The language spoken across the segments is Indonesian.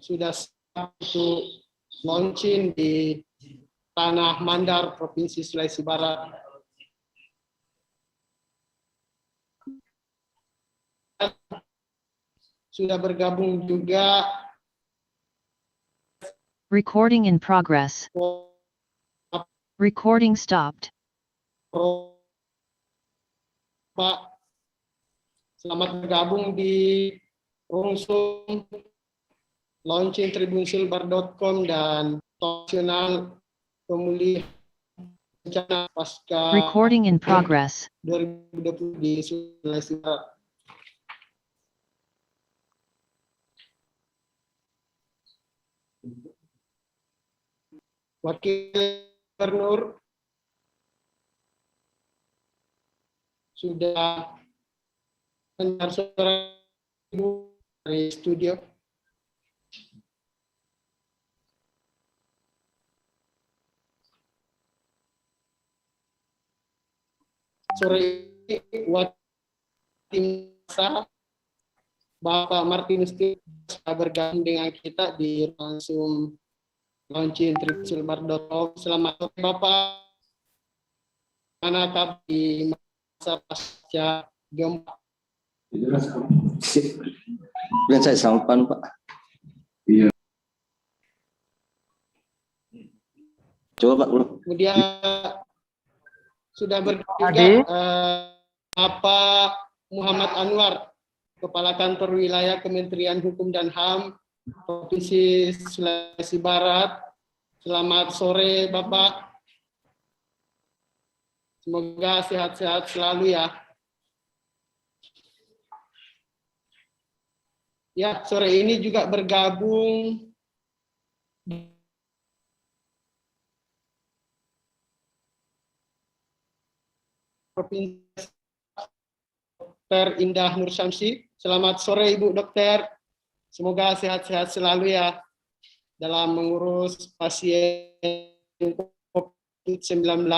sudah satu launching di Tanah Mandar, Provinsi Sulawesi Barat. Sudah bergabung juga. Recording in progress. Recording stopped. Pak, selamat bergabung di Rungsum launching tribunsulbar.com dan nasional pemulihan bencana pasca Recording in progress. 2020 di Sulawesi Barat. Wakil Gubernur sudah mendengar suara Ibu dari studio. Sore ini Wakil Bapak Martinus sudah bergabung dengan kita di langsung launching tribunsulbar.com. Selamat sore Bapak. Mana kabar di masa pasca gempa? Dan saya selamat Pak. Iya. Coba Pak. Kemudian sudah bergabung juga Bapak Muhammad Anwar, Kepala Kantor Wilayah Kementerian Hukum dan HAM Provinsi Sulawesi Barat. Selamat sore Bapak. Semoga sehat-sehat selalu ya. Ya, sore ini juga bergabung Provinsi Dr. Indah Nur Syamsi. Selamat sore Ibu Dokter. Semoga sehat-sehat selalu ya dalam mengurus pasien COVID-19.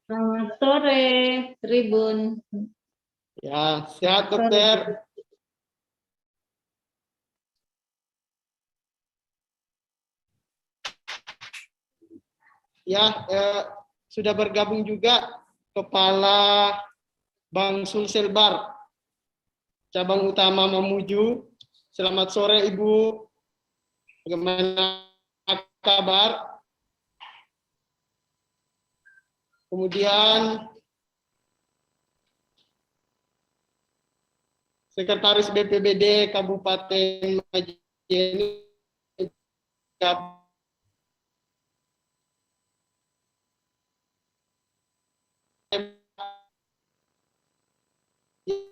Selamat sore, Tribun. Ya, sehat Dokter. Ya, sudah bergabung juga Kepala Bank Sulselbar Cabang Utama Mamuju. Selamat sore Ibu. Bagaimana kabar? Kemudian Sekretaris BPBD Kabupaten Majene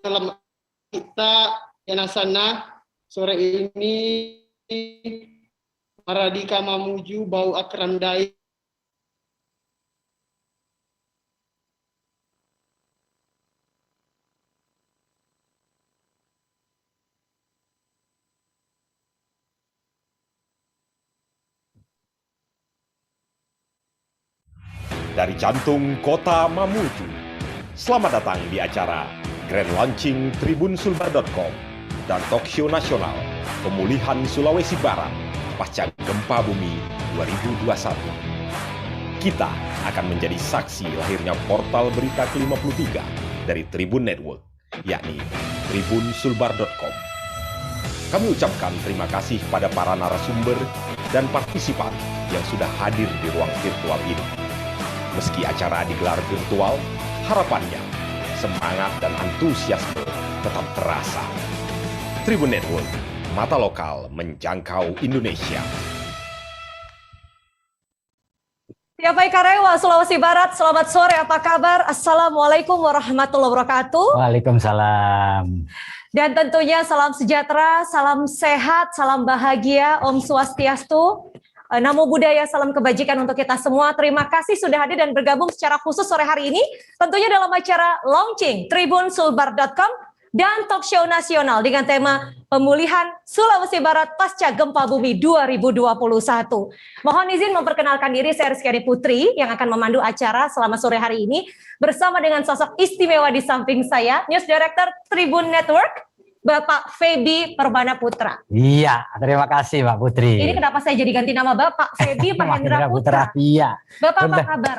dalam kita Yanasana sore ini Maradika Mamuju Bau Akrandai. Dari jantung kota Mamuju, selamat datang di acara Grand Launching tribunsulbar.com dan talkshow nasional pemulihan Sulawesi Barat pasca gempa bumi 2021. Kita akan menjadi saksi lahirnya portal berita ke-53 dari Tribun Network, yakni tribunsulbar.com. Kami ucapkan terima kasih pada para narasumber dan partisipan yang sudah hadir di ruang virtual ini. Meski acara digelar virtual, harapannya semangat dan antusiasme tetap terasa. Tribun Network, mata lokal menjangkau Indonesia. Ya baik Karewa, Sulawesi Barat, selamat sore, apa kabar? Assalamualaikum warahmatullahi wabarakatuh. Waalaikumsalam. Dan tentunya salam sejahtera, salam sehat, salam bahagia, Om Swastiastu. Namo Buddhaya, salam kebajikan untuk kita semua. Terima kasih sudah hadir dan bergabung secara khusus sore hari ini. Tentunya dalam acara launching tribunsulbar.com dan talk show nasional dengan tema Pemulihan Sulawesi Barat Pasca Gempa Bumi 2021. Mohon izin memperkenalkan diri, saya Rizkyani Putri yang akan memandu acara selama sore hari ini bersama dengan sosok istimewa di samping saya, News Director Tribun Network, Bapak Feby Permana Putra. Iya, terima kasih Mbak Putri. Ini kenapa saya jadi ganti nama Bapak Feby Mahendra Putra? Iya. Bapak apa kabar?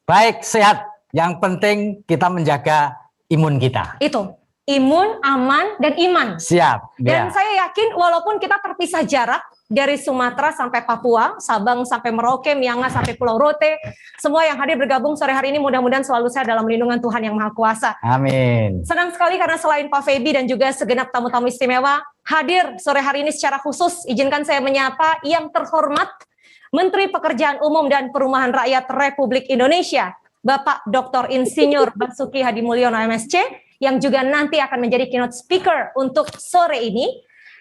Baik, sehat. Yang penting kita menjaga imun kita. Itu, imun, aman, dan iman. Siap. Dan Ya. saya yakin walaupun kita terpisah jarak dari Sumatera sampai Papua, Sabang sampai Merauke, Miangas sampai Pulau Rote, semua yang hadir bergabung sore hari ini mudah-mudahan selalu sehat dalam lindungan Tuhan Yang Maha Kuasa. Amin. Senang sekali karena selain Pak Feby dan juga segenap tamu-tamu istimewa hadir sore hari ini secara khusus, izinkan saya menyapa yang terhormat Menteri Pekerjaan Umum dan Perumahan Rakyat Republik Indonesia, Bapak Dr. Insinyur Basuki Hadi Mulyono MSC, yang juga nanti akan menjadi keynote speaker untuk sore ini.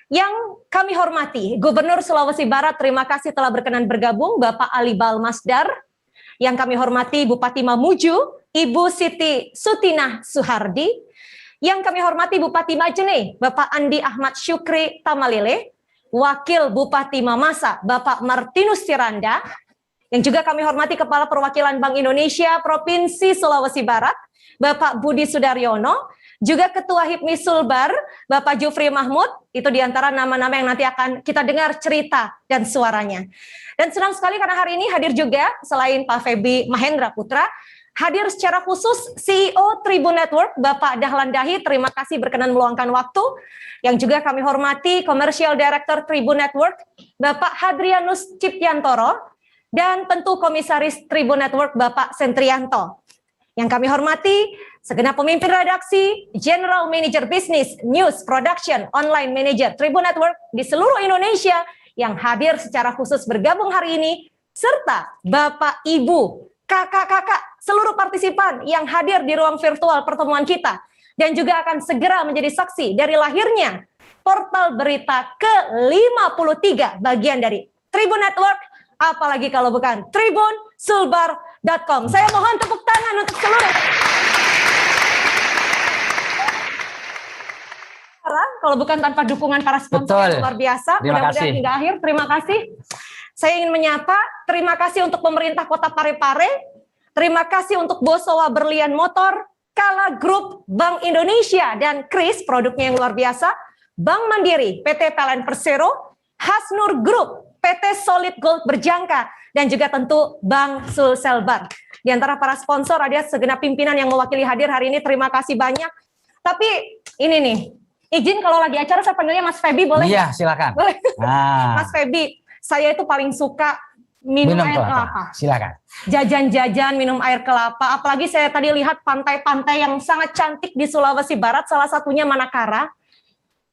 Yang kami hormati, Gubernur Sulawesi Barat, terima kasih telah berkenan bergabung, Bapak Ali Balmasdar. Yang kami hormati, Bupati Mamuju, Ibu Siti Sutinah Suhardi. Yang kami hormati, Bupati Majene, Bapak Andi Ahmad Syukri Tamalile. Wakil Bupati Mamasa, Bapak Martinus Tiranda. Yang juga kami hormati Kepala Perwakilan Bank Indonesia Provinsi Sulawesi Barat, Bapak Budi Sudaryono, juga Ketua HIPMI Sulbar, Bapak Jufri Mahmud, itu diantara nama-nama yang nanti akan kita dengar cerita dan suaranya. Dan senang sekali karena hari ini hadir juga, selain Pak Feby Mahendra Putra, hadir secara khusus CEO Tribun Network, Bapak Dahlan Dahi, terima kasih berkenan meluangkan waktu. Yang juga kami hormati Commercial Director Tribun Network, Bapak Hadrianus Cipyantoro, dan tentu Komisaris Tribun Network Bapak Sentrianto. Yang kami hormati segenap pemimpin redaksi, General Manager Business, News, Production, Online Manager Tribun Network di seluruh Indonesia yang hadir secara khusus bergabung hari ini, serta Bapak, Ibu, kakak-kakak, seluruh partisipan yang hadir di ruang virtual pertemuan kita, dan juga akan segera menjadi saksi dari lahirnya portal berita ke-53 bagian dari Tribun Network, apalagi kalau bukan tribunsulbar.com. Saya mohon tepuk tangan untuk seluruh. Kalau bukan tanpa dukungan para sponsor yang luar biasa, mudah-mudahan hingga akhir. Terima kasih. Saya ingin menyapa, terima kasih untuk pemerintah Kota Parepare, terima kasih untuk Bosowa Berlian Motor, Kala Group, Bank Indonesia, dan Kris, produknya yang luar biasa, Bank Mandiri, PT PLN Persero, Hasnur Group, PT Solid Gold Berjangka, dan juga tentu Bank Sulselbar. Di antara para sponsor ada segenap pimpinan yang mewakili hadir hari ini, terima kasih banyak. Tapi ini nih, izin kalau lagi acara saya panggilnya Mas Feby, boleh? Iya, silakan. Boleh. Nah, Mas Feby, saya itu paling suka minum air kelapa. Silakan. Jajan-jajan, minum air kelapa. Apalagi saya tadi lihat pantai-pantai yang sangat cantik di Sulawesi Barat, salah satunya Manakara.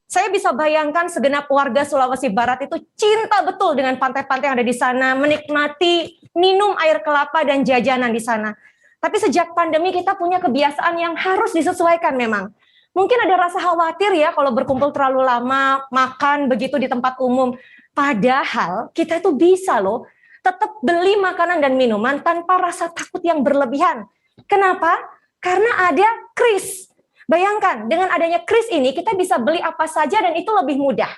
Saya bisa bayangkan segenap warga Sulawesi Barat itu cinta betul dengan pantai-pantai yang ada di sana, menikmati minum air kelapa dan jajanan di sana. Tapi sejak pandemi kita punya kebiasaan yang harus disesuaikan memang. Mungkin ada rasa khawatir ya kalau berkumpul terlalu lama, makan begitu di tempat umum. Padahal kita itu bisa loh tetap beli makanan dan minuman tanpa rasa takut yang berlebihan. Kenapa? Karena ada Kris. Bayangkan, dengan adanya Kris ini kita bisa beli apa saja dan itu lebih mudah.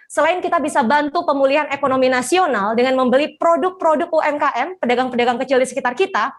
Selain kita bisa bantu pemulihan ekonomi nasional dengan membeli produk-produk UMKM, pedagang-pedagang kecil di sekitar kita,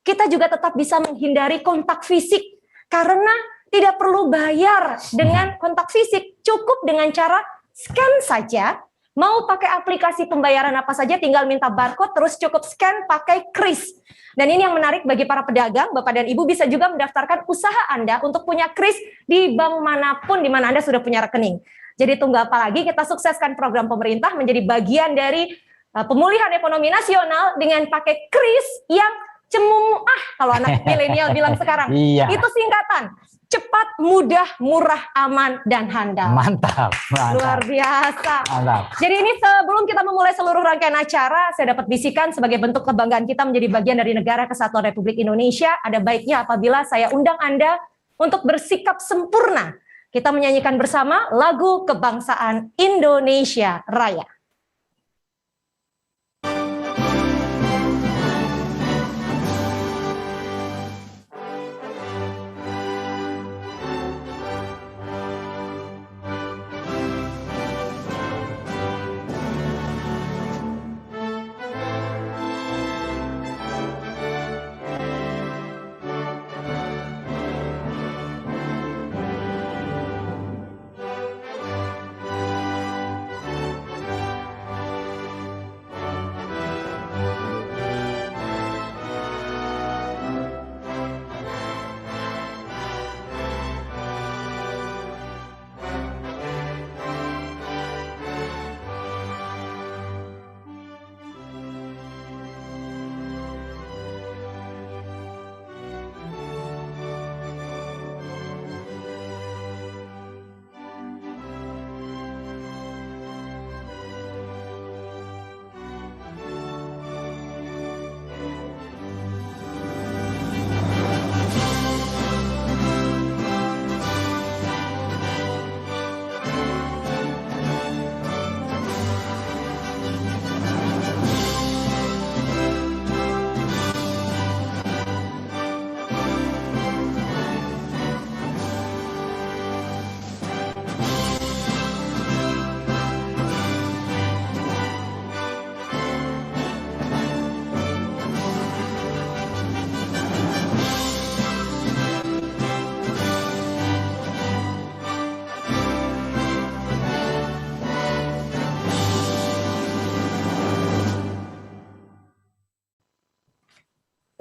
kita juga tetap bisa menghindari kontak fisik karena tidak perlu bayar dengan kontak fisik, cukup dengan cara scan saja. Mau pakai aplikasi pembayaran apa saja, tinggal minta barcode, terus cukup scan pakai Kris. Dan ini yang menarik bagi para pedagang, Bapak dan Ibu bisa juga mendaftarkan usaha Anda untuk punya Kris di bank manapun di mana Anda sudah punya rekening. Jadi tunggu apa lagi, kita sukseskan program pemerintah menjadi bagian dari pemulihan ekonomi nasional dengan pakai Kris yang cemuah, kalau anak milenial bilang sekarang. Iya. Itu singkatan. Cepat, mudah, murah, aman, dan handal. Mantap. Luar biasa. Mantap. Jadi ini sebelum kita memulai seluruh rangkaian acara, saya dapat bisikan sebagai bentuk kebanggaan kita menjadi bagian dari Negara Kesatuan Republik Indonesia. Ada baiknya apabila saya undang Anda untuk bersikap sempurna. Kita menyanyikan bersama lagu kebangsaan Indonesia Raya.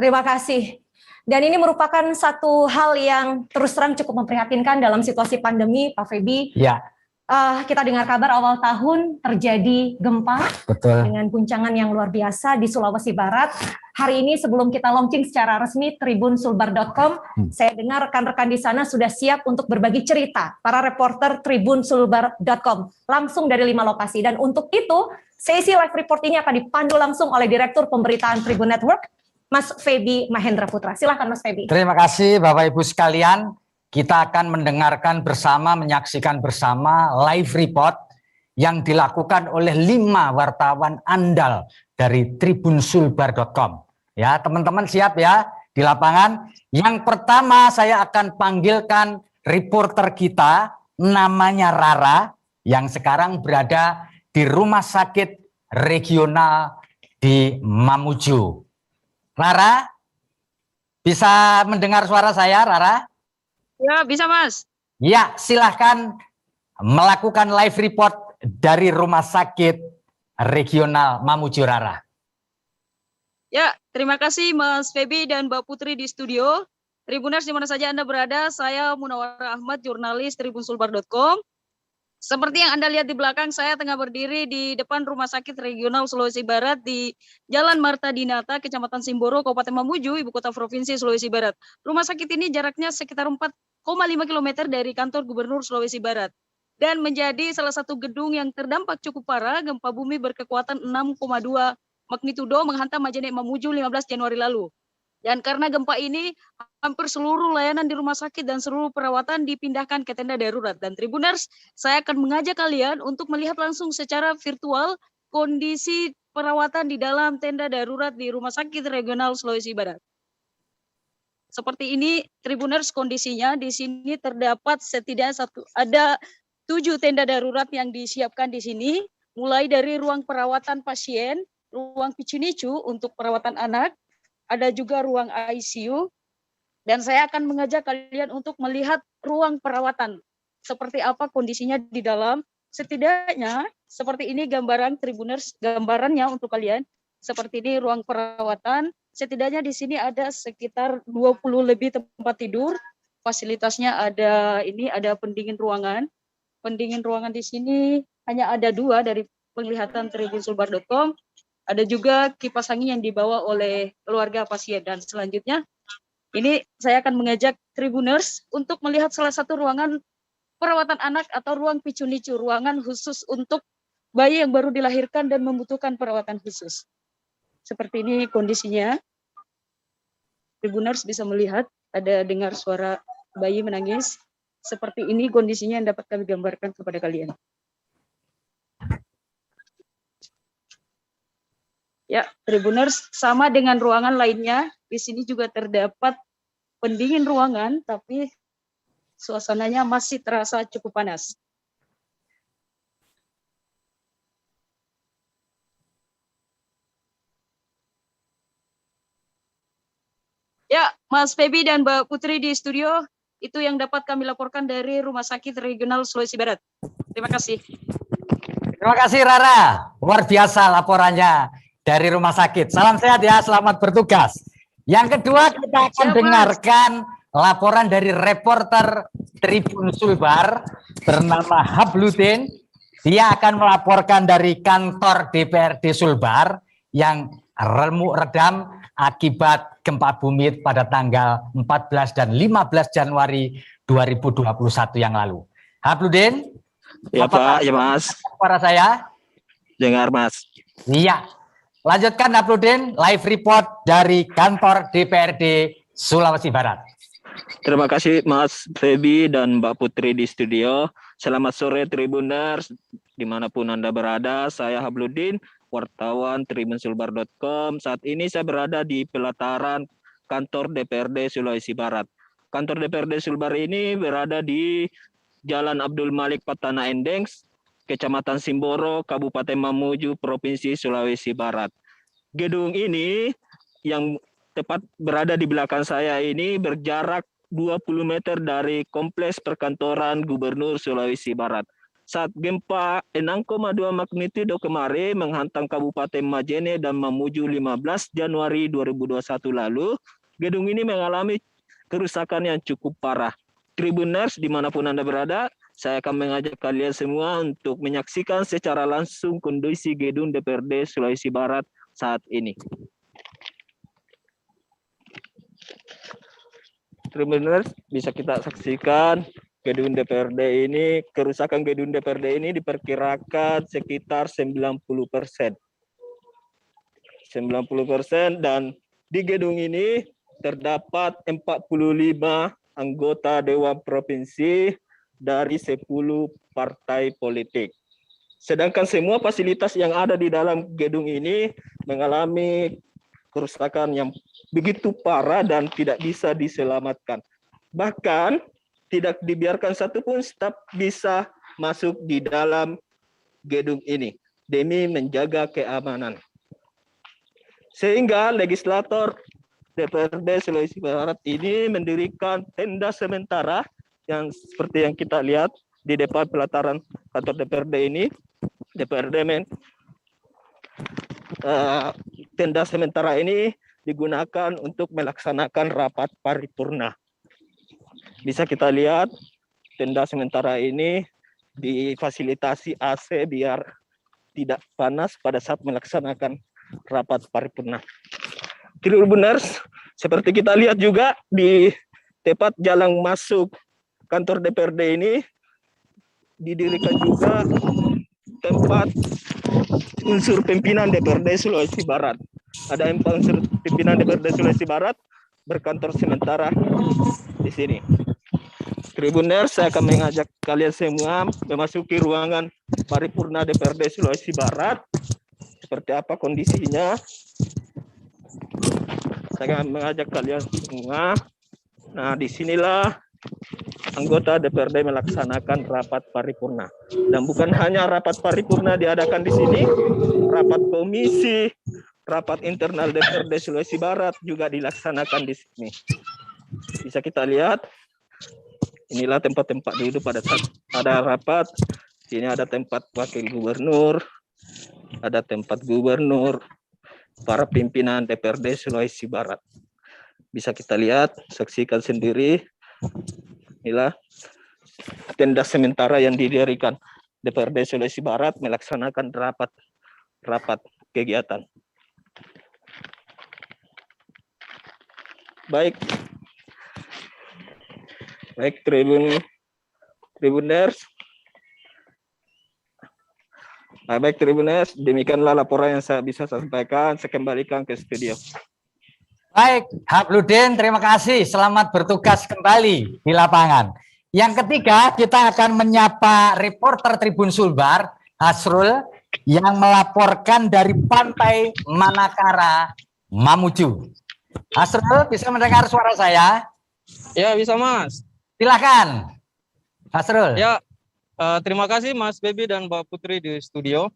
Terima kasih. Dan ini merupakan satu hal yang terus terang cukup memprihatinkan dalam situasi pandemi, Pak Feby. Ya, Kita dengar kabar awal tahun terjadi gempa betul. dengan guncangan yang luar biasa di Sulawesi Barat. Hari ini sebelum kita launching secara resmi tribunsulbar.com, saya dengar rekan-rekan di sana sudah siap untuk berbagi cerita. Para reporter tribunsulbar.com langsung dari 5 lokasi. Dan untuk itu, sesi live report ini akan dipandu langsung oleh Direktur Pemberitaan Tribun Network, Mas Feby Mahendra Putra. Silakan Mas Feby. Terima kasih Bapak Ibu sekalian. Kita akan mendengarkan bersama, menyaksikan bersama live report yang dilakukan oleh 5 wartawan andal dari tribunsulbar.com. Ya, teman-teman siap ya di lapangan. Yang pertama saya akan panggilkan reporter kita, namanya Rara, yang sekarang berada di Rumah Sakit Regional di Mamuju. Rara, bisa mendengar suara saya, Rara? Ya, bisa Mas. Ya, silahkan melakukan live report dari Rumah Sakit Regional Mamuju, Rara. Ya, terima kasih Mas Feby dan Mbak Putri di studio. Tribuners di mana saja Anda berada, saya Munawara Ahmad, jurnalis tribunsulbar.com. Seperti yang Anda lihat di belakang, saya tengah berdiri di depan Rumah Sakit Regional Sulawesi Barat di Jalan Marta Dinata, Kecamatan Simboro, Kabupaten Mamuju, Ibu Kota Provinsi Sulawesi Barat. Rumah sakit ini jaraknya sekitar 4,5 km dari kantor Gubernur Sulawesi Barat dan menjadi salah satu gedung yang terdampak cukup parah gempa bumi berkekuatan 6,2 magnitudo menghantam Majene Mamuju 15 Januari lalu. Dan karena gempa ini, hampir seluruh layanan di rumah sakit dan seluruh perawatan dipindahkan ke tenda darurat. Dan Tribuners, saya akan mengajak kalian untuk melihat langsung secara virtual kondisi perawatan di dalam tenda darurat di Rumah Sakit Regional Sulawesi Barat. Seperti ini, Tribuners, kondisinya di sini terdapat setidaknya ada 7 tenda darurat yang disiapkan di sini, mulai dari ruang perawatan pasien, ruang PCNICU untuk perawatan anak, ada juga ruang ICU, dan saya akan mengajak kalian untuk melihat ruang perawatan. Seperti apa kondisinya di dalam, setidaknya seperti ini gambaran Tribuners, gambarannya untuk kalian. Seperti ini ruang perawatan, setidaknya di sini ada sekitar 20 lebih tempat tidur, fasilitasnya ada pendingin ruangan. Pendingin ruangan di sini hanya ada 2 dari penglihatan tribunsulbar.com. Ada juga kipas angin yang dibawa oleh keluarga pasien. Dan selanjutnya, ini saya akan mengajak Tribuners untuk melihat salah satu ruangan perawatan anak atau ruang PCNICU, ruangan khusus untuk bayi yang baru dilahirkan dan membutuhkan perawatan khusus. Seperti ini kondisinya. Tribuners bisa melihat, ada dengar suara bayi menangis. Seperti ini kondisinya yang dapat kami gambarkan kepada kalian. Ya, Tribuners, sama dengan ruangan lainnya, di sini juga terdapat pendingin ruangan, tapi suasananya masih terasa cukup panas. Ya, Mas Feby dan Mbak Putri di studio, itu yang dapat kami laporkan dari Rumah Sakit Regional Sulawesi Barat. Terima kasih. Terima kasih Rara, luar biasa laporannya dari rumah sakit. Salam sehat ya, selamat bertugas. Yang kedua kita akan dengarkan laporan dari reporter Tribun Sulbar bernama Habludin. Dia akan melaporkan dari kantor DPRD Sulbar yang remuk redam akibat gempa bumi pada tanggal 14 dan 15 Januari 2021 yang lalu. Habludin? Ya Pak, ya Mas. Suara saya? Dengar Mas. Iya. Lanjutkan Habludin, live report dari kantor DPRD Sulawesi Barat. Terima kasih Mas Feby dan Mbak Putri di studio. Selamat sore Tribuners, dimanapun Anda berada. Saya Habludin, wartawan tribunsulbar.com. Saat ini saya berada di pelataran kantor DPRD Sulawesi Barat. Kantor DPRD Sulbar ini berada di Jalan Abdul Malik Patana Endengs, Kecamatan Simboro, Kabupaten Mamuju, Provinsi Sulawesi Barat. Gedung ini yang tepat berada di belakang saya ini berjarak 20 meter dari kompleks perkantoran Gubernur Sulawesi Barat. saat gempa 6,2 magnitudo kemarin menghantam Kabupaten Majene dan Mamuju 15 Januari 2021 lalu, gedung ini mengalami kerusakan yang cukup parah. Tribuners dimanapun Anda berada, saya akan mengajak kalian semua untuk menyaksikan secara langsung kondisi gedung DPRD Sulawesi Barat saat ini. Tribuners, bisa kita saksikan gedung DPRD ini, kerusakan gedung DPRD ini diperkirakan sekitar 90%. 90%, dan di gedung ini terdapat 45 anggota Dewan Provinsi dari 10 partai politik. Sedangkan semua fasilitas yang ada di dalam gedung ini mengalami kerusakan yang begitu parah dan tidak bisa diselamatkan. Bahkan tidak dibiarkan satupun staf bisa masuk di dalam gedung ini demi menjaga keamanan. Sehingga legislator DPRD Sulawesi Barat ini mendirikan tenda sementara yang seperti yang kita lihat di depan pelataran kantor DPRD ini. Tenda sementara ini digunakan untuk melaksanakan rapat paripurna. Bisa kita lihat tenda sementara ini difasilitasi AC biar tidak panas pada saat melaksanakan rapat paripurna. Tribuners, seperti kita lihat juga di tepat jalan masuk kantor DPRD ini didirikan juga tempat unsur pimpinan DPRD Sulawesi Barat. Ada 4 unsur pimpinan DPRD Sulawesi Barat berkantor sementara di sini. Tribuners, saya akan mengajak kalian semua memasuki ruangan paripurna DPRD Sulawesi Barat. Seperti apa kondisinya? Saya akan mengajak kalian semua. Nah, disinilah anggota DPRD melaksanakan rapat paripurna. Dan bukan hanya rapat paripurna diadakan di sini, rapat komisi, rapat internal DPRD Sulawesi Barat juga dilaksanakan di sini. Bisa kita lihat, inilah tempat-tempat duduk pada saat ada rapat. Sini ada tempat wakil gubernur, ada tempat gubernur, para pimpinan DPRD Sulawesi Barat. Bisa kita lihat, saksikan sendiri. Inilah tenda sementara yang didirikan DPRD Sulawesi Barat melaksanakan rapat kegiatan. Baik Tribuners. Baik Tribuners, demikianlah laporan yang saya bisa sampaikan. Saya kembalikan ke studio. Baik, Habludin, terima kasih. Selamat bertugas kembali di lapangan. Yang ketiga, kita akan menyapa reporter Tribun Sulbar, Hasrul, yang melaporkan dari Pantai Manakara, Mamuju. Hasrul, bisa mendengar suara saya? Ya, bisa Mas. Silakan, Hasrul. Ya, terima kasih Mas Baby dan Mbak Putri di studio.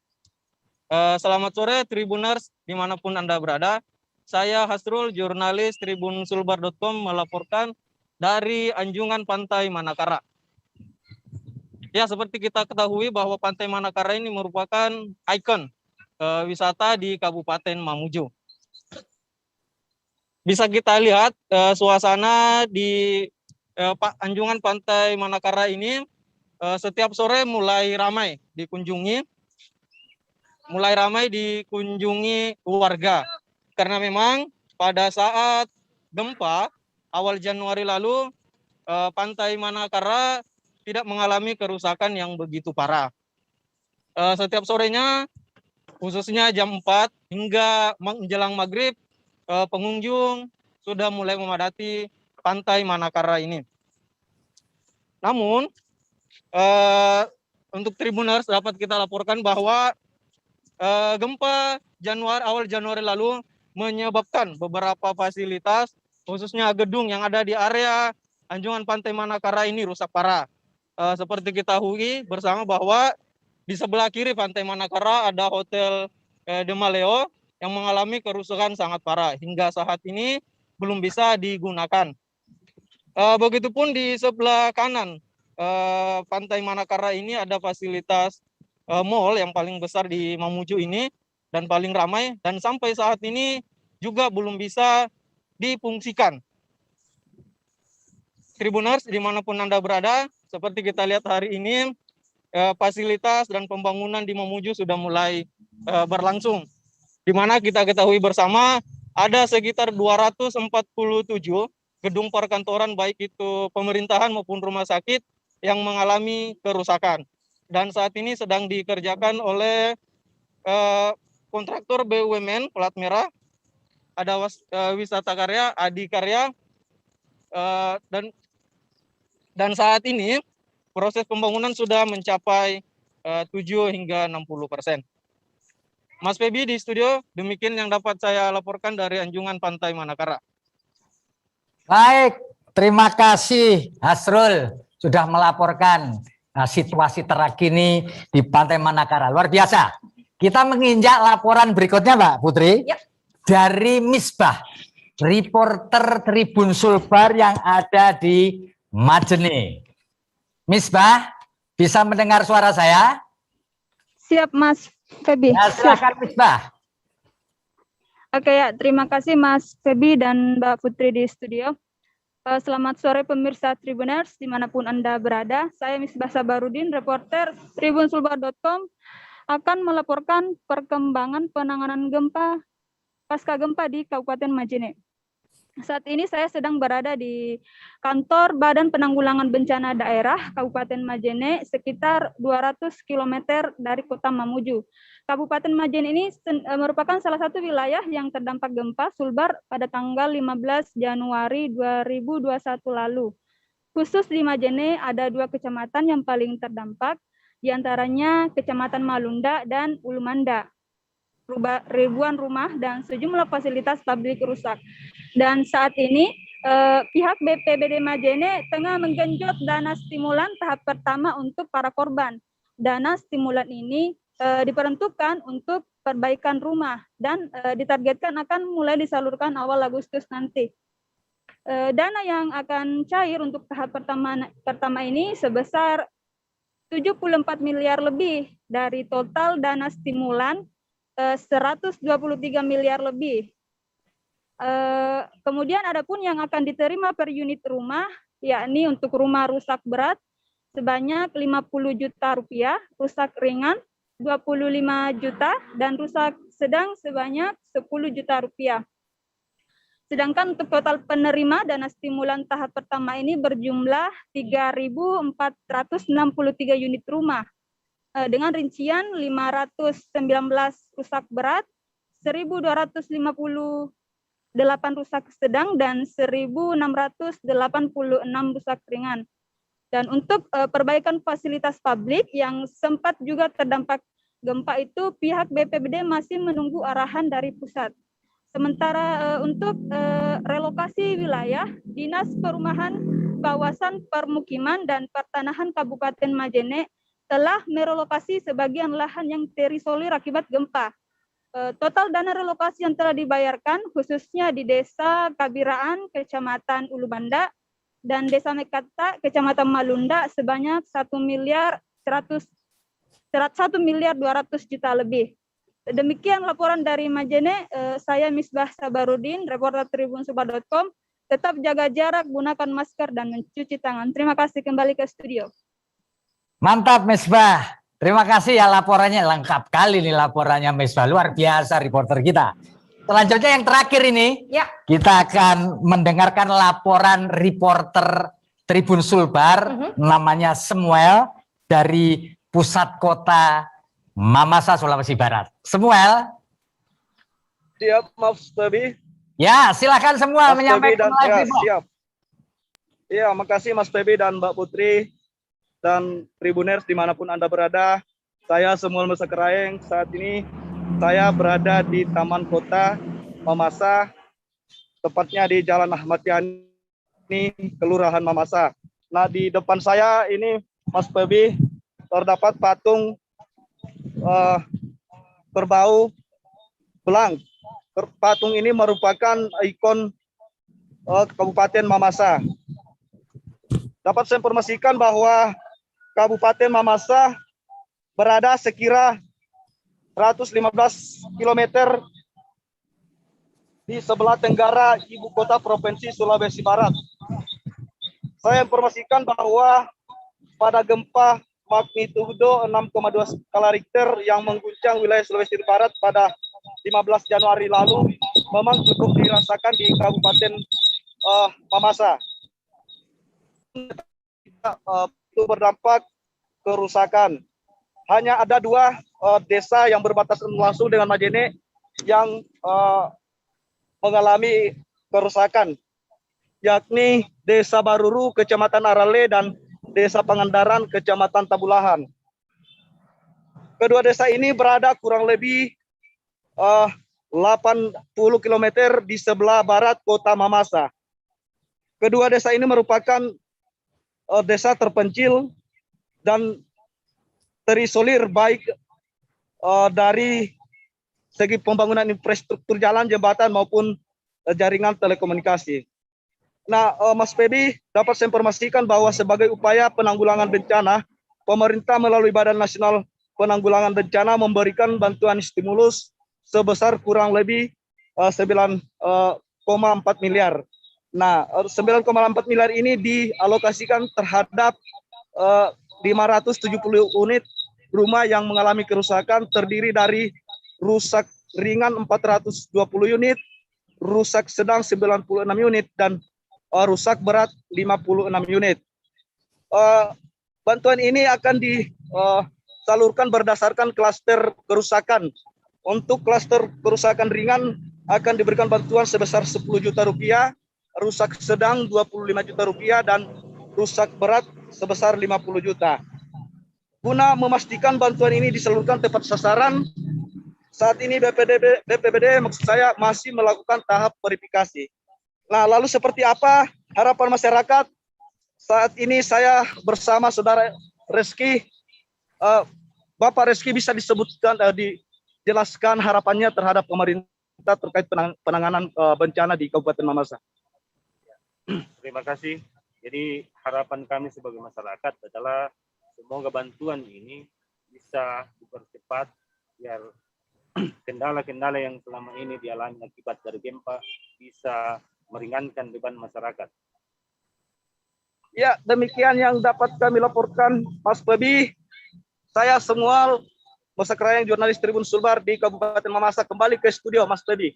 Selamat sore Tribuners dimanapun Anda berada. Saya Hasrul, jurnalis tribunsulbar.com melaporkan dari Anjungan Pantai Manakara. Ya, seperti kita ketahui bahwa Pantai Manakara ini merupakan ikon wisata di Kabupaten Mamuju. Bisa kita lihat suasana di Anjungan Pantai Manakara ini setiap sore mulai ramai dikunjungi warga. Karena memang pada saat gempa awal Januari lalu, Pantai Manakara tidak mengalami kerusakan yang begitu parah. Setiap sorenya, khususnya jam 4 hingga menjelang maghrib, pengunjung sudah mulai memadati Pantai Manakara ini. Namun, untuk Tribuners dapat kita laporkan bahwa gempa awal Januari lalu menyebabkan beberapa fasilitas, khususnya gedung yang ada di area Anjungan Pantai Manakara ini rusak parah. Seperti kita ketahui bersama bahwa di sebelah kiri Pantai Manakara ada Hotel De Maleo yang mengalami kerusakan sangat parah. Hingga saat ini belum bisa digunakan. Begitupun di sebelah kanan Pantai Manakara ini ada fasilitas mall yang paling besar di Mamuju ini dan paling ramai, dan sampai saat ini juga belum bisa difungsikan. Tribuners dimanapun Anda berada, seperti kita lihat hari ini, fasilitas dan pembangunan di Mamuju sudah mulai berlangsung. Di mana kita ketahui bersama ada sekitar 247 gedung perkantoran baik itu pemerintahan maupun rumah sakit yang mengalami kerusakan. Dan saat ini sedang dikerjakan oleh kontraktor BUMN Plat Merah, ada Wisata Karya, Adi Karya, dan saat ini proses pembangunan sudah mencapai 7 hingga 60%. Mas Febi di studio, demikian yang dapat saya laporkan dari Anjungan Pantai Manakara. Baik, terima kasih Hasrul sudah melaporkan situasi terkini di Pantai Manakara. Luar biasa. Kita menginjak laporan berikutnya, Mbak Putri. Ya. Dari Misbah, reporter Tribun Sulbar yang ada di Majene. Misbah, bisa mendengar suara saya? Siap, Mas Febi. Ya, silakan Misbah. Oke ya, terima kasih Mas Febi dan Mbak Putri di studio. Selamat sore pemirsa Tribuners dimanapun Anda berada. Saya Misbah Sabarudin, reporter tribunsulbar.com akan melaporkan perkembangan penanganan gempa pasca gempa di Kabupaten Majene. Saat ini saya sedang berada di kantor Badan Penanggulangan Bencana Daerah Kabupaten Majene, sekitar 200 km dari kota Mamuju. Kabupaten Majene ini merupakan salah satu wilayah yang terdampak gempa Sulbar pada tanggal 15 Januari 2021 lalu. Khusus di Majene ada 2 kecamatan yang paling terdampak, diantaranya Kecamatan Malunda dan Ulumanda. Ribuan rumah dan sejumlah fasilitas publik rusak. Dan saat ini pihak BPBD Majene tengah menggenjot dana stimulan tahap pertama untuk para korban. Dana stimulan ini diperuntukkan untuk perbaikan rumah dan ditargetkan akan mulai disalurkan awal Agustus nanti. Dana yang akan cair untuk tahap pertama ini sebesar 74 miliar lebih dari total dana stimulan 123 miliar lebih. Kemudian ada pun yang akan diterima per unit rumah, yakni untuk rumah rusak berat sebanyak 50 juta rupiah, rusak ringan 25 juta, dan rusak sedang sebanyak 10 juta rupiah. Sedangkan untuk total penerima dana stimulan tahap pertama ini berjumlah 3.463 unit rumah, dengan rincian 519 rusak berat, 1.258 rusak sedang, dan 1.686 rusak ringan. Dan untuk perbaikan fasilitas publik yang sempat juga terdampak gempa itu, pihak BPBD masih menunggu arahan dari pusat. Sementara untuk relokasi wilayah, Dinas Perumahan, Kawasan Permukiman, dan Pertanahan Kabupaten Majene telah merelokasi sebagian lahan yang terisolir akibat gempa. Total dana relokasi yang telah dibayarkan khususnya di Desa Kabiraan, Kecamatan Ulubanda, dan Desa Mekata, Kecamatan Malunda sebanyak 1.200 juta lebih. Demikian laporan dari Majene. Saya Misbah Sabarudin, reporter tribunsulbar.com. Tetap jaga jarak, gunakan masker, dan mencuci tangan. Terima kasih, kembali ke studio. Mantap Misbah, terima kasih ya laporannya, lengkap kali nih laporannya Misbah, luar biasa reporter kita. Selanjutnya yang terakhir ini, Ya. kita akan mendengarkan laporan reporter Tribun Sulbar, namanya Samuel, dari pusat kota Mamasa, Sulawesi Barat. Samuel. Siap, Mas Febi. Ya, silakan semua menyampaikan live report. Siap. Iya, makasih Mas Febi dan Mbak Putri dan Tribuners dimanapun Anda berada. Saya Samuel Mesakeraeng. Saat ini saya berada di Taman Kota Mamasa, tepatnya di Jalan Ahmad Yani, Kelurahan Mamasa. Nah, di depan saya ini Mas Febi terdapat patung berbau belang. Patung ini merupakan ikon Kabupaten Mamasa. dapat saya informasikan bahwa Kabupaten Mamasa berada sekira 115 km di sebelah tenggara ibu kota Provinsi Sulawesi Barat. Saya informasikan bahwa pada gempa magnitudo 6,2 skala Richter yang mengguncang wilayah Sulawesi Barat pada 15 Januari lalu memang cukup dirasakan di Kabupaten Mamasa. Itu berdampak kerusakan. Hanya ada 2 desa yang berbatasan langsung dengan Majene yang mengalami kerusakan, yakni Desa Baruru, Kecamatan Arale, dan Desa Pangandaran, Kecamatan Tabulahan. Kedua desa ini berada kurang lebih 80 km di sebelah barat kota Mamasa. Kedua desa ini merupakan desa terpencil dan terisolir baik dari segi pembangunan infrastruktur jalan, jembatan maupun jaringan telekomunikasi. Nah, Mas Febi, dapat saya informasikan bahwa sebagai upaya penanggulangan bencana, pemerintah melalui Badan Nasional Penanggulangan Bencana memberikan bantuan stimulus sebesar kurang lebih 9,4 miliar. Nah, 9,4 miliar ini dialokasikan terhadap 570 unit rumah yang mengalami kerusakan, terdiri dari rusak ringan 420 unit, rusak sedang 96 unit, dan rusak berat 56 unit. Bantuan ini akan disalurkan berdasarkan klaster kerusakan. Untuk klaster kerusakan ringan akan diberikan bantuan sebesar 10 juta rupiah, rusak sedang 25 juta rupiah, dan rusak berat sebesar 50 juta. Guna memastikan bantuan ini disalurkan tepat sasaran, saat ini BPBD maksud saya masih melakukan tahap verifikasi. Nah, lalu seperti apa harapan masyarakat? Saat ini saya bersama Saudara Reski. Bapak Reski, bisa disebutkan, dijelaskan harapannya terhadap pemerintah terkait penanganan bencana di Kabupaten Mamasa. Terima kasih. Jadi harapan kami sebagai masyarakat adalah semoga bantuan ini bisa dipercepat biar kendala-kendala yang selama ini dialami akibat dari gempa bisa meringankan beban masyarakat. Ya, demikian yang dapat kami laporkan, Mas Febi. Saya semua Masa Kerayang, jurnalis Tribun Sulbar di Kabupaten Mamasa, kembali ke studio, Mas Febi.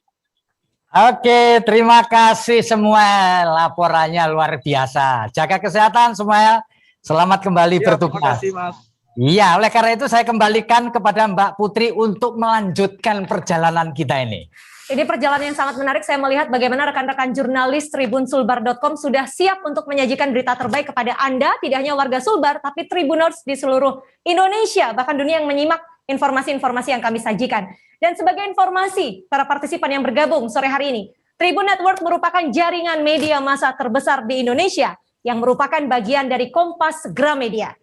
Oke, terima kasih semua, laporannya luar biasa. Jaga kesehatan semua. Selamat kembali bertugas. Terima kasih, Mas. Iya, oleh karena itu saya kembalikan kepada Mbak Putri untuk melanjutkan perjalanan kita ini. Ini perjalanan yang sangat menarik. Saya melihat bagaimana rekan-rekan jurnalis tribunsulbar.com sudah siap untuk menyajikan berita terbaik kepada Anda, tidak hanya warga Sulbar, tapi Tribuners di seluruh Indonesia, bahkan dunia yang menyimak informasi-informasi yang kami sajikan. Dan sebagai informasi, para partisipan yang bergabung sore hari ini, Tribun Network merupakan jaringan media massa terbesar di Indonesia yang merupakan bagian dari Kompas Gramedia.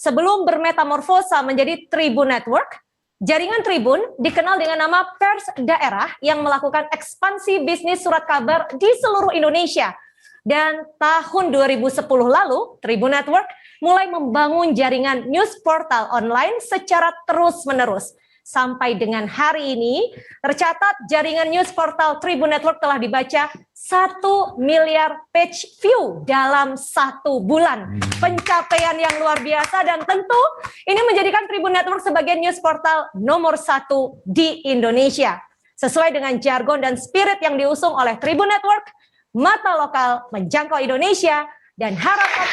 Sebelum bermetamorfosa menjadi Tribun Network, jaringan Tribun dikenal dengan nama Pers Daerah yang melakukan ekspansi bisnis surat kabar di seluruh Indonesia. Dan tahun 2010 lalu, Tribun Network mulai membangun jaringan news portal online secara terus-menerus. Sampai dengan hari ini, tercatat jaringan news portal Tribun Network telah dibaca 1 miliar page view dalam 1 bulan. Pencapaian yang luar biasa, dan tentu ini menjadikan Tribun Network sebagai news portal nomor 1 di Indonesia. Sesuai dengan jargon dan spirit yang diusung oleh Tribun Network, mata lokal menjangkau Indonesia, dan harapan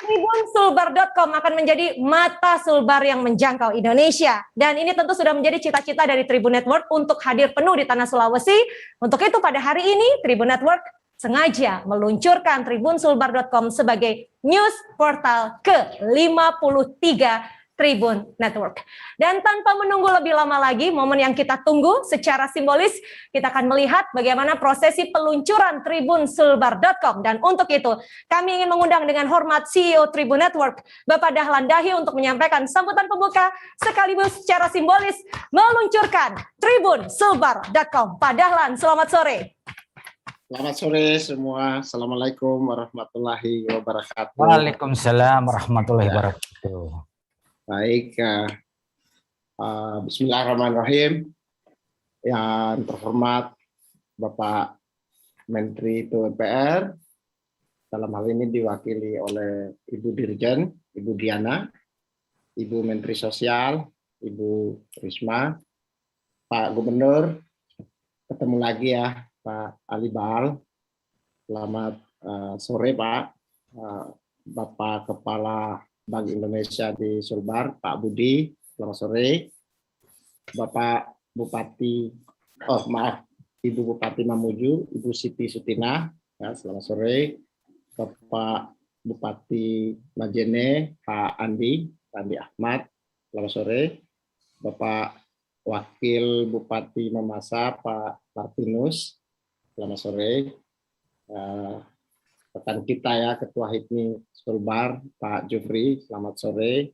tribunsulbar.com akan menjadi mata Sulbar yang menjangkau Indonesia. Dan ini tentu sudah menjadi cita-cita dari Tribun Network untuk hadir penuh di tanah Sulawesi. Untuk itu pada hari ini Tribun Network sengaja meluncurkan tribunsulbar.com sebagai news portal ke-53 Tribun Network. Dan tanpa menunggu lebih lama lagi, momen yang kita tunggu secara simbolis, kita akan melihat bagaimana prosesi peluncuran tribunsulbar.com. Dan untuk itu, kami ingin mengundang dengan hormat CEO Tribun Network, Bapak Dahlan Dahi, untuk menyampaikan sambutan pembuka sekaligus secara simbolis meluncurkan tribunsulbar.com. Pak Dahlan, selamat sore. Selamat sore semua. Assalamualaikum warahmatullahi wabarakatuh. Waalaikumsalam warahmatullahi wabarakatuh. Baik, Bismillahirrahmanirrahim. Yang terhormat Bapak Menteri PUPR, dalam hal ini diwakili oleh Ibu Dirjen, Ibu Diana, Ibu Menteri Sosial, Ibu Risma, Pak Gubernur, ketemu lagi ya Pak Ali Baal. Selamat sore Pak. Bapak Kepala Bank Indonesia di Sulbar, Pak Budi, selamat sore. Bapak Bupati, Ibu Bupati Mamuju, Ibu Siti Sutina, ya, selamat sore. Bapak Bupati Majene, Pak Andi Ahmad, selamat sore. Bapak Wakil Bupati Mamasa, Pak Martinus, selamat sore. Rekan kita ya, Ketua HIPMI Sulbar, Pak Jufri, selamat sore.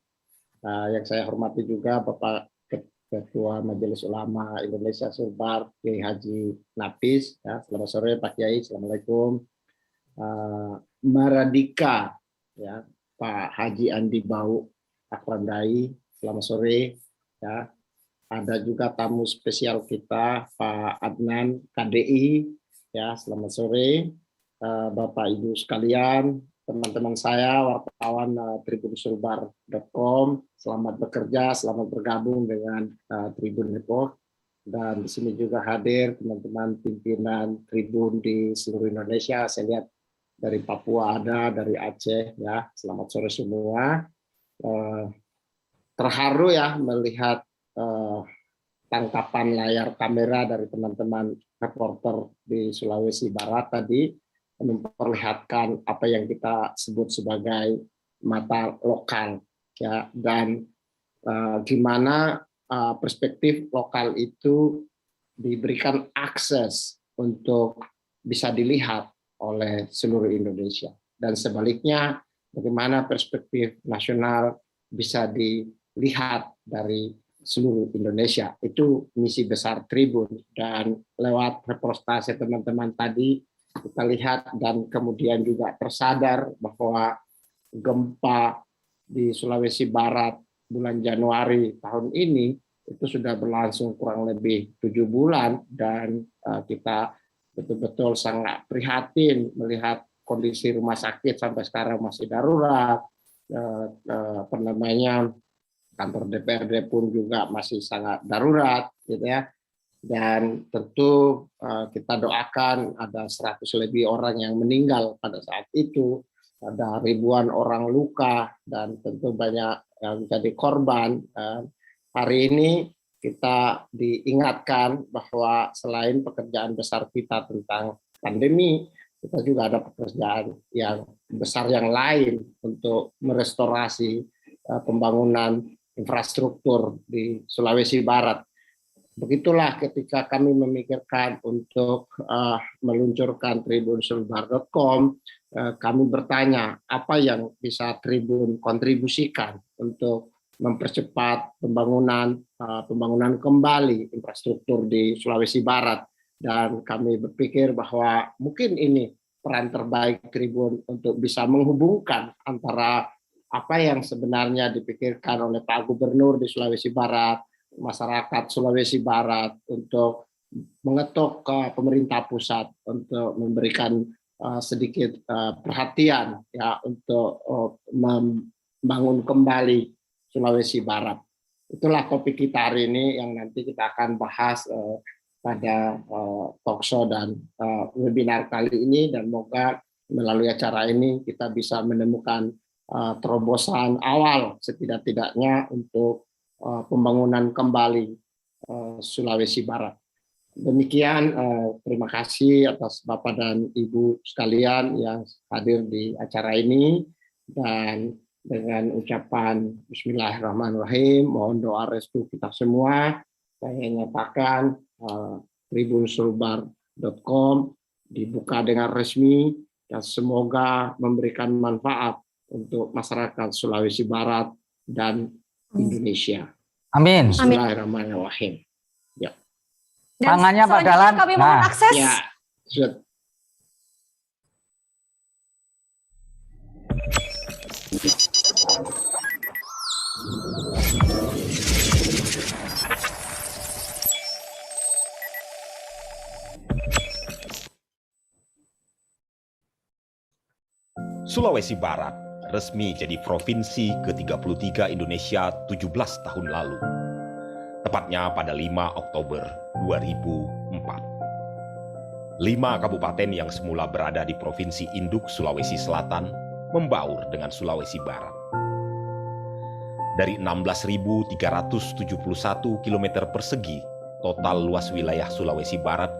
Yang saya hormati juga Bapak Ketua Majelis Ulama Indonesia Sulbar, Kiai Haji Nafis, ya, selamat sore Pak Kiai, assalamualaikum. Maradika, ya, Pak Haji Andi Bau Akrandai, selamat sore. Ya, ada juga tamu spesial kita Pak Adnan KDI, ya, selamat sore. Bapak Ibu sekalian, teman-teman saya wartawan tribunsulbar.com, selamat bekerja, selamat bergabung dengan Tribun Report. Dan di sini juga hadir teman-teman pimpinan Tribun di seluruh Indonesia. Saya lihat dari Papua ada, dari Aceh, ya, selamat sore semua. Terharu ya melihat tangkapan layar kamera dari teman-teman reporter di Sulawesi Barat tadi, memperlihatkan apa yang kita sebut sebagai mata lokal, ya, dan gimana perspektif lokal itu diberikan akses untuk bisa dilihat oleh seluruh Indonesia, dan sebaliknya bagaimana perspektif nasional bisa dilihat dari seluruh Indonesia. Itu misi besar Tribun, dan lewat reportase teman-teman tadi kita lihat dan kemudian juga tersadar bahwa gempa di Sulawesi Barat bulan Januari tahun ini itu sudah berlangsung kurang lebih 7 bulan, dan kita betul-betul sangat prihatin melihat kondisi rumah sakit sampai sekarang masih darurat. Kantor DPRD pun juga masih sangat darurat, gitu ya. Dan tentu kita doakan, ada 100 lebih orang yang meninggal pada saat itu, ada ribuan orang luka, dan tentu banyak yang jadi korban. Hari ini kita diingatkan bahwa selain pekerjaan besar kita tentang pandemi, kita juga ada pekerjaan yang besar yang lain untuk merestorasi pembangunan infrastruktur di Sulawesi Barat. Begitulah ketika kami memikirkan untuk meluncurkan tribunsulbar.com, kami bertanya apa yang bisa Tribun kontribusikan untuk mempercepat pembangunan kembali infrastruktur di Sulawesi Barat. Dan kami berpikir bahwa mungkin ini peran terbaik Tribun untuk bisa menghubungkan antara apa yang sebenarnya dipikirkan oleh Pak Gubernur di Sulawesi Barat, masyarakat Sulawesi Barat, untuk mengetuk ke pemerintah pusat untuk memberikan sedikit perhatian, ya, untuk membangun kembali Sulawesi Barat. Itulah topik kita hari ini yang nanti kita akan bahas pada talkshow dan webinar kali ini, dan semoga melalui acara ini kita bisa menemukan terobosan awal setidak-tidaknya untuk pembangunan kembali Sulawesi Barat. Demikian, terima kasih atas Bapak dan Ibu sekalian yang hadir di acara ini, dan dengan ucapan Bismillahirrahmanirrahim, mohon doa restu kita semua, saya nyatakan tribunsulbar.com dibuka dengan resmi, dan semoga memberikan manfaat untuk masyarakat Sulawesi Barat dan Indonesia. Amin. Bismillahirrahmanirrahim. Ya. Tangannya Pak Dalan. Kami mohon akses. Ya, Sulawesi Barat resmi jadi provinsi ke-33 Indonesia 17 tahun lalu. Tepatnya pada 5 Oktober 2004. 5 kabupaten yang semula berada di Provinsi Induk Sulawesi Selatan membaur dengan Sulawesi Barat. Dari 16.371 km persegi total luas wilayah Sulawesi Barat,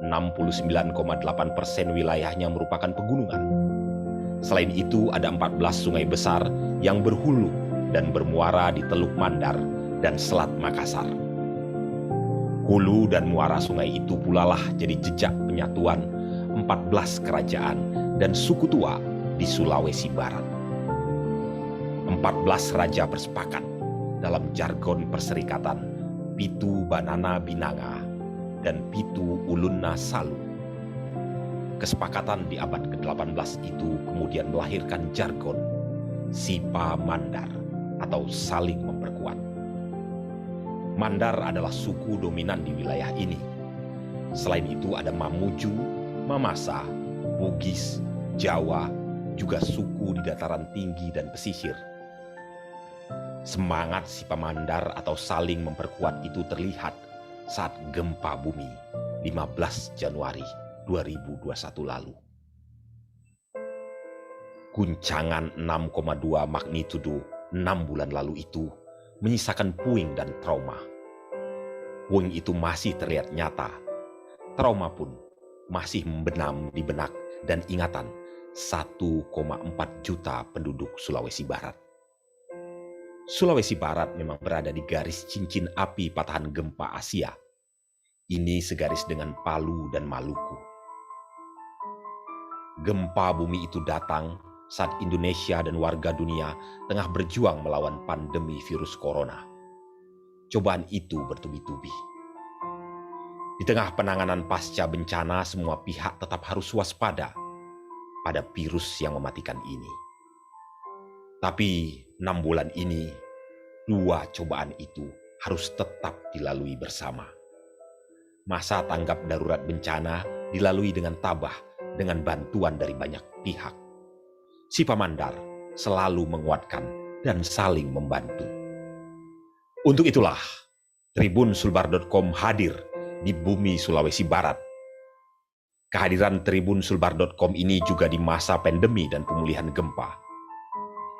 69,8% wilayahnya merupakan pegunungan. Selain itu, ada 14 sungai besar yang berhulu dan bermuara di Teluk Mandar dan Selat Makassar. Hulu dan muara sungai itu pula lah jadi jejak penyatuan 14 kerajaan dan suku tua di Sulawesi Barat. 14 raja bersepakat dalam jargon perserikatan Pitu Banana Binanga dan Pitu Ulunna Salu. Kesepakatan di abad ke-18 itu kemudian melahirkan jargon Sipa Mandar atau saling memperkuat. Mandar adalah suku dominan di wilayah ini. Selain itu ada Mamuju, Mamasa, Bugis, Jawa, juga suku di dataran tinggi dan pesisir. Semangat Sipa Mandar atau saling memperkuat itu terlihat saat gempa bumi 15 Januari 2021 lalu. Guncangan 6,2 magnitudo 6 bulan lalu itu menyisakan puing dan trauma. Puing itu masih terlihat nyata. Trauma pun masih membenam di benak dan ingatan 1,4 juta penduduk Sulawesi Barat. Sulawesi Barat memang berada di garis cincin api patahan gempa Asia. Ini segaris dengan Palu dan Maluku. Gempa bumi itu datang saat Indonesia dan warga dunia tengah berjuang melawan pandemi virus corona. Cobaan itu bertubi-tubi. Di tengah penanganan pasca bencana, semua pihak tetap harus waspada pada virus yang mematikan ini. Tapi 6 bulan ini, 2 cobaan itu harus tetap dilalui bersama. Masa tanggap darurat bencana dilalui dengan tabah dengan bantuan dari banyak pihak. Sipa Mandar selalu menguatkan dan saling membantu. Untuk itulah, tribunsulbar.com hadir di bumi Sulawesi Barat. Kehadiran tribunsulbar.com ini juga di masa pandemi dan pemulihan gempa.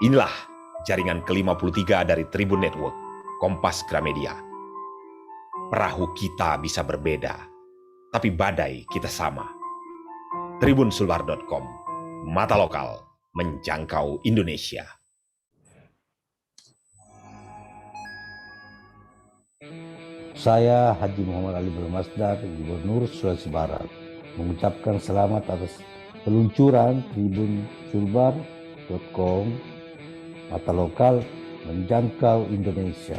Inilah jaringan ke-53 dari Tribun Network, Kompas Gramedia. Perahu kita bisa berbeda, tapi badai kita sama. tribunsulbar.com, mata lokal menjangkau Indonesia. Saya Haji Muhammad Ali Bermasdar, Gubernur Sulawesi Barat, mengucapkan selamat atas peluncuran tribunsulbar.com, mata lokal menjangkau Indonesia.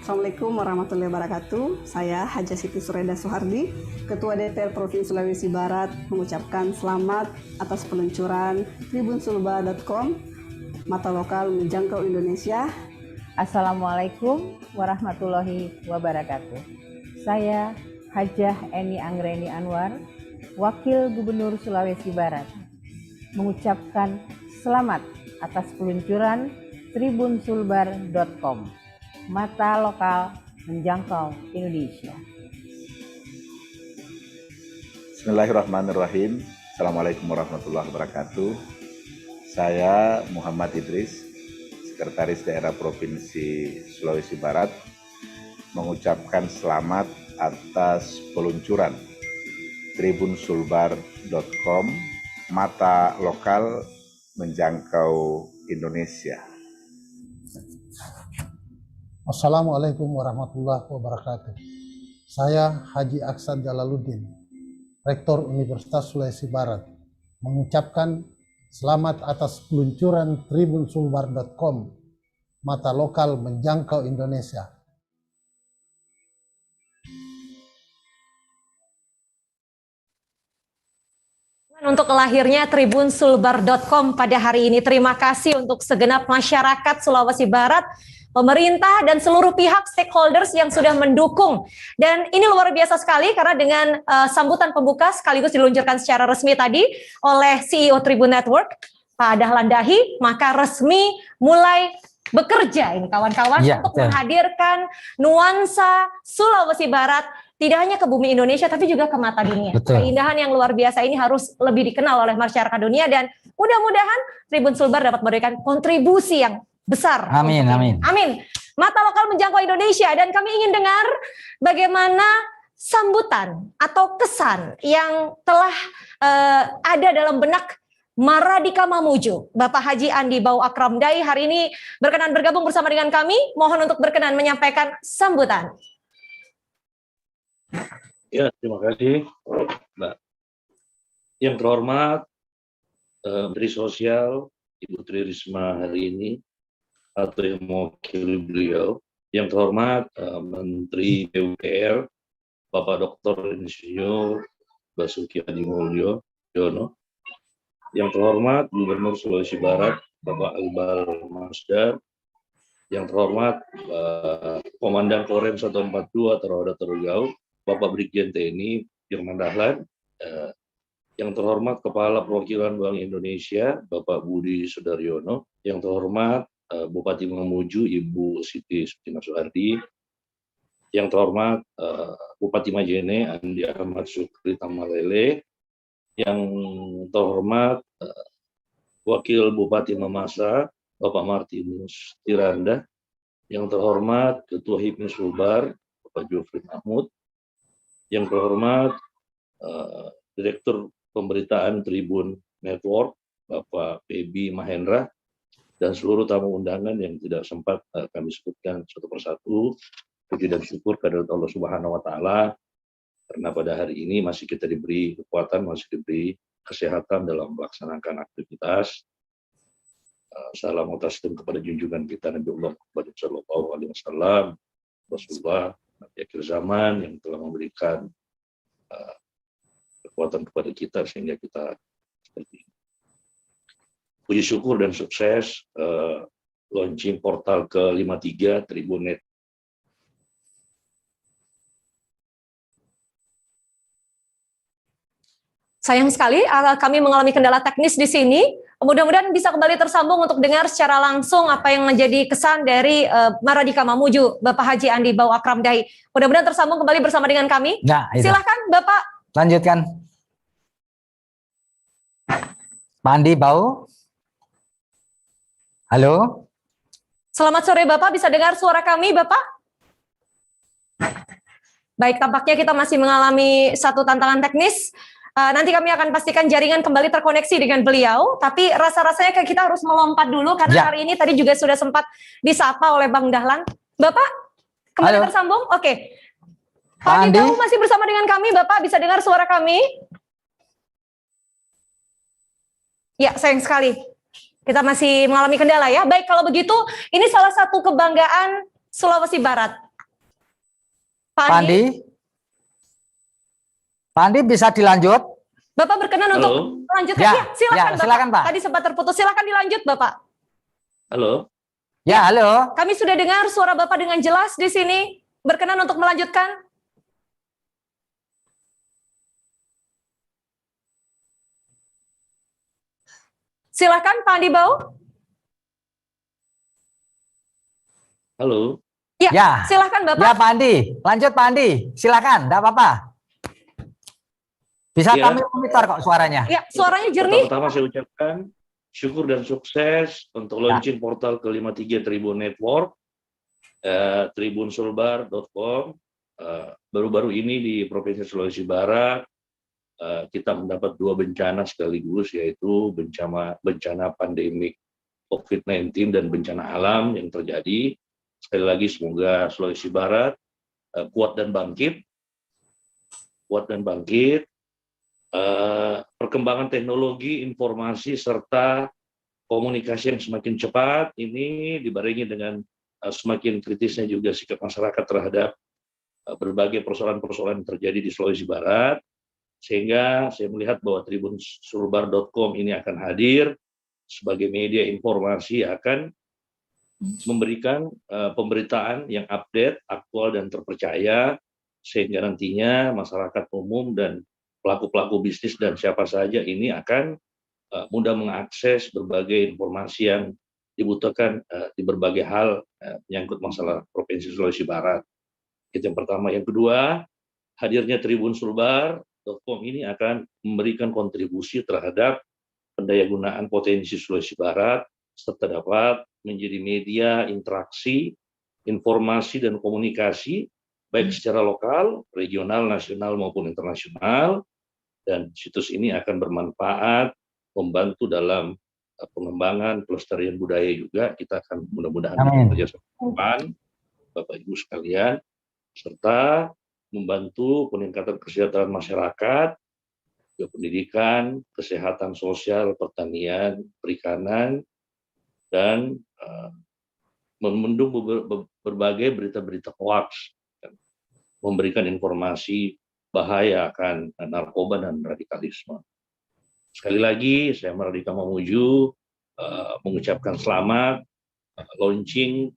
Assalamualaikum warahmatullahi wabarakatuh. Saya Haja Siti Sureda Suhardi, Ketua DPR Provinsi Sulawesi Barat, mengucapkan selamat atas peluncuran tribunsulbar.com, mata lokal menjangkau Indonesia. Assalamualaikum warahmatullahi wabarakatuh. Saya Hajah Eni Anggreni Anwar, Wakil Gubernur Sulawesi Barat, mengucapkan selamat atas peluncuran tribunsulbar.com, mata lokal menjangkau Indonesia. Bismillahirrahmanirrahim. Assalamualaikum warahmatullahi wabarakatuh. Saya Muhammad Idris, Sekretaris Daerah Provinsi Sulawesi Barat, mengucapkan selamat atas peluncuran tribunsulbar.com, mata lokal menjangkau Indonesia. Assalamualaikum warahmatullahi wabarakatuh. Saya Haji Aksan Jalaluddin, Rektor Universitas Sulawesi Barat, mengucapkan selamat atas peluncuran tribunsulbar.com, mata lokal menjangkau Indonesia. Untuk lahirnya tribunsulbar.com pada hari ini. Terima kasih untuk segenap masyarakat Sulawesi Barat, pemerintah, dan seluruh pihak stakeholders yang sudah mendukung. Dan ini luar biasa sekali karena dengan sambutan pembuka sekaligus diluncurkan secara resmi tadi oleh CEO Tribun Network, Pak Dahlan Dahi, maka resmi mulai bekerja ini kawan-kawan untuk menghadirkan nuansa Sulawesi Barat tidak hanya ke bumi Indonesia tapi juga ke mata dunia. Betul. Keindahan yang luar biasa ini harus lebih dikenal oleh masyarakat dunia dan mudah-mudahan Tribun Sulbar dapat memberikan kontribusi yang besar. Amin, amin. Amin. Mata lokal menjangkau Indonesia dan kami ingin dengar bagaimana sambutan atau kesan yang telah ada dalam benak Maradika Mamuju. Bapak Haji Andi Bau Akram Dai hari ini berkenan bergabung bersama dengan kami. Mohon untuk berkenan menyampaikan sambutan. Ya, terima kasih, Mbak. Yang terhormat Menteri Sosial Ibu Tri Risma hari ini atau yang mewakili beliau, yang terhormat Menteri PUPR Bapak Dr. Insinyur Basuki Hadi Mulyono, yang terhormat Gubernur Sulawesi Barat Bapak Iqbal Masdar, yang terhormat Komandan Korem 142 Teroda Terugau Bapak Brigjen TNI Firman Dahlan, yang terhormat Kepala Perwakilan Bank Indonesia Bapak Budi Sudaryono, yang terhormat Bupati Mamuju Ibu Siti Sutina Soehardi, yang terhormat Bupati Majene Andi Ahmad Sukri Tamalele, yang terhormat Wakil Bupati Mamasa Bapak Martinus Tiranda, yang terhormat Ketua HIPMI Sulbar Bapak Jofri Mahmud, yang terhormat Direktur Pemberitaan Tribun Network Bapak Febi Mahendra, dan seluruh tamu undangan yang tidak sempat kami sebutkan satu persatu. Puji dan syukur kehadirat Allah Subhanahu wa Ta'ala, karena pada hari ini masih kita diberi kekuatan, masih diberi kesehatan dalam melaksanakan aktivitas. Salam taslim kepada junjungan kita Nabi Allah Muhammad sallallahu alaihi wasallam, Rasulullah Nabi akhir zaman yang telah memberikan kekuatan kepada kita sehingga kita seperti ini. Puji syukur dan sukses launching portal ke-53 Tribunet. Sayang sekali kami mengalami kendala teknis di sini. Mudah-mudahan bisa kembali tersambung untuk dengar secara langsung apa yang menjadi kesan dari Maradika Mamuju, Bapak Haji Andi Bau Akram Dai. Mudah-mudahan tersambung kembali bersama dengan kami. Nah, silahkan Bapak. Lanjutkan. Pak Andi Bau. Halo. Selamat sore Bapak, bisa dengar suara kami Bapak? Baik, tampaknya kita masih mengalami satu tantangan teknis. Nanti kami akan pastikan jaringan kembali terkoneksi dengan beliau, tapi rasa-rasanya kita harus melompat dulu karena hari ini tadi juga sudah sempat disapa oleh Bang Dahlan. Bapak, kembali tersambung? Oke. Pak Andi masih bersama dengan kami, Bapak bisa dengar suara kami? Ya, sayang sekali. Kita masih mengalami kendala ya. Baik, kalau begitu, ini salah satu kebanggaan Sulawesi Barat. Pak Andi? Pak Andi bisa dilanjut? Bapak berkenan untuk melanjutkan? Ya, silakan, silakan Pak. Tadi sempat terputus, silakan dilanjut Bapak. Halo. Ya, halo. Kami sudah dengar suara Bapak dengan jelas di sini. Berkenan untuk melanjutkan? Silakan Pak Andi Bau. Halo. Ya, silakan Bapak. Ya Pak Andi, lanjut Pak Andi, silakan, enggak apa-apa. Bisa kami monitor kok suaranya. Ya, suaranya jernih. Pertama saya ucapkan syukur dan sukses untuk launching portal ke-53 Tribun Network, tribunsulbar.com. Baru-baru ini di Provinsi Sulawesi Barat, kita mendapat dua bencana sekaligus, yaitu bencana pandemik COVID-19 dan bencana alam yang terjadi. Sekali lagi semoga Sulawesi Barat kuat dan bangkit. Perkembangan teknologi, informasi, serta komunikasi yang semakin cepat ini dibarengi dengan semakin kritisnya juga sikap masyarakat terhadap berbagai persoalan-persoalan yang terjadi di Sulawesi Barat. Sehingga saya melihat bahwa tribunsulbar.com ini akan hadir sebagai media informasi akan memberikan pemberitaan yang update, aktual, dan terpercaya, sehingga nantinya masyarakat umum dan pelaku-pelaku bisnis dan siapa saja ini akan mudah mengakses berbagai informasi yang dibutuhkan di berbagai hal menyangkut masalah Provinsi Sulawesi Barat. Itu yang pertama. Yang kedua, hadirnya tribunsulbar.com ini akan memberikan kontribusi terhadap pendayagunaan potensi Sulawesi Barat, serta dapat menjadi media interaksi, informasi, dan komunikasi, baik secara lokal, regional, nasional, maupun internasional. Dan situs ini akan bermanfaat, membantu dalam pengembangan pelestarian budaya juga. Kita akan mudah-mudahan bekerja sama depan, Bapak Ibu sekalian, serta membantu peningkatan kesejahteraan masyarakat, pendidikan, kesehatan sosial, pertanian, perikanan, dan membendung berbagai berita-berita hoax, memberikan informasi bahaya akan narkoba dan radikalisme. Sekali lagi, saya Mardika Mamuju mengucapkan selamat launching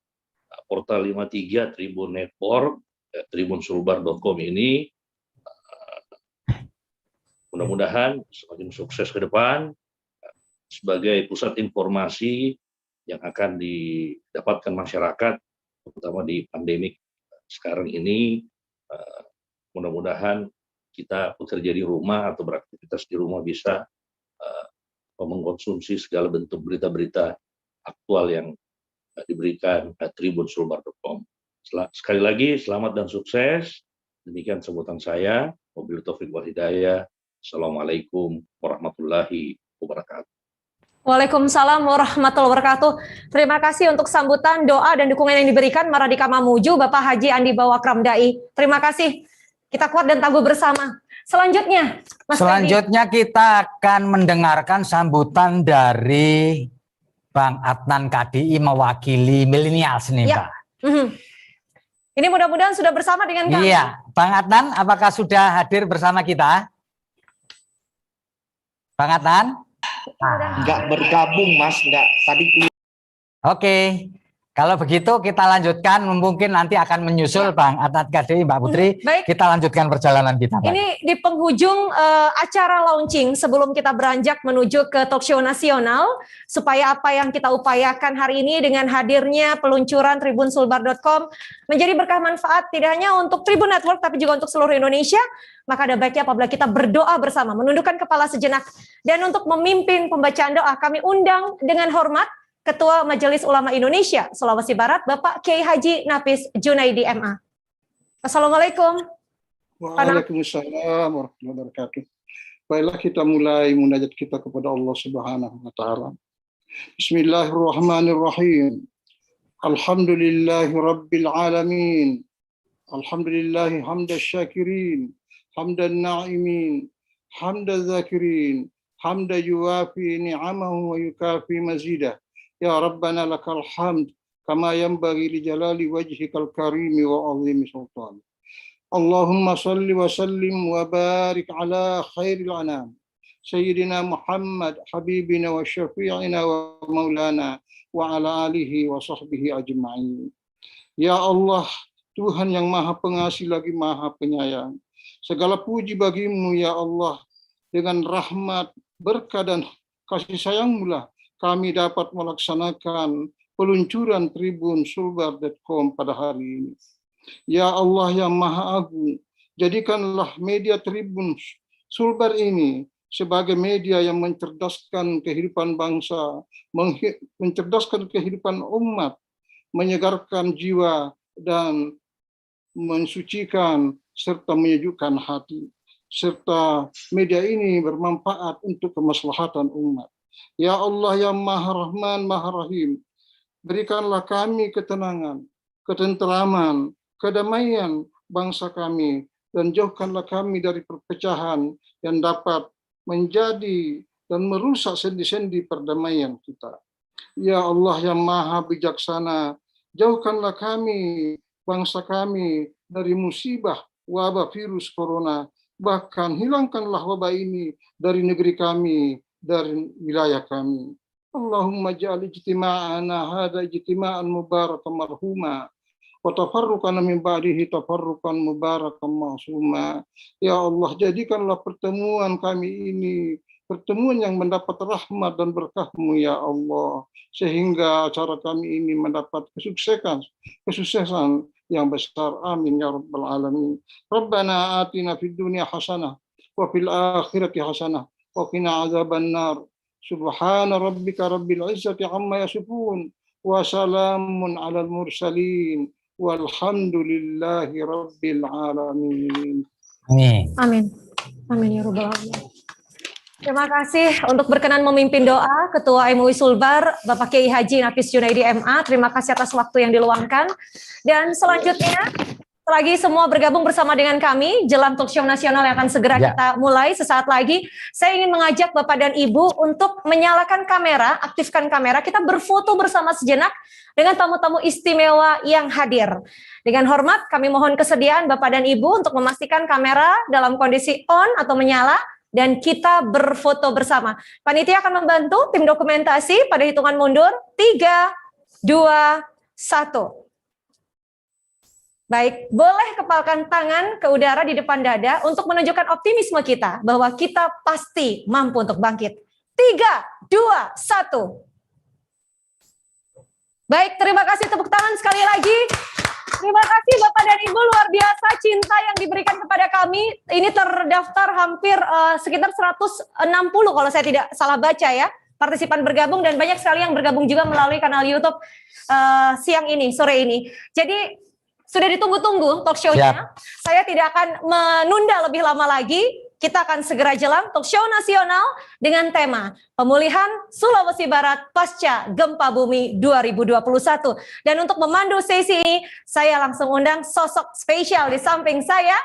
portal 53 Tribun Network, tribunsulbar.com ini. Mudah-mudahan semakin sukses ke depan sebagai pusat informasi yang akan didapatkan masyarakat, terutama di pandemik sekarang ini. Mudah-mudahan kita bekerja di rumah atau beraktivitas di rumah bisa mengkonsumsi segala bentuk berita-berita aktual yang diberikan tribunsulbar.com. Sekali lagi, selamat dan sukses. Demikian sambutan saya. Wabillahi taufiq wal hidayah. Assalamualaikum warahmatullahi wabarakatuh. Waalaikumsalam warahmatullahi wabarakatuh. Terima kasih untuk sambutan, doa, dan dukungan yang diberikan Mardika Mamuju, Bapak Haji Andi Bawakram Dai. Terima kasih. Kita kuat dan tangguh bersama. Selanjutnya, Mas Selanjutnya kita akan mendengarkan sambutan dari Bang Adnan KDI mewakili milenials nih, ya. Pak. Ini mudah-mudahan sudah bersama dengan kami. Iya, Bang Adnan, apakah sudah hadir bersama kita? Bang Adnan? Enggak bergabung, Mas. Enggak. Tadi. Oke. Kalau begitu kita lanjutkan, mungkin nanti akan menyusul Bang Adnan KDI, Mbak Putri. Baik. Kita lanjutkan perjalanan kita, Pak. Ini di penghujung acara launching sebelum kita beranjak menuju ke talk show nasional, supaya apa yang kita upayakan hari ini dengan hadirnya peluncuran tribunsulbar.com menjadi berkah manfaat tidak hanya untuk Tribun Network tapi juga untuk seluruh Indonesia, maka ada baiknya apabila kita berdoa bersama, menundukkan kepala sejenak, dan untuk memimpin pembacaan doa kami undang dengan hormat Ketua Majelis Ulama Indonesia Sulawesi Barat, Bapak Kiai Haji Nafis Junaidi MA. Assalamualaikum. Waalaikumsalam warahmatullahi wabarakatuh. Baiklah, kita mulai munajat kita kepada Allah Subhanahu wa taala. Bismillahirrahmanirrahim. Alhamdulillahi rabbil alamin. Alhamdulillahi hamdasy syakirin, hamdan na'imin, hamdaz zakirin, hamda yuwafi ni'amahu wa yukafi mazidah. Ya Rabbana lakal hamd kama yanbaghi li jalali wajhikal karimi wa azimi sultan. Allahumma salli wa sallim wa barik ala khairil anam Sayyidina Muhammad habibina wa syafi'ina wa maulana wa ala alihi wa sahbihi ajma'in. Ya Allah, Tuhan yang maha pengasih lagi maha penyayang, segala puji bagimu ya Allah. Dengan rahmat, berkah, dan kasih sayang-Mu lah kami dapat melaksanakan peluncuran tribunsulbar.com pada hari ini. Ya Allah yang Maha Agung, jadikanlah media Tribun Sulbar ini sebagai media yang mencerdaskan kehidupan bangsa, mencerdaskan kehidupan umat, menyegarkan jiwa, dan mensucikan serta menyejukkan hati. Serta media ini bermanfaat untuk kemaslahatan umat. Ya Allah yang Maha Rahman, Maha Rahim, berikanlah kami ketenangan, ketenteraman, kedamaian bangsa kami, dan jauhkanlah kami dari perpecahan yang dapat menjadi dan merusak sendi-sendi perdamaian kita. Ya Allah yang Maha Bijaksana, jauhkanlah kami, bangsa kami, dari musibah wabah virus corona Bahkan hilangkanlah wabah ini dari negeri kami, dari wilayah kami. Allahumma ja'al ijtima'ana hadha ijtima'an mubarakan marhuma wa tafarruqana min ba'dihi tafarruqan mubarakan ma'suma. Ya Allah, jadikanlah pertemuan kami ini pertemuan yang mendapat rahmat dan berkah-Mu ya Allah, sehingga acara kami ini mendapat kesuksesan yang besar. Amin ya rabbal alamin. Rabbana atina fid dunya hasanah wa fil akhirati hasanah wa qina adzabannar. Subhana rabbika rabbil izzati amma yasifun wa salamun alal mursalin walhamdulillahi rabbil alamin. Amin. Amin. Amin ya rabbal alamin. Terima kasih untuk berkenan memimpin doa Ketua MUI Sulbar, Bapak Kiai Haji Nafis Junaidi MA. Terima kasih atas waktu yang diluangkan. Dan selanjutnya, lagi semua bergabung bersama dengan kami jelang talkshow nasional yang akan segera kita mulai sesaat lagi. Saya ingin mengajak Bapak dan Ibu untuk menyalakan kamera, aktifkan kamera. Kita berfoto bersama sejenak dengan tamu-tamu istimewa yang hadir. Dengan hormat, kami mohon kesediaan Bapak dan Ibu untuk memastikan kamera dalam kondisi on atau menyala, dan kita berfoto bersama. Panitia akan membantu tim dokumentasi pada hitungan mundur 3, 2, 1. Baik, boleh kepalkan tangan ke udara di depan dada untuk menunjukkan optimisme kita bahwa kita pasti mampu untuk bangkit. 3, 2, 1. Baik, terima kasih, tepuk tangan sekali lagi. Terima kasih Bapak dan Ibu, luar biasa cinta yang diberikan kepada kami. Ini terdaftar hampir sekitar 160 kalau saya tidak salah baca ya, partisipan bergabung, dan banyak sekali yang bergabung juga melalui kanal YouTube siang ini, sore ini. Jadi sudah ditunggu-tunggu talk show-nya. Saya tidak akan menunda lebih lama lagi. Kita akan segera jelang talk show nasional dengan tema Pemulihan Sulawesi Barat Pasca Gempa Bumi 2021. Dan untuk memandu sesi ini, saya langsung undang sosok spesial di samping saya,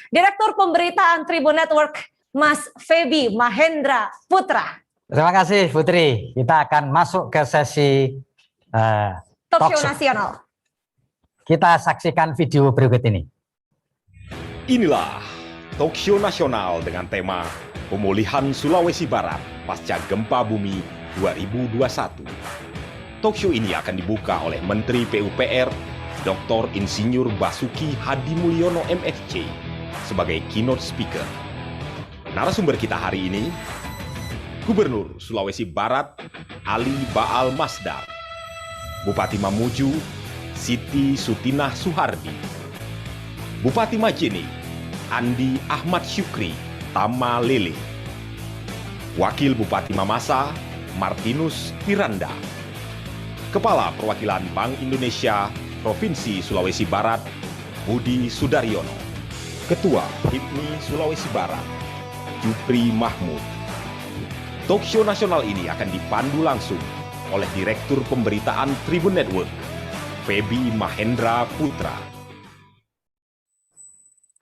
Direktur Pemberitaan Tribun Network, Mas Febi Mahendra Putra. Terima kasih Putri. Kita akan masuk ke sesi talk show nasional. Kita saksikan video berikut ini. Inilah talk show nasional dengan tema Pemulihan Sulawesi Barat Pasca Gempa Bumi 2021. Talk show ini akan dibuka oleh Menteri PUPR Dr. Insinyur Basuki Hadi Mulyono MSc sebagai keynote speaker. Narasumber kita hari ini, Gubernur Sulawesi Barat Ali Baal Masdar, Bupati Mamuju Siti Sutinah Suhardi, Bupati Majene Andi Ahmad Syukri Tama Lele, Wakil Bupati Mamasa Martinus Tiranda, Kepala Perwakilan Bank Indonesia Provinsi Sulawesi Barat Budi Sudaryono, Ketua HIPMI Sulawesi Barat Jupri Mahmud. Talk show nasional ini akan dipandu langsung oleh Direktur Pemberitaan Tribun Network Febi Mahendra Putra.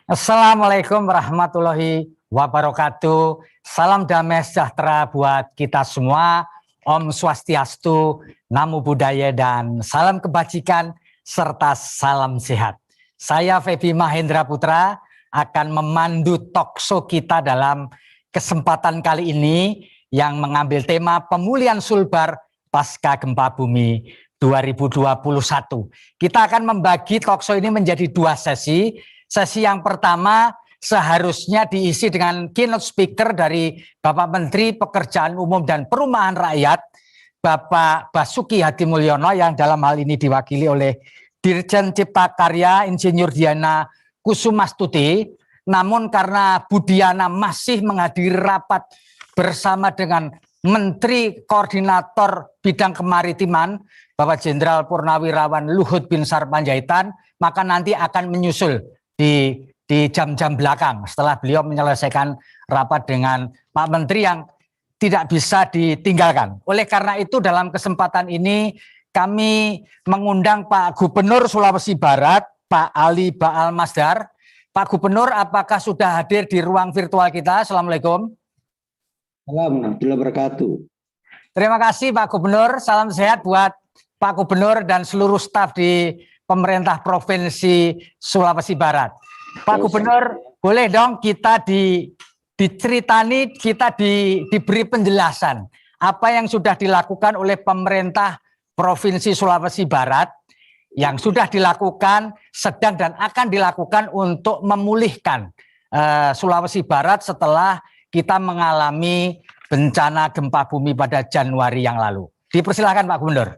Assalamualaikum warahmatullahi wabarakatuh. Salam damai sejahtera buat kita semua. Om Swastiastu, Namo Buddhaya, dan salam kebajikan serta salam sehat. Saya Febi Mahendra Putra akan memandu talkshow kita dalam kesempatan kali ini yang mengambil tema Pemulihan Sulbar Pasca Gempa Bumi 2021. Kita akan membagi talkshow ini menjadi 2 sesi. Sesi yang pertama seharusnya diisi dengan keynote speaker dari Bapak Menteri Pekerjaan Umum dan Perumahan Rakyat, Bapak Basuki Hadi Mulyono, yang dalam hal ini diwakili oleh Dirjen Cipta Karya Insinyur Diana Kusumastuti. Namun karena Budiana masih menghadiri rapat bersama dengan Menteri Koordinator Bidang Kemaritiman, Bapak Jenderal Purnawirawan Luhut Binsar Panjaitan, maka nanti akan menyusul di jam-jam belakang setelah beliau menyelesaikan rapat dengan Pak Menteri yang tidak bisa ditinggalkan. Oleh karena itu dalam kesempatan ini kami mengundang Pak Gubernur Sulawesi Barat, Pak Ali Baal Masdar. Pak Gubernur, apakah sudah hadir di ruang virtual kita? Assalamualaikum. Alhamdulillah wabarakatuh. Terima kasih Pak Gubernur, salam sehat buat Pak Gubernur dan seluruh staf di pemerintah Provinsi Sulawesi Barat. Pak Gubernur, boleh dong kita diceritani, kita diberi penjelasan apa yang sudah dilakukan oleh pemerintah Provinsi Sulawesi Barat, yang sudah dilakukan, sedang dan akan dilakukan untuk memulihkan Sulawesi Barat setelah kita mengalami bencana gempa bumi pada Januari yang lalu. Dipersilakan Pak Gubernur.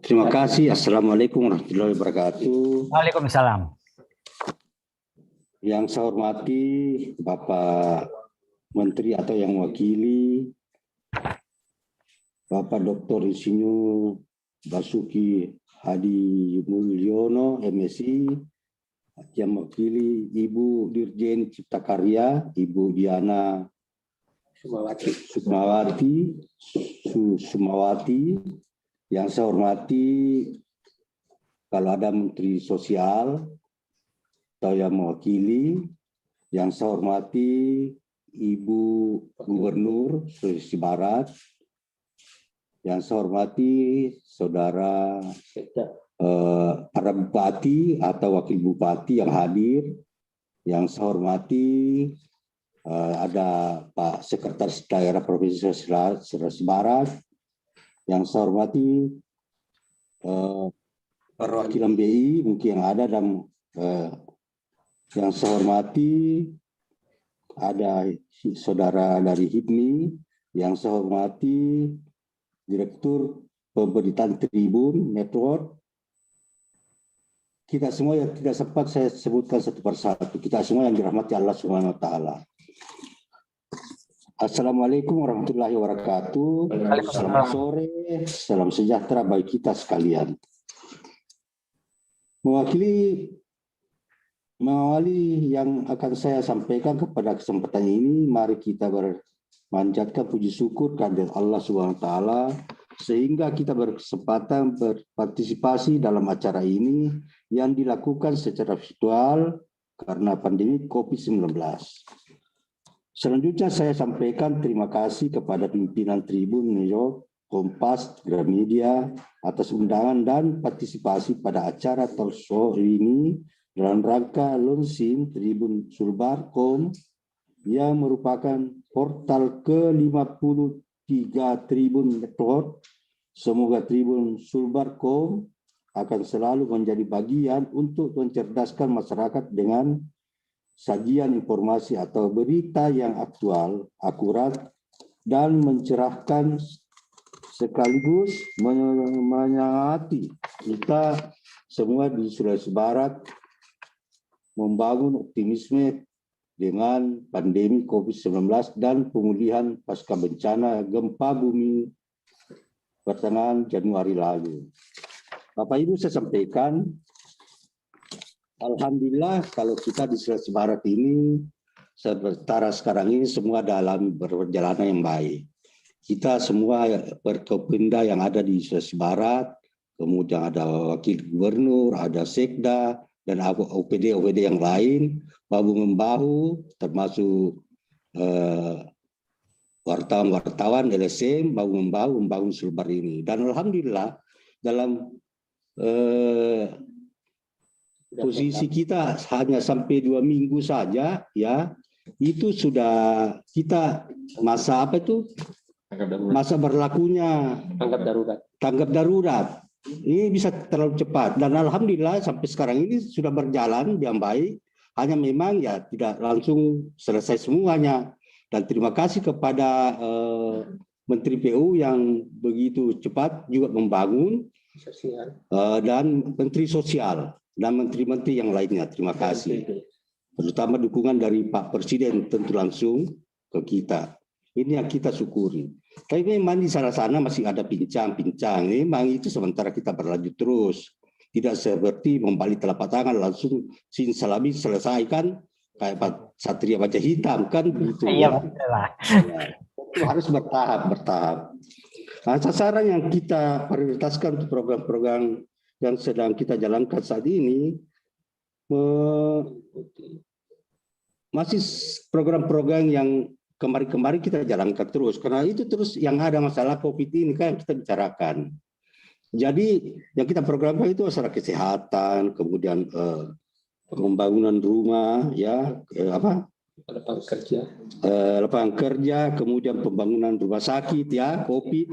Terima kasih. Assalamualaikum warahmatullahi wabarakatuh. Waalaikumsalam. Yang saya hormati Bapak Menteri atau yang mewakili, Bapak Dr. Insinyur Basuki Hadi Mulyono, MSI, yang mewakili Ibu Dirjen Cipta Karya, Ibu Diana Sukmawati, yang saya hormati kalau ada Menteri Sosial atau yang mewakili, yang saya hormati Ibu Gubernur Sulawesi Barat, yang saya hormati saudara para bupati atau wakil bupati yang hadir, yang saya hormati ada Pak Sekretaris Daerah Provinsi Sulawesi Barat, yang saya hormati perwakilan BI mungkin yang ada, dan yang saya hormati ada saudara dari HIPMI, yang saya hormati Direktur Pemberitaan Tribun Network. Kita semua yang tidak sempat saya sebutkan satu persatu, kita semua yang dirahmati Allah Subhanahu wa taala. Assalamualaikum warahmatullahi wabarakatuh. Selamat sore, salam sejahtera bagi kita sekalian. Mewakili yang akan saya sampaikan kepada kesempatan ini, mari kita memanjatkan puji syukur kehadirat Allah Subhanahu wa taala sehingga kita berkesempatan berpartisipasi dalam acara ini yang dilakukan secara virtual karena pandemi COVID-19. Selanjutnya saya sampaikan terima kasih kepada pimpinan Tribun New York, Kompas, Gramedia atas undangan dan partisipasi pada acara talk show ini dalam rangka launching Tribun Sulbar.com yang merupakan portal ke-53 Tribun Network. Semoga Tribun Sulbar.com akan selalu menjadi bagian untuk mencerdaskan masyarakat dengan sajian informasi atau berita yang aktual, akurat, dan mencerahkan sekaligus menyemangati kita semua di Sulawesi Barat membangun optimisme dengan pandemi COVID-19 dan pemulihan pasca bencana gempa bumi pertengahan Januari lalu. Bapak Ibu, saya sampaikan, alhamdulillah kalau kita di Sulawesi Barat ini sementara sekarang ini semua dalam perjalanan yang baik. Kita semua Perkopimda yang ada di Sulawesi Barat, kemudian ada wakil gubernur, ada sekda, dan OPD yang lain, bahu-membahu, termasuk wartawan-wartawan LSM, bahu-membahu membangun Sulbar ini. Dan alhamdulillah dalam posisi kita hanya sampai 2 minggu saja, ya itu sudah kita masa apa itu? Masa berlakunya tanggap darurat. Ini bisa terlalu cepat dan alhamdulillah sampai sekarang ini sudah berjalan yang baik. Hanya memang ya tidak langsung selesai semuanya. Dan terima kasih kepada Menteri PU yang begitu cepat juga membangun dan Menteri Sosial dan menteri-menteri yang lainnya. Terima kasih. Terutama dukungan dari Pak Presiden tentu langsung ke kita. Ini yang kita syukuri. Tapi memang di sana-sana masih ada pincang-pincang. Memang itu sementara kita berlanjut terus. Tidak seperti membalik telapak tangan langsung simsalabim selesaikan kayak Pak Satria Baja Hitam kan begitu. Iya, ya. Itu harus bertahap. Nah, sasaran yang kita prioritaskan untuk program-program yang sedang kita jalankan saat ini masih program-program yang kemarin-kemarin kita jalankan terus, karena itu terus yang ada masalah COVID ini kan kita bicarakan. Jadi yang kita programkan itu masalah kesehatan, kemudian pembangunan rumah, ya, lapangan kerja, kemudian pembangunan rumah sakit, ya, COVID,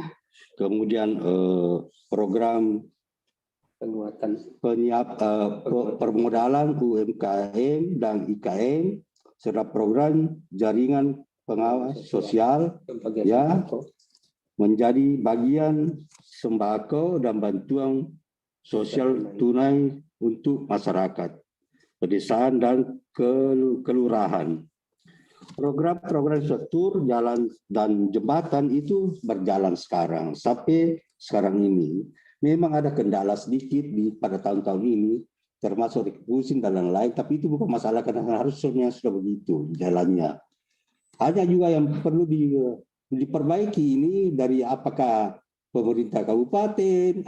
kemudian program permodalan UMKM dan IKM, serta program jaringan pengawas sosial, ya, menjadi bagian sembako dan bantuan sosial tunai untuk masyarakat, pedesaan dan kelurahan. Program-program struktur jalan dan jembatan itu berjalan sekarang sampai sekarang ini. Memang ada kendala sedikit pada tahun-tahun ini, termasuk refusing dan lain-lain, tapi itu bukan masalah karena harusnya sudah begitu jalannya. Hanya juga yang perlu diperbaiki ini dari apakah pemerintah kabupaten,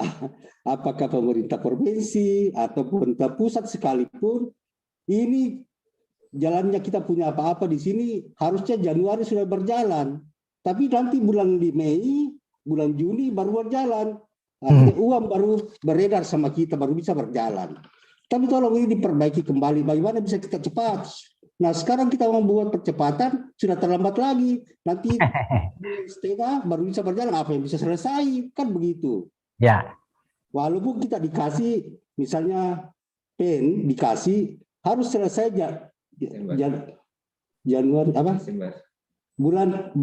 apakah pemerintah provinsi, atau pemerintah pusat sekalipun, ini jalannya kita punya apa-apa di sini, harusnya Januari sudah berjalan. Tapi nanti bulan Mei, bulan Juni baru berjalan. Uang baru beredar sama kita, baru bisa berjalan. Tapi tolong ini diperbaiki kembali, bagaimana bisa kita cepat. Nah sekarang kita membuat percepatan, sudah terlambat lagi. Nanti setengah baru bisa berjalan, apa yang bisa selesai, kan begitu. Ya. Walaupun kita dikasih, misalnya pen dikasih, harus selesai Januari apa? Bulan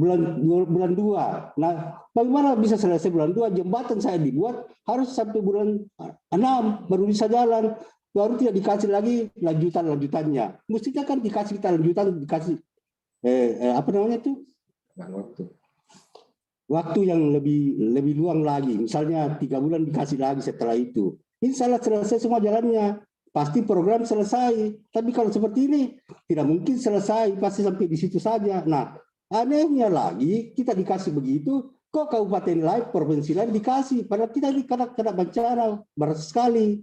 2. Nah, bagaimana bisa selesai bulan 2? Jembatan saya dibuat harus sampai bulan 6 baru bisa jalan. Baru tidak dikasih lagi lanjutannya. Mestinya kan dikasih kita lanjutan, dikasih apa namanya itu? Waktu yang lebih luang lagi. Misalnya 3 bulan dikasih lagi setelah itu. Insya Allah selesai semua jalannya. Pasti program selesai. Tapi kalau seperti ini tidak mungkin selesai, pasti sampai di situ saja. Nah, anehnya lagi kita dikasih begitu, kok kabupaten lain, provinsi lain dikasih, padahal kita ini kena bencana berat sekali.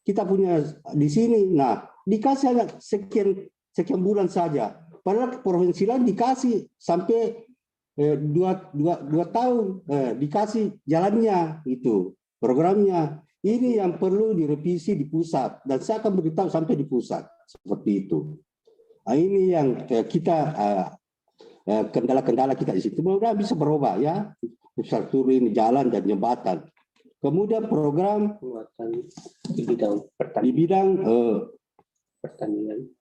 Kita punya di sini, nah dikasih hanya sekian bulan saja, padahal provinsi lain dikasih sampai 2 tahun, dikasih jalannya itu programnya. Ini yang perlu direvisi di pusat, dan saya akan beritahu sampai di pusat seperti itu. Nah, ini yang kita kendala-kendala kita di situ. Mudah-mudahan bisa berubah ya, infrastruktur ini jalan dan jembatan. Kemudian program di bidang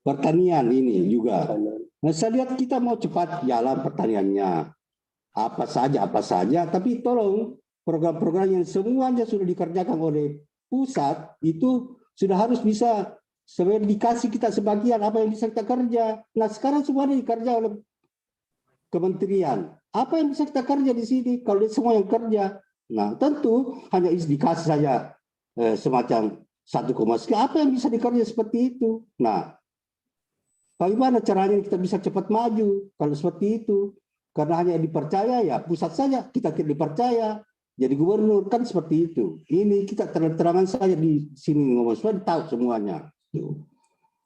pertanian ini juga. Nah, saya lihat kita mau cepat jalan pertaniannya. Apa saja, tapi tolong program-program yang semuanya sudah dikerjakan oleh pusat itu sudah harus bisa sebenarnya dikasih kita sebagian apa yang bisa kita kerja. Nah, sekarang semuanya dikerja oleh kementerian. Apa yang bisa kita kerja di sini kalau semua yang kerja? Nah, tentu hanya dikasih saja semacam 1, sekian. Apa yang bisa dikerja seperti itu? Nah, bagaimana caranya kita bisa cepat maju kalau seperti itu? Karena hanya dipercaya ya pusat saja, kita tidak dipercaya. Jadi gubernur kan seperti itu. Ini kita terang-terangan saja di sini ngomong, supaya tahu semuanya.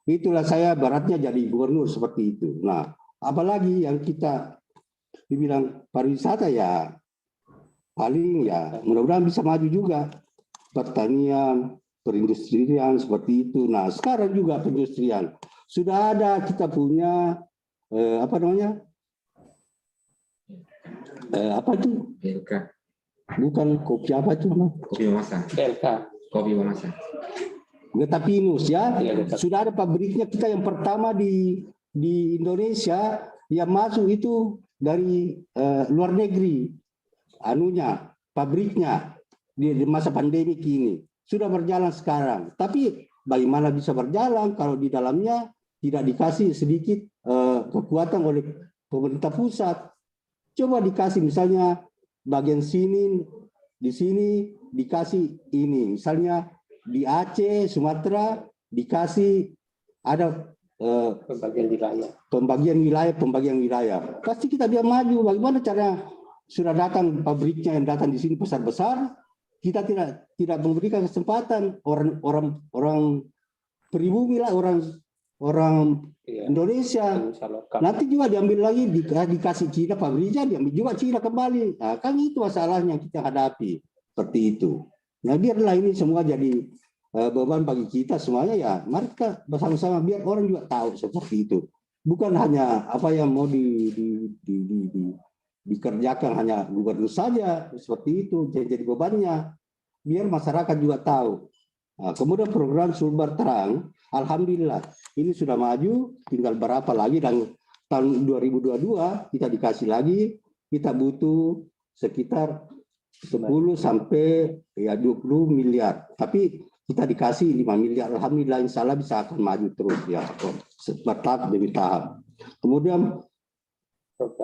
Itulah saya baratnya jadi gubernur seperti itu. Nah, apalagi yang kita dibilang pariwisata ya paling ya mudah-mudahan bisa maju juga. Pertanian, perindustrian seperti itu. Nah, sekarang juga perindustrian. Sudah ada kita punya apa namanya? Apa itu? Bukan kopi apa itu? Kopi memasak. Kopi memasak. Getapinus ya. Sudah ada pabriknya kita yang pertama di Indonesia yang masuk itu dari luar negeri. Anunya, pabriknya di masa pandemi ini sudah berjalan sekarang. Tapi bagaimana bisa berjalan kalau di dalamnya tidak dikasih sedikit kekuatan oleh pemerintah pusat? Coba dikasih misalnya bagian sini, di sini dikasih ini. Misalnya di Aceh, Sumatera dikasih ada pembagian wilayah. Pasti kita dia maju. Bagaimana cara sudah datang pabriknya yang datang di sini besar-besar, kita tidak memberikan kesempatan orang pribumi lah, orang Indonesia. Nanti juga diambil lagi dikasih Cina pabriknya, diambil juga Cina kembali. Nah, kan itu masalahnya yang kita hadapi seperti itu. Nah, biarlah ini semua jadi beban bagi kita semuanya ya. Mari kita bersama-sama biar orang juga tahu seperti itu. Bukan hanya apa yang mau dikerjakan hanya gubernur saja seperti itu jadi bebannya. Biar masyarakat juga tahu. Nah, kemudian program Sulbar Terang, alhamdulillah ini sudah maju, tinggal berapa lagi dan tahun 2022 kita dikasih lagi, kita butuh sekitar 10 sampai ya 20 miliar. Tapi kita dikasih 5 miliar, alhamdulillah insya Allah bisa akan maju terus ya, bertahap demi tahap. Kemudian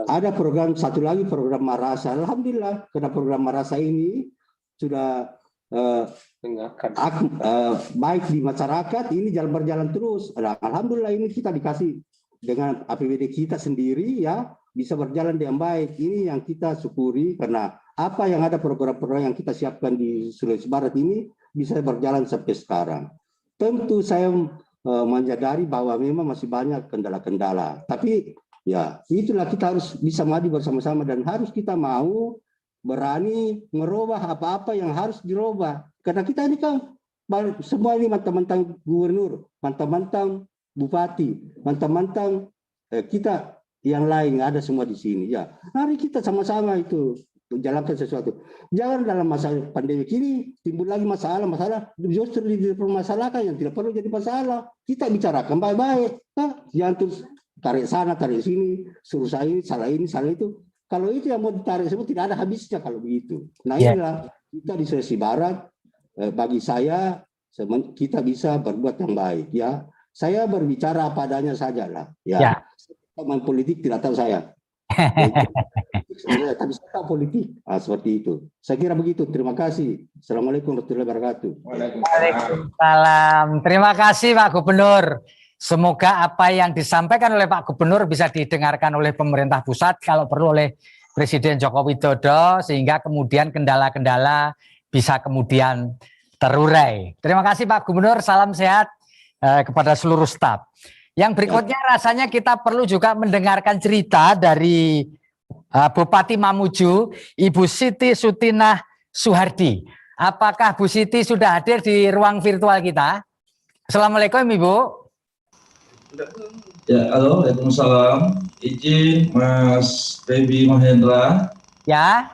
ada program satu lagi, program Marasa. Alhamdulillah karena program Marasa ini sudah baik di masyarakat, ini berjalan terus. Alhamdulillah ini kita dikasih dengan APBD kita sendiri ya, bisa berjalan dengan baik. Ini yang kita syukuri karena apa yang ada program-program yang kita siapkan di Sulawesi Barat ini bisa berjalan sampai sekarang. Tentu saya menyadari bahwa memang masih banyak kendala-kendala, tapi ya itulah kita harus bisa maju bersama-sama dan harus kita mau berani merubah apa-apa yang harus dirubah. Karena kita ini kan semua ini mantan-mantan gubernur, mantan-mantan bupati, mantan-mantan kita yang lain ada semua di sini. Ya, mari kita sama-sama itu menjalankan sesuatu. Jangan dalam masa pandemi ini timbul lagi masalah justru dipermasalahkan yang tidak perlu jadi masalah. Kita bicarakan baik-baik. Jangan terus tarik sana, tarik sini, suruh saya ini, salah itu. Kalau itu yang mau ditarik semua tidak ada habisnya kalau begitu. Nah inilah kita di Sulawesi Barat, bagi saya kita bisa berbuat yang baik ya. Saya berbicara apa adanya sajalah ya. Teman politik tidak tahu saya. Tapi saya tahu politik. Seperti itu. Saya kira begitu. Terima kasih. Assalamualaikum warahmatullahi wabarakatuh. Waalaikumsalam. Terima kasih Pak Gubernur. Semoga apa yang disampaikan oleh Pak Gubernur bisa didengarkan oleh pemerintah pusat, kalau perlu oleh Presiden Joko Widodo, sehingga kemudian kendala-kendala bisa kemudian terurai. Terima kasih Pak Gubernur, salam sehat kepada seluruh staf. Yang berikutnya rasanya kita perlu juga mendengarkan cerita dari Bupati Mamuju, Ibu Siti Sutinah Suhardi. Apakah Bu Siti sudah hadir di ruang virtual kita? Assalamualaikum Ibu. Ya, halo, waalaikumsalam. Izin Mas Febi Mahendra. Ya.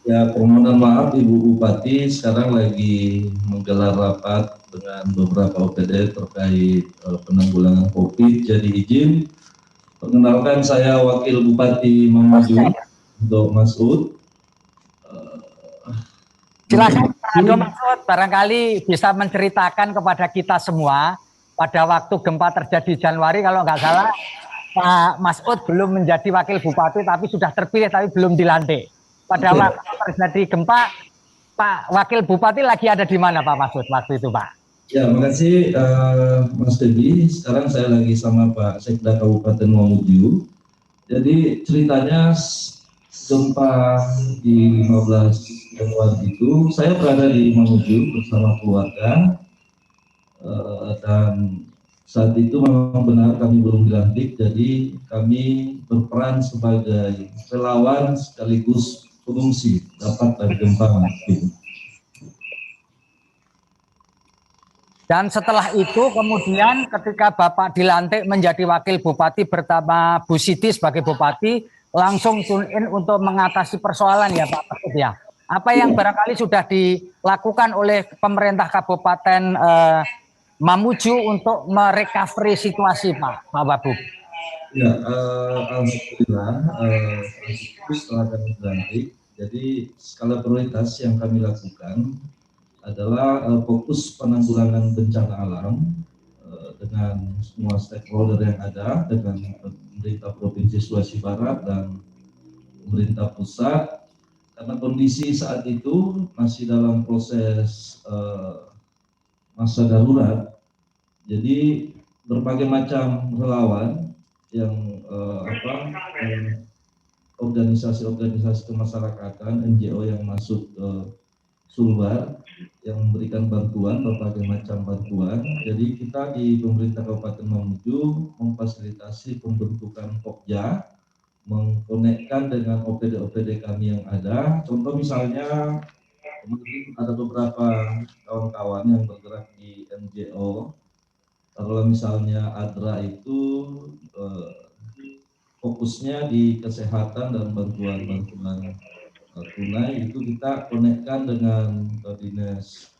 Ya, permohonan maaf Ibu Bupati sekarang lagi menggelar rapat dengan beberapa OPD terkait penanggulangan COVID. Jadi izin perkenalkan saya Wakil Bupati Mamuju untuk Mas Ud. Silakan Pak Masud, barangkali bisa menceritakan kepada kita semua. Pada waktu gempa terjadi Januari, kalau nggak salah, Pak Masud belum menjadi wakil bupati, tapi sudah terpilih, tapi belum dilantik. Pada waktu terjadi gempa, Pak Wakil Bupati lagi ada di mana Pak Masud waktu itu Pak? Ya, makasih Mas Febi. Sekarang saya lagi sama Pak Sekda Kabupaten Mamuju. Jadi ceritanya gempa di 15 Januari itu, saya berada di Mamuju bersama keluarga. Dan saat itu memang benar kami belum dilantik, jadi kami berperan sebagai relawan sekaligus pengungsi dapat dari gempa. Dan setelah itu kemudian ketika Bapak dilantik menjadi wakil bupati bersama Bu Siti sebagai bupati, langsung tune in untuk mengatasi persoalan ya Pak Masud ya. Apa yang barangkali sudah dilakukan oleh pemerintah Kabupaten Mamuju untuk merecovery situasi Pak Wabub? Ya, alhamdulillah setelah kami dilantik, jadi skala prioritas yang kami lakukan adalah fokus penanggulangan bencana alam dengan semua stakeholder yang ada, dengan pemerintah Provinsi Sulawesi Barat dan pemerintah pusat, karena kondisi saat itu masih dalam proses masa darurat, jadi berbagai macam relawan yang organisasi-organisasi kemasyarakatan, NGO yang masuk ke Sulbar yang memberikan bantuan, berbagai macam bantuan. Jadi kita di pemerintah Kabupaten Mamuju memfasilitasi pembentukan Pokja, mengkonekkan dengan OPD-OPD kami yang ada. Contoh misalnya mungkin ada beberapa kawan-kawan yang bergerak di NGO. Kalau misalnya ADRA itu fokusnya di kesehatan dan bantuan-bantuan tunai, itu kita konekkan dengan dinas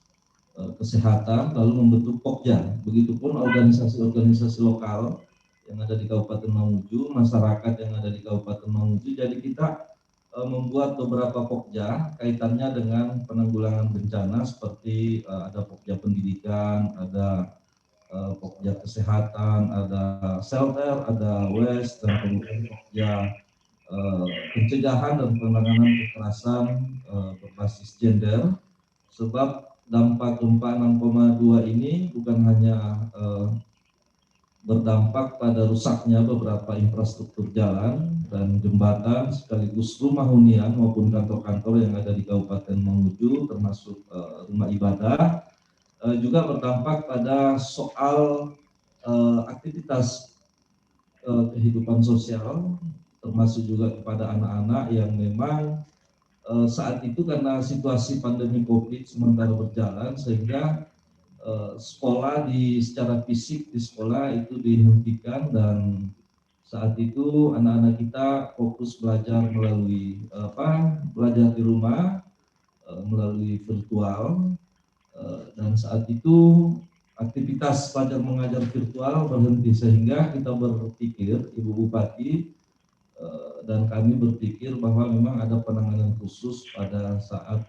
kesehatan lalu membentuk Pokja. Begitupun organisasi-organisasi lokal yang ada di Kabupaten Mamuju, masyarakat yang ada di Kabupaten Mamuju. Jadi kita membuat beberapa Pokja kaitannya dengan penanggulangan bencana, seperti ada Pokja pendidikan, ada Pokja kesehatan, ada shelter, ada waste, dan kemudian Pokja pencegahan dan penanganan kekerasan berbasis gender. Sebab dampak gempa 6,2 ini bukan hanya berdampak pada rusaknya beberapa infrastruktur jalan dan jembatan, sekaligus rumah hunian maupun kantor-kantor yang ada di Kabupaten Mamuju, termasuk rumah ibadah, juga berdampak pada soal aktivitas kehidupan sosial, termasuk juga kepada anak-anak yang memang saat itu karena situasi pandemi COVID sementara berjalan, sehingga sekolah secara fisik di sekolah itu dihentikan, dan saat itu anak-anak kita fokus belajar melalui belajar di rumah melalui virtual, dan saat itu aktivitas belajar mengajar virtual berhenti, sehingga kita berpikir, Ibu Bupati dan kami berpikir bahwa memang ada penanganan khusus pada saat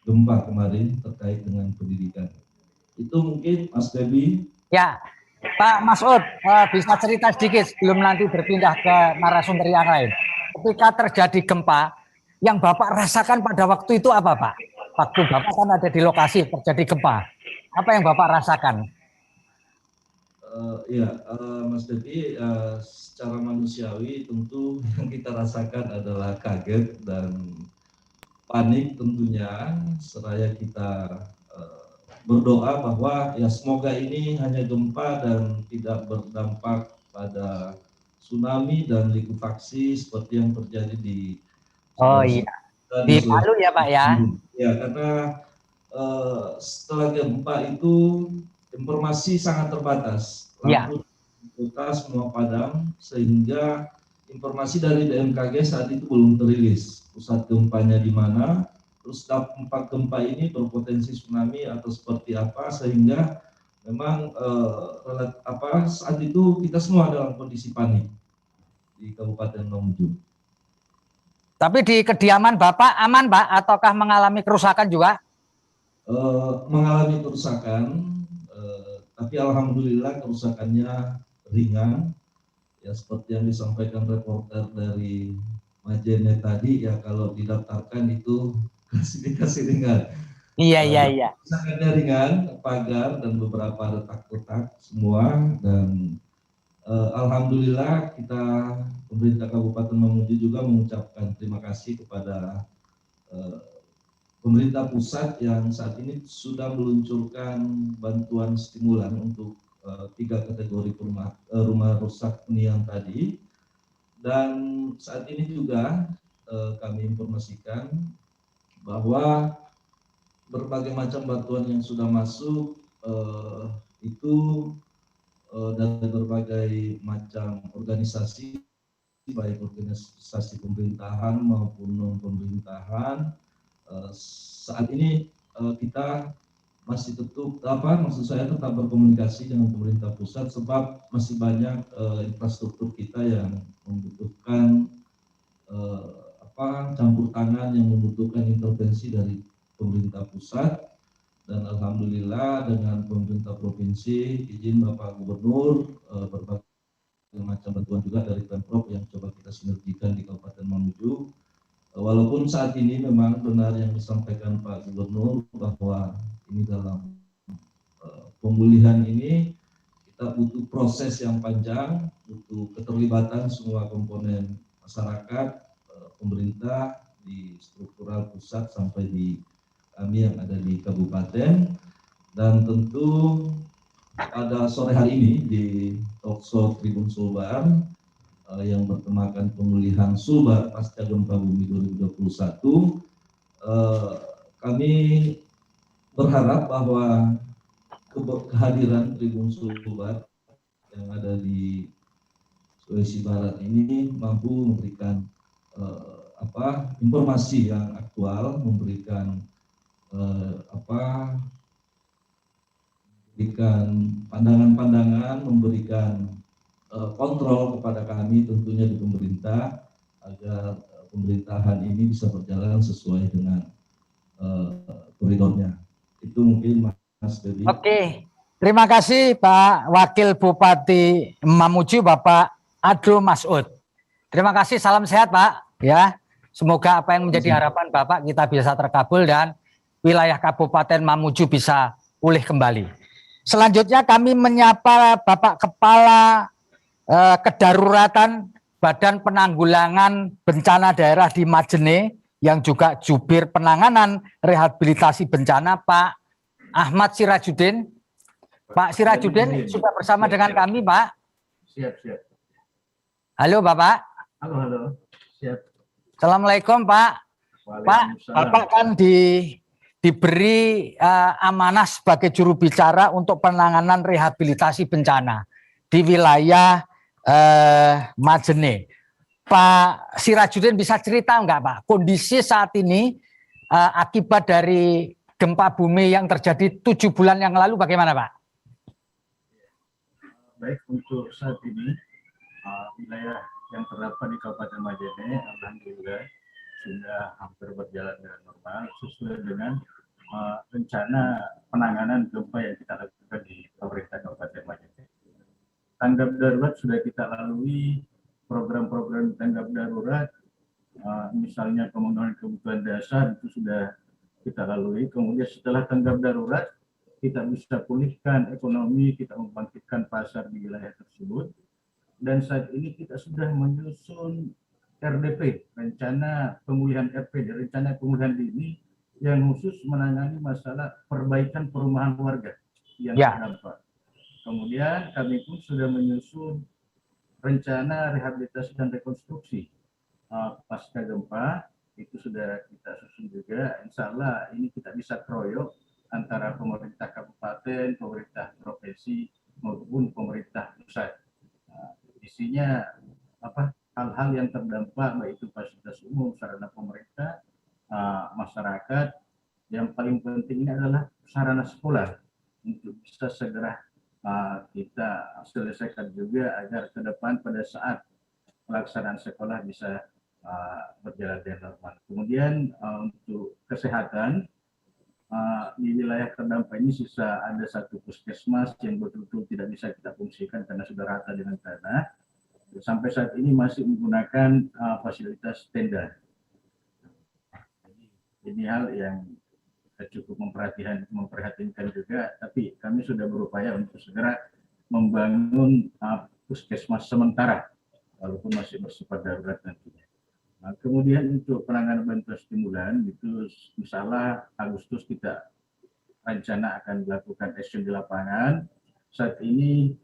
gempa kemarin terkait dengan pendidikan. Itu mungkin Mas Debi. Ya, Pak Masud, bisa cerita sedikit sebelum nanti berpindah ke narasumber yang lain. Ketika terjadi gempa, yang Bapak rasakan pada waktu itu apa, Pak? Waktu Bapak kan ada di lokasi terjadi gempa. Apa yang Bapak rasakan? Mas Devi, secara manusiawi tentu yang kita rasakan adalah kaget dan panik tentunya, seraya kita berdoa bahwa ya semoga ini hanya gempa dan tidak berdampak pada tsunami dan likuifaksi seperti yang terjadi di di Palu ya Pak ya. Ya, karena setelah gempa itu informasi sangat terbatas. Lampu kota semua padam, sehingga informasi dari BMKG saat itu belum terilis pusat gempanya di mana, terus dampak gempa ini berpotensi tsunami atau seperti apa, sehingga memang saat itu kita semua dalam kondisi panik di Kabupaten Mamuju. Tapi di kediaman Bapak aman Pak, ataukah mengalami kerusakan juga? Mengalami kerusakan, tapi alhamdulillah kerusakannya ringan. Ya seperti yang disampaikan reporter dari Majene tadi, ya kalau didaftarkan itu klasifikasi ringan. Iya. Kerusakannya ringan, pagar dan beberapa retak-retak semua, dan alhamdulillah kita pemerintah Kabupaten Mamuju juga mengucapkan terima kasih kepada pemerintah pusat yang saat ini sudah meluncurkan bantuan stimulan untuk 3 kategori rumah rusak hunian tadi. Dan saat ini juga kami informasikan bahwa berbagai macam bantuan yang sudah masuk itu dari berbagai macam organisasi, baik organisasi pemerintahan maupun non-pemerintahan. Saat ini kita masih maksud saya tetap berkomunikasi dengan pemerintah pusat, sebab masih banyak infrastruktur kita yang membutuhkan campur tangan, yang membutuhkan intervensi dari pemerintah pusat. Dan alhamdulillah dengan pemerintah provinsi, izin Bapak Gubernur, berbagai macam bantuan juga dari Pemprov yang coba kita sinergikan di Kabupaten Mamuju. Walaupun saat ini memang benar yang disampaikan Pak Gubernur bahwa ini dalam pemulihan ini kita butuh proses yang panjang, butuh keterlibatan semua komponen masyarakat, pemerintah di struktural pusat sampai di kami yang ada di kabupaten. Dan tentu pada sore hari ini di Talkshow Tribun Sulbar yang bertemakan pemulihan Sulbar pasca gempa bumi 2021, kami berharap bahwa kehadiran Tribun Sulbar yang ada di Sulawesi Barat ini mampu memberikan informasi yang aktual, memberikan pandangan-pandangan, memberikan kontrol kepada kami tentunya di pemerintah agar pemerintahan ini bisa berjalan sesuai dengan koridornya. Itu mungkin Mas Dedi. Oke, terima kasih Pak Wakil Bupati Mamuju Bapak Ado Masud. Terima kasih, salam sehat Pak. Ya, semoga apa yang menjadi harapan Bapak kita bisa terkabul dan wilayah Kabupaten Mamuju bisa pulih kembali. Selanjutnya kami menyapa Bapak Kepala Kedaruratan Badan Penanggulangan Bencana Daerah di Majene yang juga jubir penanganan rehabilitasi bencana Pak Ahmad Sirajudin. Pak Sirajudin sudah bersama dengan kami Pak. Siap. Halo Bapak. Halo. Siap. Assalamualaikum Pak. Pak, Bapak kan diberi amanah sebagai juru bicara untuk penanganan rehabilitasi bencana di wilayah Majene. Pak Sirajudin bisa cerita enggak Pak, kondisi saat ini akibat dari gempa bumi yang terjadi 7 bulan yang lalu bagaimana Pak? Baik, untuk saat ini wilayah yang terdapat di Kabupaten Majene alhamdulillah sudah hampir berjalan dengan normal sesuai dengan rencana penanganan gempa yang kita lakukan di pemerintah Kabupaten Majene. Tanggap darurat sudah kita lalui, program-program tanggap darurat, misalnya pemenuhan kebutuhan dasar itu sudah kita lalui. Kemudian setelah tanggap darurat, kita bisa pulihkan ekonomi, kita membangkitkan pasar di wilayah tersebut. Dan saat ini kita sudah menyusun RDP, rencana pemulihan RPD, rencana pemulihan dini yang khusus menangani masalah perbaikan perumahan warga yang terdampak. Kemudian kami pun sudah menyusun rencana rehabilitasi dan rekonstruksi pasca gempa, itu sudah kita susun juga. Insya Allah ini kita bisa kroyok antara pemerintah kabupaten, pemerintah provinsi maupun pemerintah pusat. Isinya hal-hal yang terdampak baik itu fasilitas umum, sarana pemerintah, masyarakat. Yang paling penting ini adalah sarana sekolah untuk bisa segera kita selesaikan juga agar ke depan pada saat pelaksanaan sekolah bisa berjalan dengan normal. Kemudian untuk kesehatan di wilayah terdampak ini sisa ada 1 puskesmas yang betul-betul tidak bisa kita fungsikan karena sudah rata dengan tanah. Sampai saat ini masih menggunakan fasilitas tenda. Ini hal yang cukup memprihatinkan juga, tapi kami sudah berupaya untuk segera membangun puskesmas sementara, walaupun masih bersifat darurat nantinya. Kemudian untuk penanganan bantuan stimulan, itu insya Allah Agustus kita rencana akan dilakukan action di lapangan. Saat ini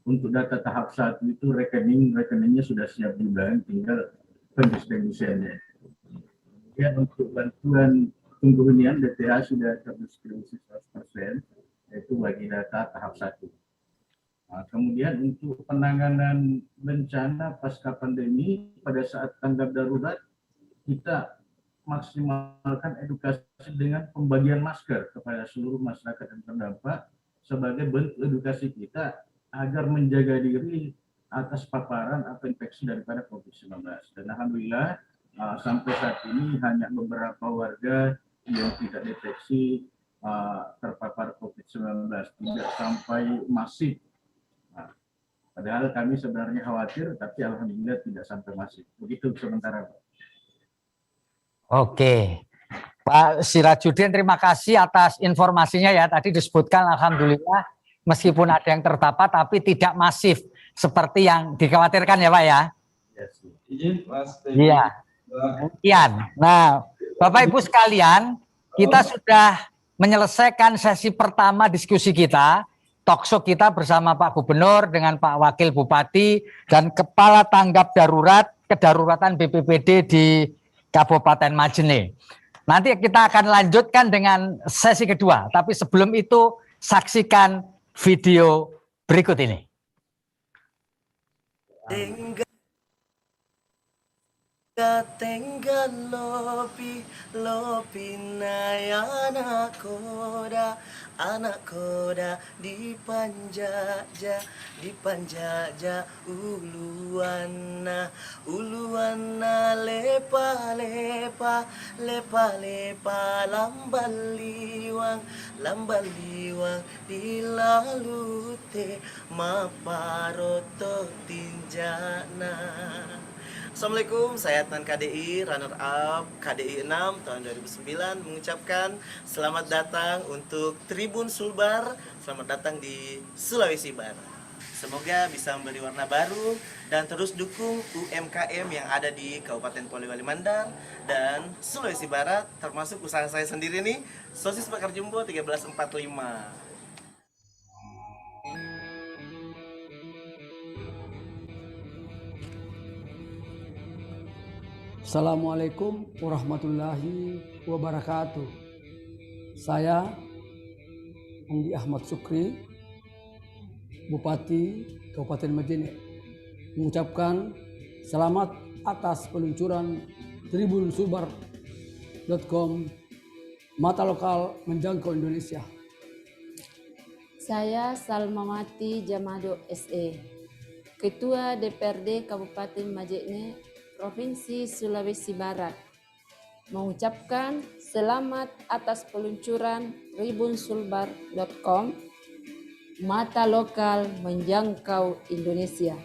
untuk data tahap 1 itu rekeningnya sudah siap dibangun, tinggal pendistribusiannya. Kemudian untuk bantuan tunggu hunian DTH sudah terdistribusi 100%, yaitu bagi data tahap 1. Kemudian untuk penanganan bencana pasca pandemi pada saat tanggap darurat, kita maksimalkan edukasi dengan pembagian masker kepada seluruh masyarakat yang terdampak sebagai bentuk edukasi kita agar menjaga diri atas paparan atau infeksi daripada COVID-19. Dan alhamdulillah sampai saat ini hanya beberapa warga yang tidak deteksi terpapar COVID-19, tidak sampai masif. Padahal kami sebenarnya khawatir, tapi alhamdulillah tidak sampai masif. Begitu sementara, Pak. Oke, Pak Sirajudin, terima kasih atas informasinya ya. Tadi disebutkan alhamdulillah meskipun ada yang terdapat tapi tidak masif seperti yang dikhawatirkan ya Pak ya. Iya. Demikian. Nah, Bapak Ibu sekalian, kita sudah menyelesaikan sesi pertama diskusi kita, talkshow kita bersama Pak Gubernur dengan Pak Wakil Bupati dan Kepala Tanggap Darurat Kedaruratan BPBD di Kabupaten Majene. Nanti kita akan lanjutkan dengan sesi kedua. Tapi sebelum itu saksikan video berikut ini. Tengah lopi nai anak koda dipanjaja uluana lepa lambaliwang dilalute maparoto tinjana. Assalamualaikum, saya Adnan KDI, runner up KDI 6 tahun 2009 mengucapkan selamat datang untuk Tribun Sulbar, selamat datang di Sulawesi Barat. Semoga bisa memberi warna baru dan terus dukung UMKM yang ada di Kabupaten Polewali Mandar dan Sulawesi Barat, termasuk usaha saya sendiri nih, Sosis Bakar Jumbo 1345. Assalamualaikum warahmatullahi wabarakatuh. Saya Andi Ahmad Sukri, Bupati Kabupaten Majene, mengucapkan selamat atas peluncuran tribunsulbar.com, mata lokal menjangkau Indonesia. Saya Salmawati Jamado SE, Ketua DPRD Kabupaten Majene, Provinsi Sulawesi Barat, mengucapkan selamat atas peluncuran tribunsulbar.com, mata lokal menjangkau Indonesia.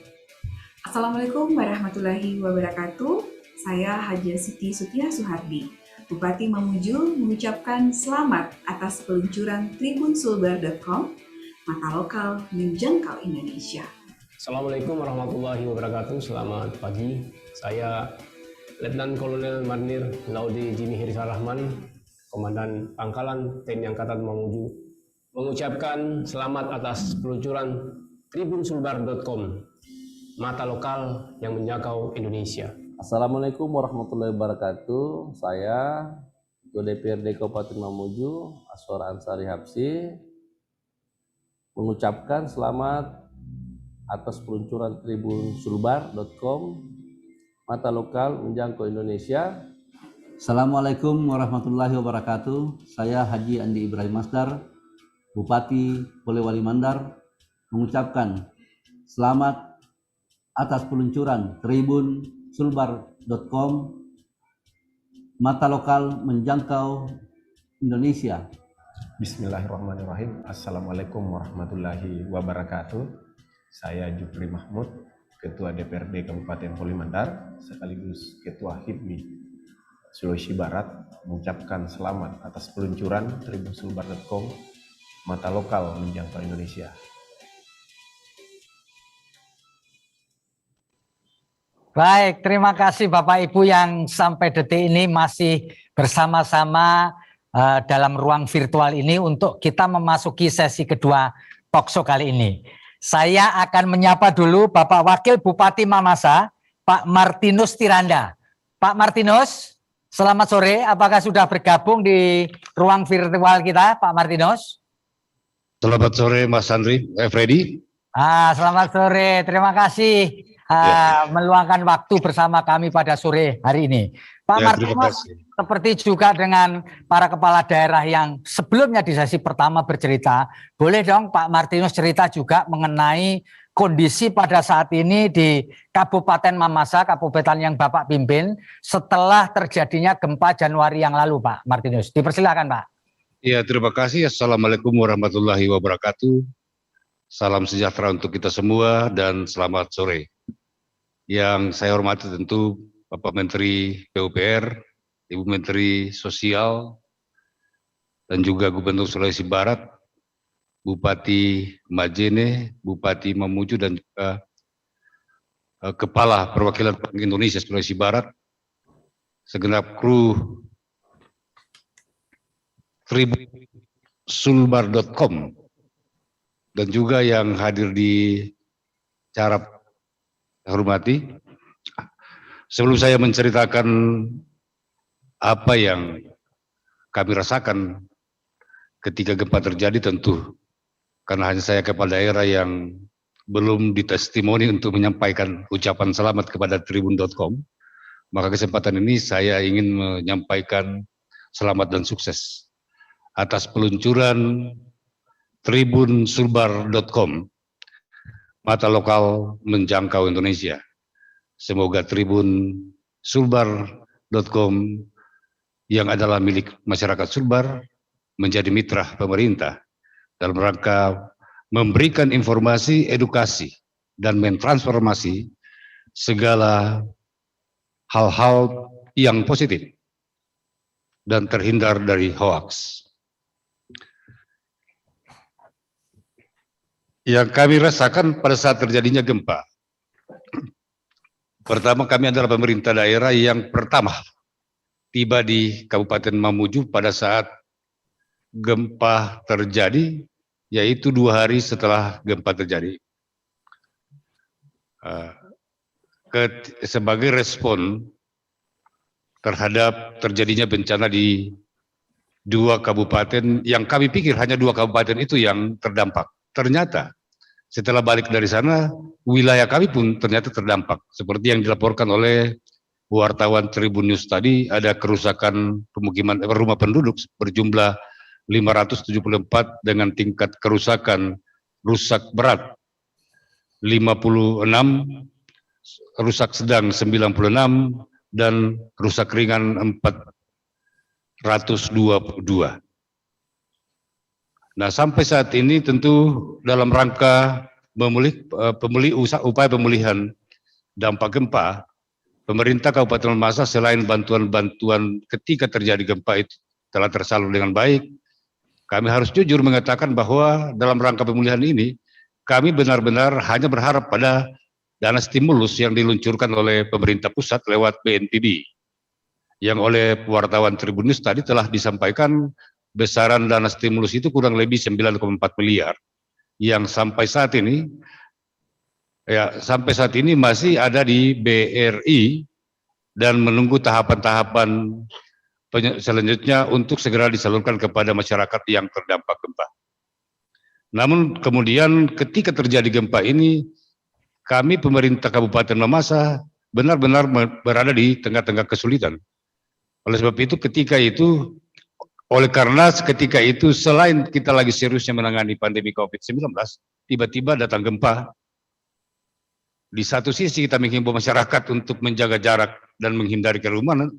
Assalamualaikum warahmatullahi wabarakatuh. Saya Haja Siti Sutia Suhardi, Bupati Mamuju, mengucapkan selamat atas peluncuran tribunsulbar.com, mata lokal menjangkau Indonesia. Assalamualaikum warahmatullahi wabarakatuh. Selamat pagi. Saya Letnan Kolonel Marnir Laudi Jimmy Hirsa Rahman, Komandan Pangkalan TNI Angkatan Mamuju, mengucapkan selamat atas peluncuran tribunsulbar.com, mata lokal yang menjangkau Indonesia. Assalamualaikum warahmatullahi wabarakatuh. Saya Ketua DPRD Kabupaten Mamuju, Aswar Ansari Habsi, mengucapkan selamat atas peluncuran tribunsulbar.com, mata lokal menjangkau Indonesia. Assalamualaikum warahmatullahi wabarakatuh. Saya Haji Andi Ibrahim Masdar, Bupati Polewali Mandar, mengucapkan selamat atas peluncuran tribunsulbar.com, mata lokal menjangkau Indonesia. Bismillahirrahmanirrahim. Assalamualaikum warahmatullahi wabarakatuh. Saya Jupri Mahmud, Ketua DPRD Kabupaten Polewali Mandar, sekaligus Ketua HIPMI Sulawesi Barat, mengucapkan selamat atas peluncuran tribunsulbar.com, mata lokal menjangkau Indonesia. Baik, terima kasih Bapak Ibu yang sampai detik ini masih bersama-sama dalam ruang virtual ini untuk kita memasuki sesi kedua talkshow kali ini. Saya akan menyapa dulu Bapak Wakil Bupati Mamasa, Pak Martinus Tiranda. Pak Martinus, selamat sore. Apakah sudah bergabung di ruang virtual kita, Pak Martinus? Selamat sore, Mas Andri, Freddy. Selamat sore. Terima kasih meluangkan waktu bersama kami pada sore hari ini. Pak Martinus, seperti juga dengan para kepala daerah yang sebelumnya di sesi pertama bercerita, boleh dong Pak Martinus cerita juga mengenai kondisi pada saat ini di Kabupaten Mamasa, kabupaten yang Bapak pimpin, setelah terjadinya gempa Januari yang lalu, Pak Martinus. Dipersilakan, Pak. Ya, terima kasih. Assalamualaikum warahmatullahi wabarakatuh. Salam sejahtera untuk kita semua dan selamat sore. Yang saya hormati tentu Bapak Menteri PUPR, Ibu Menteri Sosial, dan juga Gubernur Sulawesi Barat, Bupati Majene, Bupati Mamuju, dan juga Kepala Perwakilan Bank Indonesia Sulawesi Barat, segenap kru tribunsulbar.com, dan juga yang hadir di acara hormati. Sebelum saya menceritakan apa yang kami rasakan ketika gempa terjadi tentu karena hanya saya kepala daerah yang belum ditestimoni untuk menyampaikan ucapan selamat kepada tribun.com, maka kesempatan ini saya ingin menyampaikan selamat dan sukses atas peluncuran tribunsulbar.com, mata lokal menjangkau Indonesia. Semoga tribunsulbar.com yang adalah milik masyarakat Sulbar menjadi mitra pemerintah dalam rangka memberikan informasi, edukasi, dan mentransformasi segala hal-hal yang positif dan terhindar dari hoaks. Yang kami rasakan pada saat terjadinya gempa, pertama kami adalah pemerintah daerah yang pertama tiba di Kabupaten Mamuju pada saat gempa terjadi, yaitu 2 hari setelah gempa terjadi. Sebagai respon terhadap terjadinya bencana di 2 kabupaten yang kami pikir hanya 2 kabupaten itu yang terdampak. Ternyata setelah balik dari sana, wilayah kami pun ternyata terdampak. Seperti yang dilaporkan oleh wartawan Tribun News tadi, ada kerusakan pemukiman rumah penduduk berjumlah 574 dengan tingkat kerusakan rusak berat 56, rusak sedang 96, dan rusak ringan 422. Nah, sampai saat ini tentu dalam rangka upaya pemulihan dampak gempa, pemerintah Kabupaten Mamasa selain bantuan-bantuan ketika terjadi gempa itu telah tersalur dengan baik, kami harus jujur mengatakan bahwa dalam rangka pemulihan ini, kami benar-benar hanya berharap pada dana stimulus yang diluncurkan oleh pemerintah pusat lewat BNPB. Yang oleh wartawan Tribun News tadi telah disampaikan besaran dana stimulus itu kurang lebih 9,4 miliar. Yang sampai saat ini, masih ada di BRI dan menunggu tahapan-tahapan selanjutnya untuk segera disalurkan kepada masyarakat yang terdampak gempa. Namun kemudian ketika terjadi gempa ini, kami pemerintah Kabupaten Mamasa benar-benar berada di tengah-tengah kesulitan. Oleh sebab itu ketika itu selain kita lagi seriusnya menangani pandemi COVID-19, tiba-tiba datang gempa. Di satu sisi kita menghimbau masyarakat untuk menjaga jarak dan menghindari kerumunan,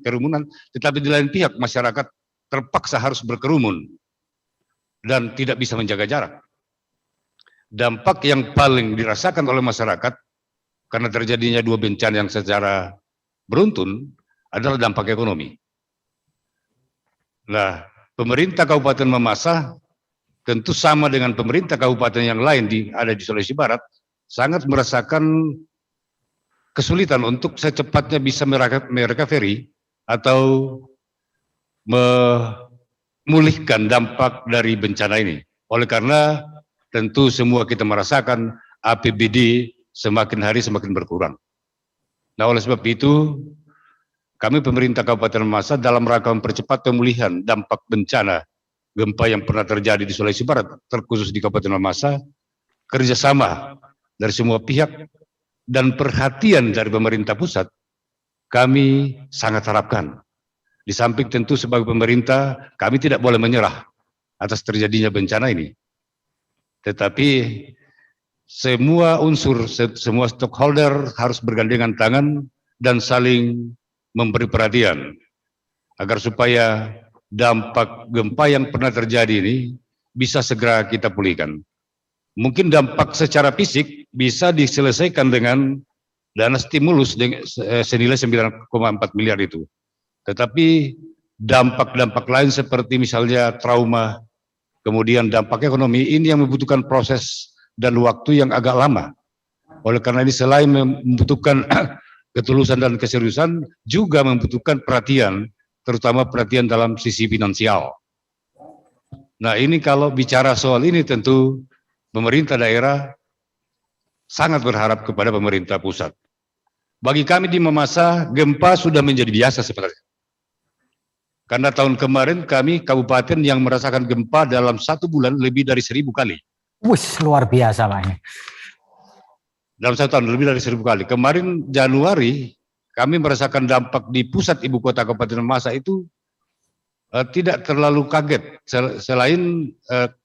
tetapi di lain pihak masyarakat terpaksa harus berkerumun dan tidak bisa menjaga jarak. Dampak yang paling dirasakan oleh masyarakat karena terjadinya 2 bencana yang secara beruntun adalah dampak ekonomi. Nah, pemerintah Kabupaten Mamasa tentu sama dengan pemerintah kabupaten yang lain ada di Sulawesi Barat, sangat merasakan kesulitan untuk secepatnya bisa merecovery atau memulihkan dampak dari bencana ini. Oleh karena tentu semua kita merasakan APBD semakin hari semakin berkurang. Nah, oleh sebab itu kami pemerintah Kabupaten Mamasa dalam rangka mempercepat pemulihan dampak bencana gempa yang pernah terjadi di Sulawesi Barat, terkhusus di Kabupaten Mamasa, kerjasama dari semua pihak dan perhatian dari pemerintah pusat, kami sangat harapkan. Di samping tentu sebagai pemerintah, kami tidak boleh menyerah atas terjadinya bencana ini. Tetapi semua unsur, semua stakeholder harus bergandengan tangan dan saling memberi perhatian agar supaya dampak gempa yang pernah terjadi ini bisa segera kita pulihkan. Mungkin dampak secara fisik bisa diselesaikan dengan dana stimulus senilai 9,4 miliar itu. Tetapi dampak-dampak lain seperti misalnya trauma, kemudian dampak ekonomi, ini yang membutuhkan proses dan waktu yang agak lama. Oleh karena ini selain membutuhkan ketulusan dan keseriusan, juga membutuhkan perhatian, terutama perhatian dalam sisi finansial. Nah, ini kalau bicara soal ini tentu pemerintah daerah sangat berharap kepada pemerintah pusat. Bagi kami di Mamasa, gempa sudah menjadi biasa sebenarnya. Karena tahun kemarin kami kabupaten yang merasakan gempa dalam 1 bulan lebih dari 1000 kali. Wih, luar biasa Pak. Dalam 1 tahun lebih dari 1000 kali. Kemarin Januari kami merasakan dampak di pusat ibu kota Kabupaten Mamasa itu tidak terlalu kaget. Selain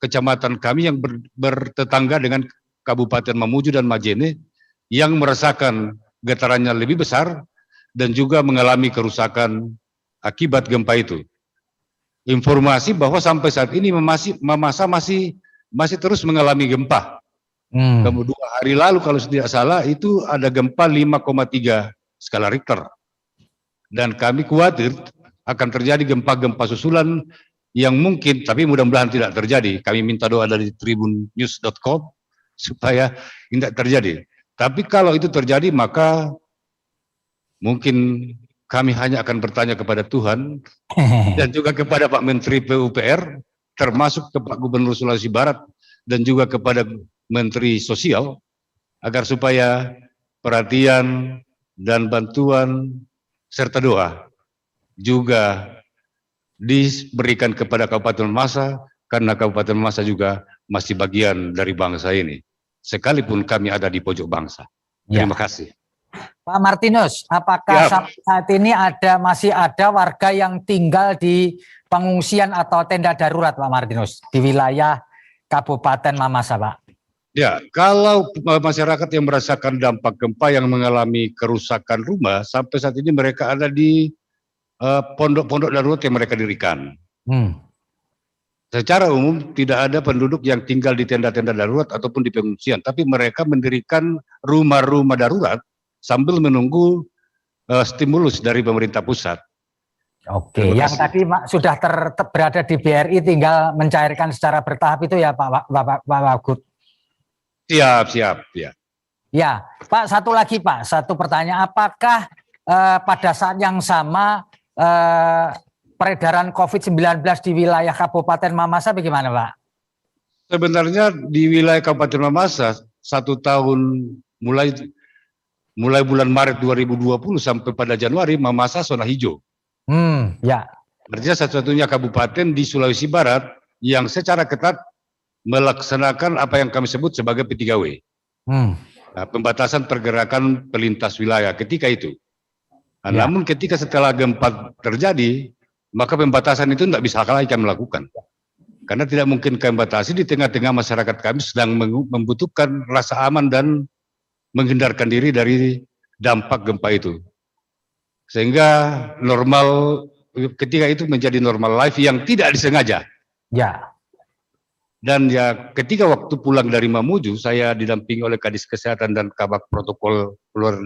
kecamatan kami yang bertetangga dengan Kabupaten Mamuju dan Majene yang merasakan getarannya lebih besar dan juga mengalami kerusakan akibat gempa itu. Informasi bahwa sampai saat ini Mamasa masih terus mengalami gempa. Kemudian 2 hari lalu kalau tidak salah itu ada gempa 5,3 skala Richter. Dan kami khawatir akan terjadi gempa-gempa susulan yang mungkin, tapi mudah-mudahan tidak terjadi. Kami minta doa dari tribunnews.com supaya tidak terjadi. Tapi kalau itu terjadi maka mungkin kami hanya akan bertanya kepada Tuhan dan juga kepada Pak Menteri PUPR, termasuk ke Pak Gubernur Sulawesi Barat dan juga kepada Menteri Sosial, agar supaya perhatian dan bantuan serta doa juga diberikan kepada Kabupaten Mamasa, karena Kabupaten Mamasa juga masih bagian dari bangsa ini, sekalipun kami ada di pojok bangsa. Terima kasih. Pak Martinus, apakah saat ini masih ada warga yang tinggal di pengungsian atau tenda darurat, Pak Martinus, di wilayah Kabupaten Mamasa, Pak? Ya, kalau masyarakat yang merasakan dampak gempa yang mengalami kerusakan rumah, sampai saat ini mereka ada di pondok-pondok darurat yang mereka dirikan. Secara umum tidak ada penduduk yang tinggal di tenda-tenda darurat ataupun di pengungsian, tapi mereka mendirikan rumah-rumah darurat sambil menunggu stimulus dari pemerintah pusat. Oke, yang tadi sudah berada di BRI tinggal mencairkan secara bertahap itu ya Pak Wagub? Siap, ya. Ya, Pak, satu lagi Pak, satu pertanyaan, apakah pada saat yang sama peredaran COVID-19 di wilayah Kabupaten Mamasa bagaimana Pak? Sebenarnya di wilayah Kabupaten Mamasa 1 tahun mulai bulan Maret 2020 sampai pada Januari Mamasa zona hijau. Ya. Artinya satu-satunya kabupaten di Sulawesi Barat yang secara ketat melaksanakan apa yang kami sebut sebagai P3W. Nah, pembatasan pergerakan pelintas wilayah ketika itu. Nah, namun ketika setelah gempa terjadi, maka pembatasan itu tidak bisa lagi kami lakukan. Karena tidak mungkin kami batasi di tengah-tengah masyarakat kami sedang membutuhkan rasa aman dan menghindarkan diri dari dampak gempa itu. Sehingga normal ketika itu menjadi normal life yang tidak disengaja. Ya. Dan ya ketika waktu pulang dari Mamuju, saya didampingi oleh Kadis Kesehatan dan Kabak Protokol luar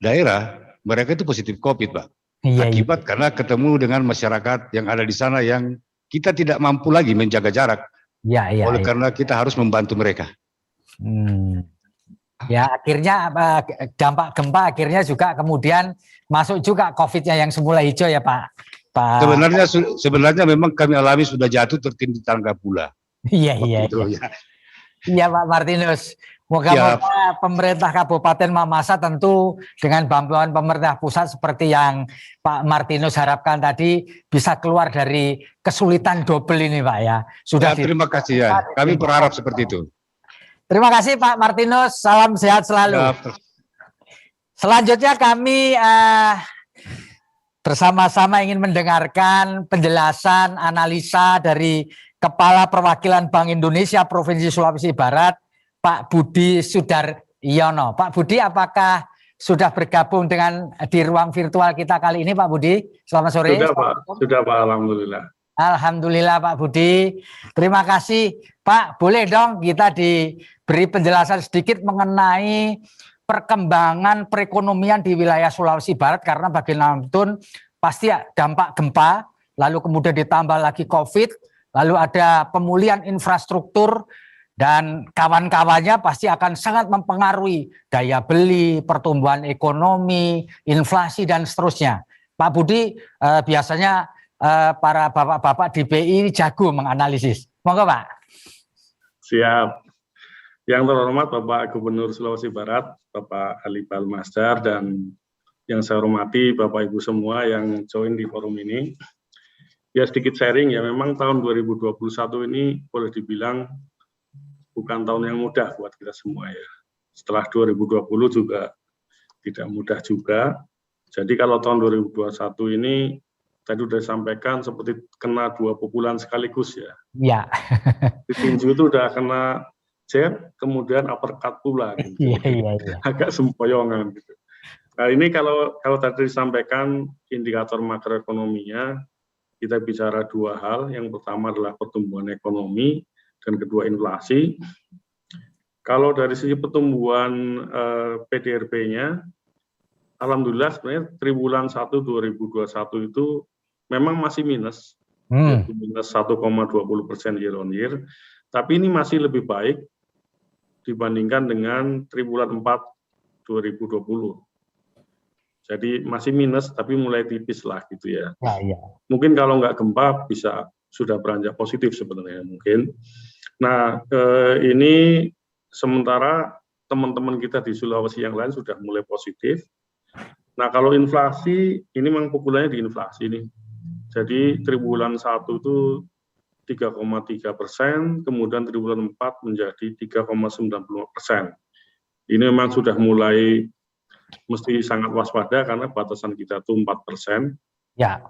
daerah, mereka itu positif COVID, Pak. Akibat karena ketemu dengan masyarakat yang ada di sana yang kita tidak mampu lagi menjaga jarak. Oleh karena kita harus membantu mereka. Ya, akhirnya dampak gempa akhirnya juga kemudian masuk juga COVID-nya yang semula hijau ya Pak. Sebenarnya memang kami alami sudah jatuh tertimpa tangga pula. Iya. Iya Pak Martinus. Moga-moga pemerintah Kabupaten Mamasa tentu dengan bantuan pemerintah pusat seperti yang Pak Martinus harapkan tadi bisa keluar dari kesulitan double ini Pak ya. Terima kasih ya. Kami berharap seperti itu. Terima kasih Pak Martinus, salam sehat selalu. Selanjutnya kami bersama-sama ingin mendengarkan penjelasan analisa dari Kepala Perwakilan Bank Indonesia Provinsi Sulawesi Barat, Pak Budi Sudaryono. Pak Budi, apakah sudah bergabung dengan di ruang virtual kita kali ini Pak Budi? Selamat sore. Sudah Pak, Alhamdulillah. Alhamdulillah Pak Budi. Terima kasih Pak. Boleh dong kita diberi penjelasan sedikit mengenai perkembangan perekonomian di wilayah Sulawesi Barat, karena bagaimanapun pasti dampak gempa, lalu kemudian ditambah lagi COVID, lalu ada pemulihan infrastruktur dan kawan-kawannya pasti akan sangat mempengaruhi daya beli, pertumbuhan ekonomi, inflasi dan seterusnya. Pak Budi biasanya para bapak-bapak di BI jago menganalisis. Monggo Pak. Siap. Yang terhormat Bapak Gubernur Sulawesi Barat, Bapak Ali Balmasdar, dan yang saya hormati Bapak Ibu semua yang join di forum ini. Ya sedikit sharing ya, memang tahun 2021 ini boleh dibilang bukan tahun yang mudah buat kita semua ya. Setelah 2020 juga tidak mudah juga. Jadi kalau tahun 2021 ini tadi sudah disampaikan seperti kena 2 pukulan sekaligus ya. Iya. Di tinju itu udah kena jab, kemudian uppercut pula. Gitu. Iya. Agak sempoyongan gitu. Nah ini kalau tadi disampaikan indikator makroekonominya, kita bicara 2 hal. Yang pertama adalah pertumbuhan ekonomi dan kedua inflasi. Kalau dari sisi pertumbuhan PDRB-nya, alhamdulillah sebenarnya triwulan 1 2021 itu memang masih minus, yaitu minus 1,20% year on year. Tapi ini masih lebih baik dibandingkan dengan triwulan 4 2020. Jadi masih minus, tapi mulai tipis lah gitu ya. Iya. Mungkin kalau nggak gempa bisa sudah beranjak positif sebenarnya mungkin. Nah ini sementara teman-teman kita di Sulawesi yang lain sudah mulai positif. Nah kalau inflasi ini memang pukulannya di inflasi nih. Jadi triwulan 1 itu 3,3%, kemudian triwulan 4 menjadi 3,95%. Ini memang sudah mulai mesti sangat waspada karena batasan kita itu 4%. Ya.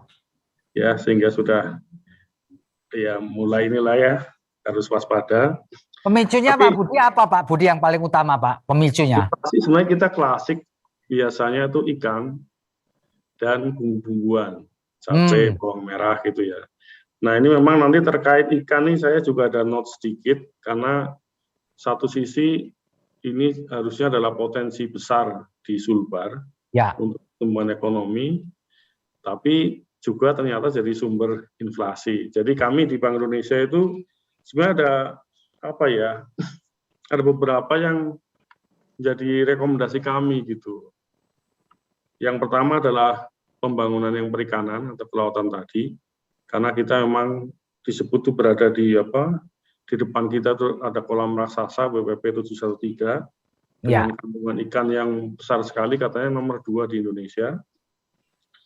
Ya, sehingga sudah ya mulai inilah ya harus waspada. Pemicunya Pak Budi apa Pak Budi yang paling utama Pak? Pemicunya? Sebenarnya kita klasik biasanya itu ikan dan bumbu-bumbuan, cabai, bawang merah gitu ya. Nah ini memang nanti terkait ikan nih saya juga ada note sedikit karena satu sisi ini harusnya adalah potensi besar di Sulbar untuk pertumbuhan ekonomi, tapi juga ternyata jadi sumber inflasi. Jadi kami di Bank Indonesia itu sebenarnya ada beberapa yang jadi rekomendasi kami gitu. Yang pertama adalah pembangunan yang perikanan atau kelautan tadi, karena kita memang disebut itu berada di depan kita tuh ada kolam raksasa BPP 713 dengan kandungan ikan yang besar sekali, katanya nomor 2 di Indonesia.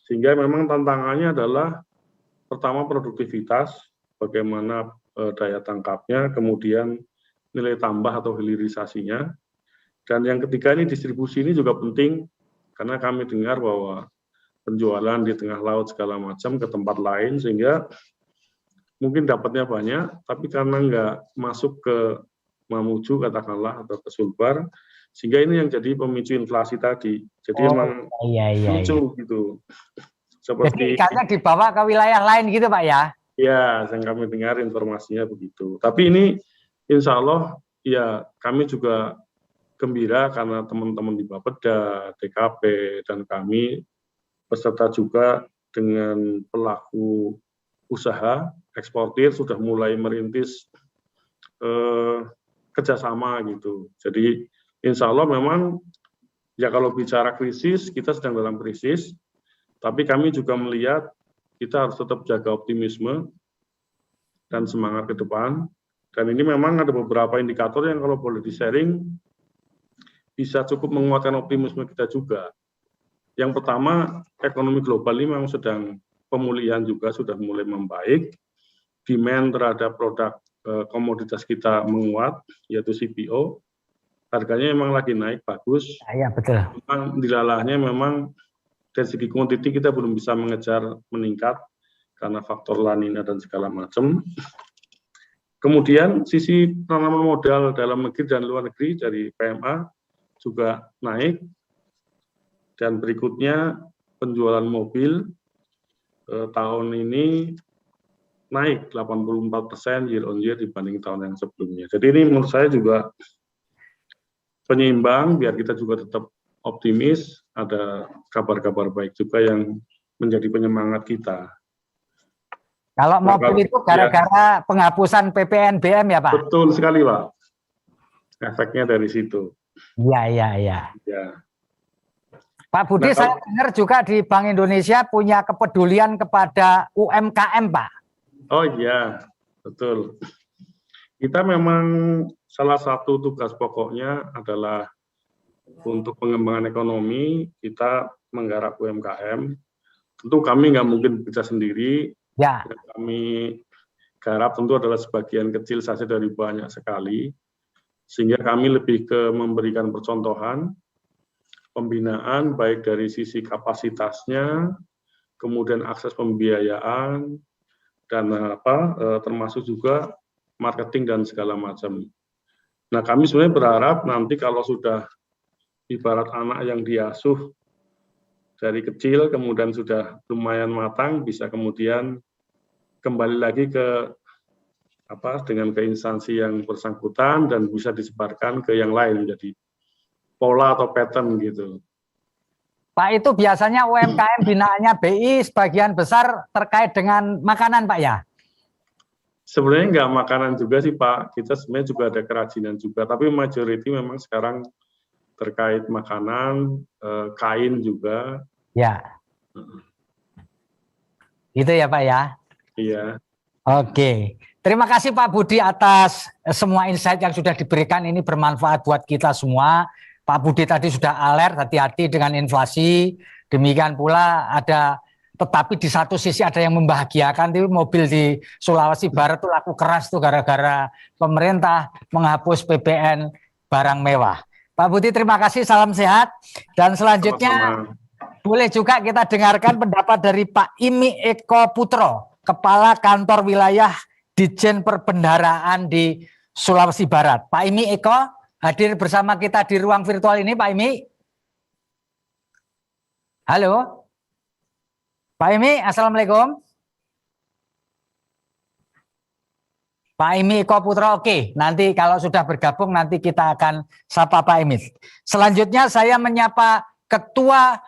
Sehingga memang tantangannya adalah pertama produktivitas, bagaimana daya tangkapnya, kemudian nilai tambah atau hilirisasinya, dan yang ketiga ini distribusi ini juga penting karena kami dengar bahwa penjualan di tengah laut segala macam ke tempat lain sehingga mungkin dapatnya banyak, tapi karena nggak masuk ke Mamuju katakanlah atau ke Sulbar, sehingga ini yang jadi pemicu inflasi tadi. Jadi memang lucu gitu. Seperti jadi ikannya dibawa ke wilayah lain gitu Pak ya? Ya, yang kami dengar informasinya begitu. Tapi ini insya Allah ya kami juga gembira karena teman-teman di Bapeda, TKP, dan kami beserta juga dengan pelaku usaha eksportir sudah mulai merintis kerjasama gitu. Jadi insya Allah memang ya kalau bicara krisis, kita sedang dalam krisis, tapi kami juga melihat kita harus tetap jaga optimisme dan semangat ke depan. Dan ini memang ada beberapa indikator yang kalau boleh di-sharing bisa cukup menguatkan optimisme kita juga. Yang pertama, ekonomi global ini memang sedang pemulihan juga sudah mulai membaik. Demand terhadap produk komoditas kita menguat, yaitu CPO. Harganya memang lagi naik, bagus. Iya, betul. Memang dilalahnya memang dari segi kuantiti kita belum bisa mengejar meningkat karena faktor La Nina dan segala macam. Kemudian sisi penanaman modal dalam negeri dan luar negeri dari PMA juga naik. Dan berikutnya penjualan mobil tahun ini naik 84% year on year dibanding tahun yang sebelumnya. Jadi ini menurut saya juga penyeimbang biar kita juga tetap optimis, ada kabar-kabar baik juga yang menjadi penyemangat kita. Kalau mobil itu gara-gara penghapusan PPNBM ya Pak? Betul sekali Pak. Efeknya dari situ. Iya. Pak Budi, saya dengar juga di Bank Indonesia punya kepedulian kepada UMKM Pak. Oh iya, betul. Kita memang salah satu tugas pokoknya adalah untuk pengembangan ekonomi, kita menggarap UMKM. Tentu kami nggak mungkin bekerja sendiri, Ya. Yang kami garap tentu adalah sebagian kecil saja dari banyak sekali, sehingga kami lebih ke memberikan percontohan, pembinaan baik dari sisi kapasitasnya, kemudian akses pembiayaan, dan termasuk juga marketing dan segala macam. Nah, kami sebenarnya berharap nanti kalau sudah ibarat anak yang diasuh dari kecil, kemudian sudah lumayan matang, bisa kemudian kembali lagi ke dengan ke instansi yang bersangkutan dan bisa disebarkan ke yang lain, jadi pola atau pattern gitu. Pak, itu biasanya UMKM binaannya BI sebagian besar terkait dengan makanan, Pak ya? Sebenarnya nggak makanan juga sih, Pak. Kita sebenarnya juga ada kerajinan juga, tapi majority memang sekarang terkait makanan, kain juga. Ya. Gitu ya, Pak ya? Iya. Oke. Terima kasih Pak Budi atas semua insight yang sudah diberikan, ini bermanfaat buat kita semua. Pak Budi tadi sudah alert, hati-hati dengan inflasi. Demikian pula tetapi di satu sisi ada yang membahagiakan, itu mobil di Sulawesi Barat itu laku keras tuh gara-gara pemerintah menghapus PPN barang mewah. Pak Budi terima kasih, salam sehat. Dan selanjutnya boleh juga kita dengarkan pendapat dari Pak Imi Eko Putro, Kepala Kantor Wilayah Ditjen Perbendaharaan di Sulawesi Barat. Pak Imi Eko hadir bersama kita di ruang virtual ini, Pak Imi. Halo. Pak Imi, Assalamualaikum. Pak Imi Eko Putro, oke. Nanti kalau sudah bergabung nanti kita akan sapa Pak Imi. Selanjutnya saya menyapa Ketua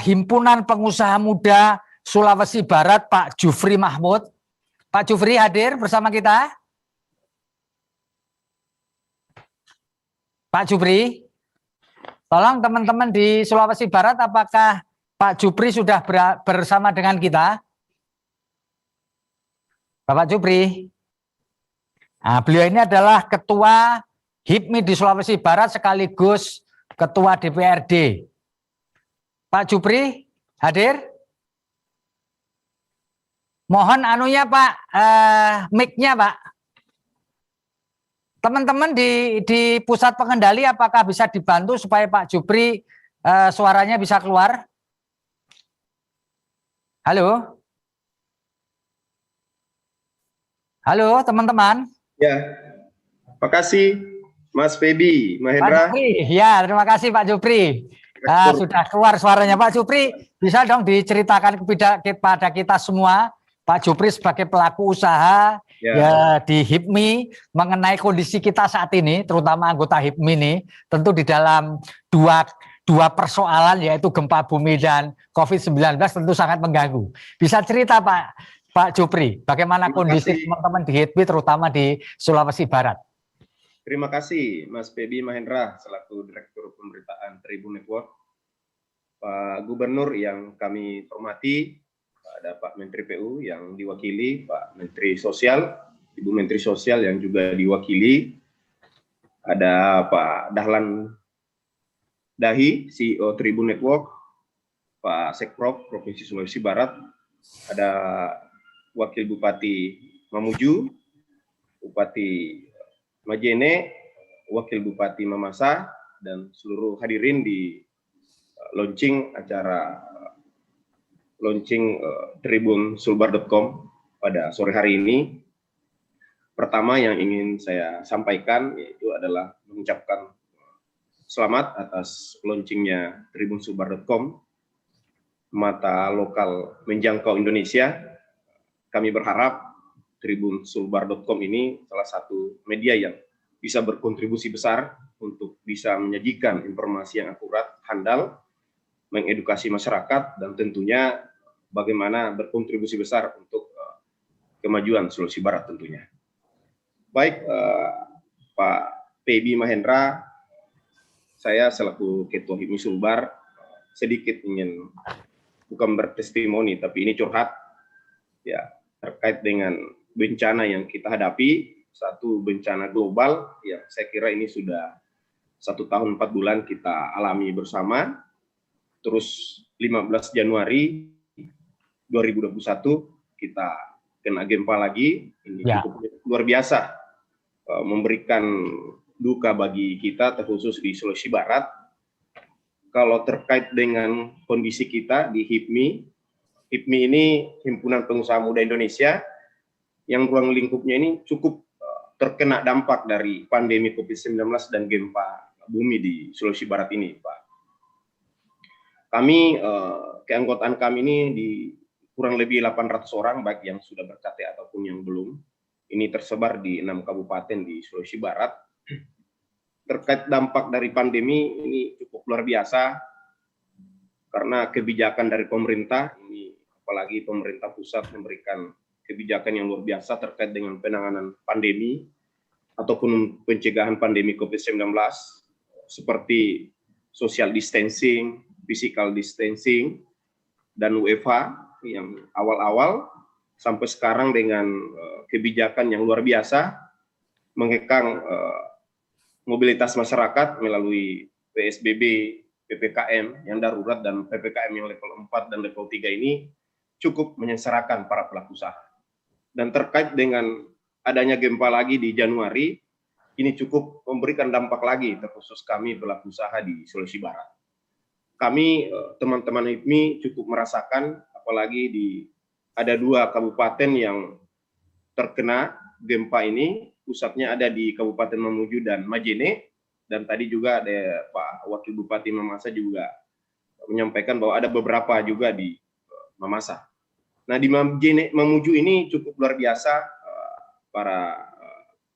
Himpunan Pengusaha Muda Sulawesi Barat, Pak Jufri Mahmud. Pak Jufri hadir bersama kita. Pak Jufri, tolong teman-teman di Sulawesi Barat, apakah Pak Jufri sudah bersama dengan kita? Bapak Jufri. Nah, beliau ini adalah Ketua HIPMI di Sulawesi Barat sekaligus Ketua DPRD. Pak Jufri hadir? Mohon anunya Pak, mic-nya Pak. Teman-teman di pusat pengendali apakah bisa dibantu supaya Pak Jufri suaranya bisa keluar? Halo? Halo teman-teman. Ya, makasih Mas Febi, Mahendra. Pak Jufri, ya terima kasih Pak Jufri. Sudah keluar suaranya Pak Jufri, bisa dong diceritakan kepada kita semua, Pak Jufri sebagai pelaku usaha ya di HIPMI mengenai kondisi kita saat ini, terutama anggota HIPMI ini, tentu di dalam dua persoalan yaitu gempa bumi dan COVID-19 tentu sangat mengganggu. Bisa cerita Pak Jufri, bagaimana kondisi teman-teman di HIPMI terutama di Sulawesi Barat? Terima kasih Mas Febi Mahendra selaku Direktur Pemberitaan Tribun Network, Pak Gubernur yang kami hormati, ada Pak Menteri PU yang diwakili, Pak Menteri Sosial, Ibu Menteri Sosial yang juga diwakili, ada Pak Dahlan Dahi, CEO Tribun Network, Pak Sekprov Provinsi Sulawesi Barat, ada Wakil Bupati Mamuju, Bupati Majene, Wakil Bupati Mamasa, dan seluruh hadirin di acara launching tribunsulbar.com pada sore hari ini. Pertama yang ingin saya sampaikan yaitu adalah mengucapkan selamat atas launchingnya tribunsulbar.com, mata lokal menjangkau Indonesia. Kami berharap tribunsulbar.com ini salah satu media yang bisa berkontribusi besar untuk bisa menyajikan informasi yang akurat, handal, mengedukasi masyarakat, dan tentunya bagaimana berkontribusi besar untuk kemajuan Sulawesi Barat tentunya. Baik, Pak Febi Mahendra, saya selaku Ketua HIPMI Sulbar sedikit ingin bukan bertestimoni, tapi ini curhat ya terkait dengan bencana yang kita hadapi, satu bencana global yang saya kira ini sudah 1 tahun 4 bulan kita alami bersama. Terus 15 Januari 2021 kita kena gempa lagi. Ini cukup luar biasa, memberikan duka bagi kita, terkhusus di Sulawesi Barat. Kalau terkait dengan kondisi kita di HIPMI, HIPMI ini Himpunan Pengusaha Muda Indonesia, yang ruang lingkupnya ini cukup terkena dampak dari pandemi COVID-19 dan gempa bumi di Sulawesi Barat ini, Pak. Kami, keanggotaan kami ini di kurang lebih 800 orang, baik yang sudah ber-KTA ataupun yang belum. Ini tersebar di 6 kabupaten di Sulawesi Barat. Terkait dampak dari pandemi ini cukup luar biasa, karena kebijakan dari pemerintah, ini apalagi pemerintah pusat memberikan kebijakan yang luar biasa terkait dengan penanganan pandemi ataupun pencegahan pandemi COVID-19, seperti social distancing, physical distancing, dan WFH yang awal-awal sampai sekarang dengan kebijakan yang luar biasa mengekang mobilitas masyarakat melalui PSBB, PPKM yang darurat dan PPKM yang level 4 dan level 3 ini cukup menyengsarakan para pelaku usaha. Dan terkait dengan adanya gempa lagi di Januari, ini cukup memberikan dampak lagi terkhusus kami pelaku usaha di Sulawesi Barat. Kami teman-teman HIPMI cukup merasakan, apalagi ada 2 kabupaten yang terkena gempa ini, pusatnya ada di Kabupaten Mamuju dan Majene, dan tadi juga ada Pak Wakil Bupati Mamasa juga menyampaikan bahwa ada beberapa juga di Mamasa. Nah, di Majene Mamuju ini cukup luar biasa para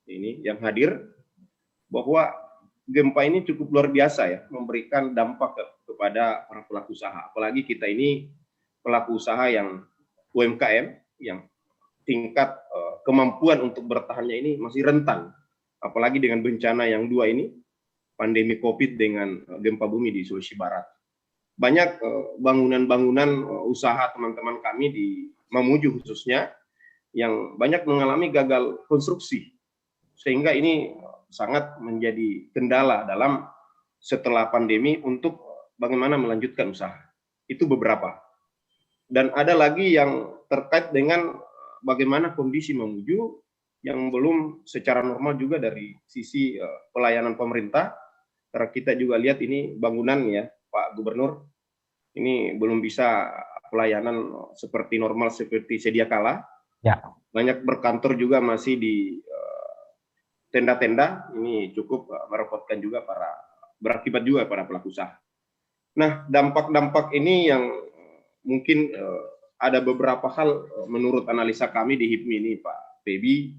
ini yang hadir, bahwa gempa ini cukup luar biasa ya, memberikan dampak kepada para pelaku usaha. Apalagi kita ini pelaku usaha yang UMKM, yang tingkat kemampuan untuk bertahannya ini masih rentan. Apalagi dengan bencana yang 2 ini, pandemi COVID dengan gempa bumi di Sulawesi Barat. Banyak bangunan-bangunan usaha teman-teman kami di Mamuju khususnya, yang banyak mengalami gagal konstruksi. Sehingga ini sangat menjadi kendala dalam setelah pandemi untuk bagaimana melanjutkan usaha. Itu beberapa. Dan ada lagi yang terkait dengan bagaimana kondisi Mamuju yang belum secara normal juga dari sisi pelayanan pemerintah. Karena kita juga lihat ini bangunan ya, Pak Gubernur, ini belum bisa pelayanan seperti normal seperti sedia kala. Ya. Banyak berkantor juga masih di tenda-tenda, ini cukup merepotkan juga berakibat juga pada pelaku usaha. Nah, dampak-dampak ini yang mungkin ada beberapa hal menurut analisa kami di HIPMI ini, Pak Febi,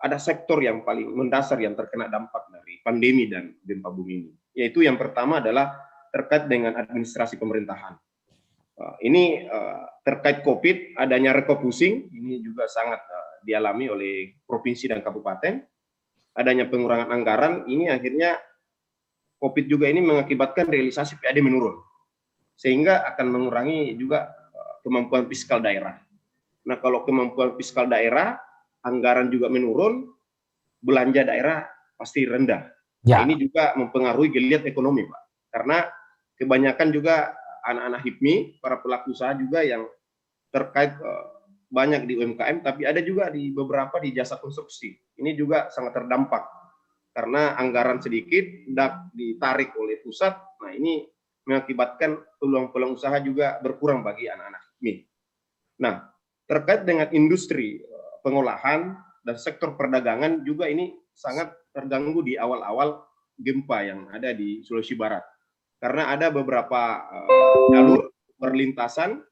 ada sektor yang paling mendasar yang terkena dampak dari pandemi dan gempa bumi ini. Yaitu yang pertama adalah terkait dengan administrasi pemerintahan. Ini terkait COVID, adanya refocusing, ini juga sangat dialami oleh provinsi dan kabupaten. Adanya pengurangan anggaran, ini akhirnya COVID juga ini mengakibatkan realisasi PAD menurun. Sehingga akan mengurangi juga kemampuan fiskal daerah. Nah, kalau kemampuan fiskal daerah, anggaran juga menurun, belanja daerah pasti rendah. Ya. Nah, ini juga mempengaruhi geliat ekonomi, Pak. Karena kebanyakan juga anak-anak HIPMI, para pelaku usaha juga yang terkait banyak di UMKM, tapi ada juga di beberapa di jasa konstruksi. Ini juga sangat terdampak karena anggaran sedikit ditarik oleh pusat. Nah, ini mengakibatkan peluang-peluang usaha juga berkurang bagi anak-anak HIPMI. Nah, terkait dengan industri pengolahan dan sektor perdagangan juga ini sangat terganggu di awal-awal gempa yang ada di Sulawesi Barat. Karena ada beberapa jalur perlintasan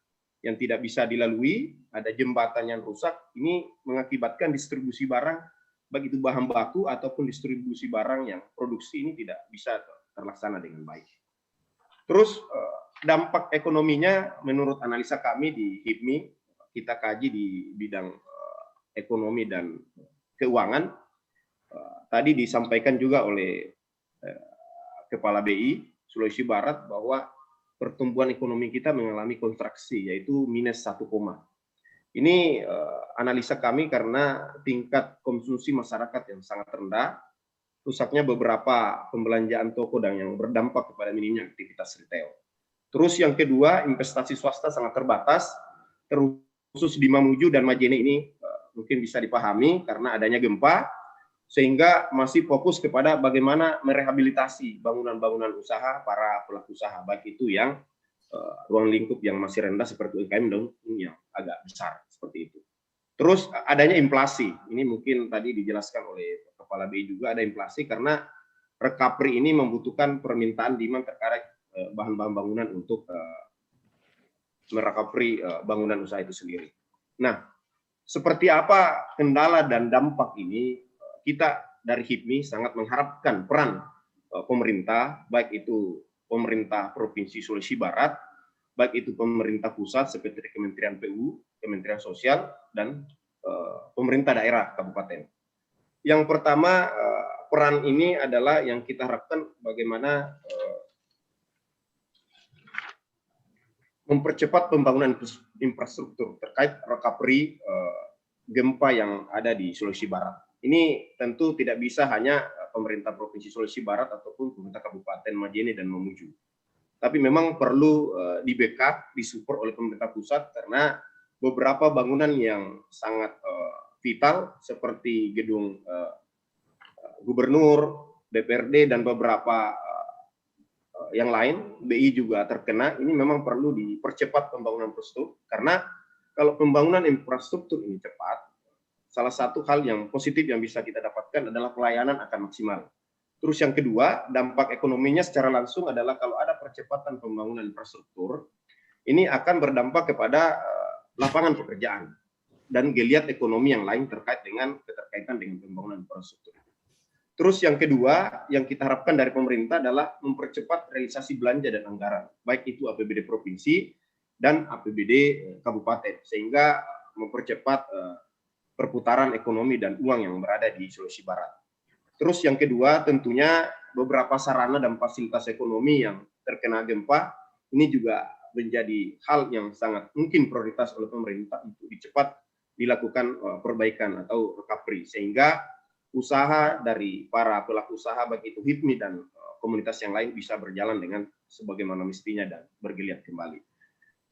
yang tidak bisa dilalui, ada jembatan yang rusak, ini mengakibatkan distribusi barang, baik itu bahan baku ataupun distribusi barang yang produksi ini tidak bisa terlaksana dengan baik. Terus dampak ekonominya menurut analisa kami di HIPMI, kita kaji di bidang ekonomi dan keuangan, tadi disampaikan juga oleh Kepala BI Sulawesi Barat bahwa pertumbuhan ekonomi kita mengalami kontraksi, yaitu minus 1, ini analisa kami karena tingkat konsumsi masyarakat yang sangat rendah, rusaknya beberapa pembelanjaan toko dan yang berdampak kepada minimnya aktivitas retail. Terus yang kedua, investasi swasta sangat terbatas, khusus di Mamuju dan Majene ini mungkin bisa dipahami karena adanya gempa, sehingga masih fokus kepada bagaimana merehabilitasi bangunan-bangunan usaha para pelaku usaha, baik itu yang ruang lingkup yang masih rendah seperti UMKM dan yang agak besar seperti itu. Terus adanya inflasi, ini mungkin tadi dijelaskan oleh Kepala BI juga, ada inflasi karena recovery ini membutuhkan permintaan demand terkait bahan-bahan bangunan untuk merecovery bangunan usaha itu sendiri. Nah, seperti apa kendala dan dampak ini, kita dari HIPMI sangat mengharapkan peran pemerintah, baik itu pemerintah Provinsi Sulawesi Barat, baik itu pemerintah pusat seperti Kementerian PU, Kementerian Sosial, dan pemerintah daerah kabupaten. Yang pertama, peran ini adalah yang kita harapkan bagaimana mempercepat pembangunan infrastruktur terkait recovery gempa yang ada di Sulawesi Barat. Ini tentu tidak bisa hanya pemerintah Provinsi Sulawesi Barat ataupun pemerintah Kabupaten Majene dan Mamuju. Tapi memang perlu di-backup, disupport oleh pemerintah pusat karena beberapa bangunan yang sangat vital seperti gedung gubernur, DPRD, dan beberapa yang lain, BI juga terkena, ini memang perlu dipercepat pembangunan infrastruktur karena kalau pembangunan infrastruktur ini cepat, salah satu hal yang positif yang bisa kita dapatkan adalah pelayanan akan maksimal. Terus yang kedua, dampak ekonominya secara langsung adalah kalau ada percepatan pembangunan infrastruktur, ini akan berdampak kepada lapangan pekerjaan dan geliat ekonomi yang lain terkait dengan keterkaitan dengan pembangunan infrastruktur. Terus yang kedua, yang kita harapkan dari pemerintah adalah mempercepat realisasi belanja dan anggaran, baik itu APBD provinsi dan APBD kabupaten, sehingga mempercepat perputaran ekonomi dan uang yang berada di Sulawesi Barat. Terus yang kedua, tentunya beberapa sarana dan fasilitas ekonomi yang terkena gempa, ini juga menjadi hal yang sangat mungkin prioritas oleh pemerintah untuk cepat dilakukan perbaikan atau recovery, sehingga usaha dari para pelaku usaha, baik itu HIPMI dan komunitas yang lain bisa berjalan dengan sebagaimana mestinya dan bergeliat kembali.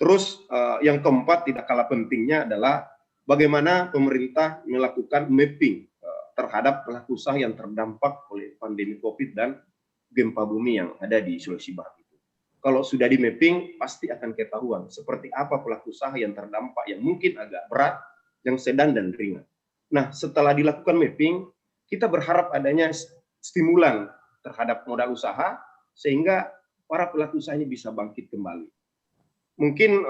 Terus yang keempat, tidak kalah pentingnya adalah bagaimana pemerintah melakukan mapping terhadap pelaku usaha yang terdampak oleh pandemi COVID dan gempa bumi yang ada di Sulawesi Barat itu. Kalau sudah di mapping, pasti akan ketahuan seperti apa pelaku usaha yang terdampak, yang mungkin agak berat, yang sedang dan ringan. Nah, setelah dilakukan mapping, kita berharap adanya stimulan terhadap modal usaha sehingga para pelaku usaha ini bisa bangkit kembali. Mungkin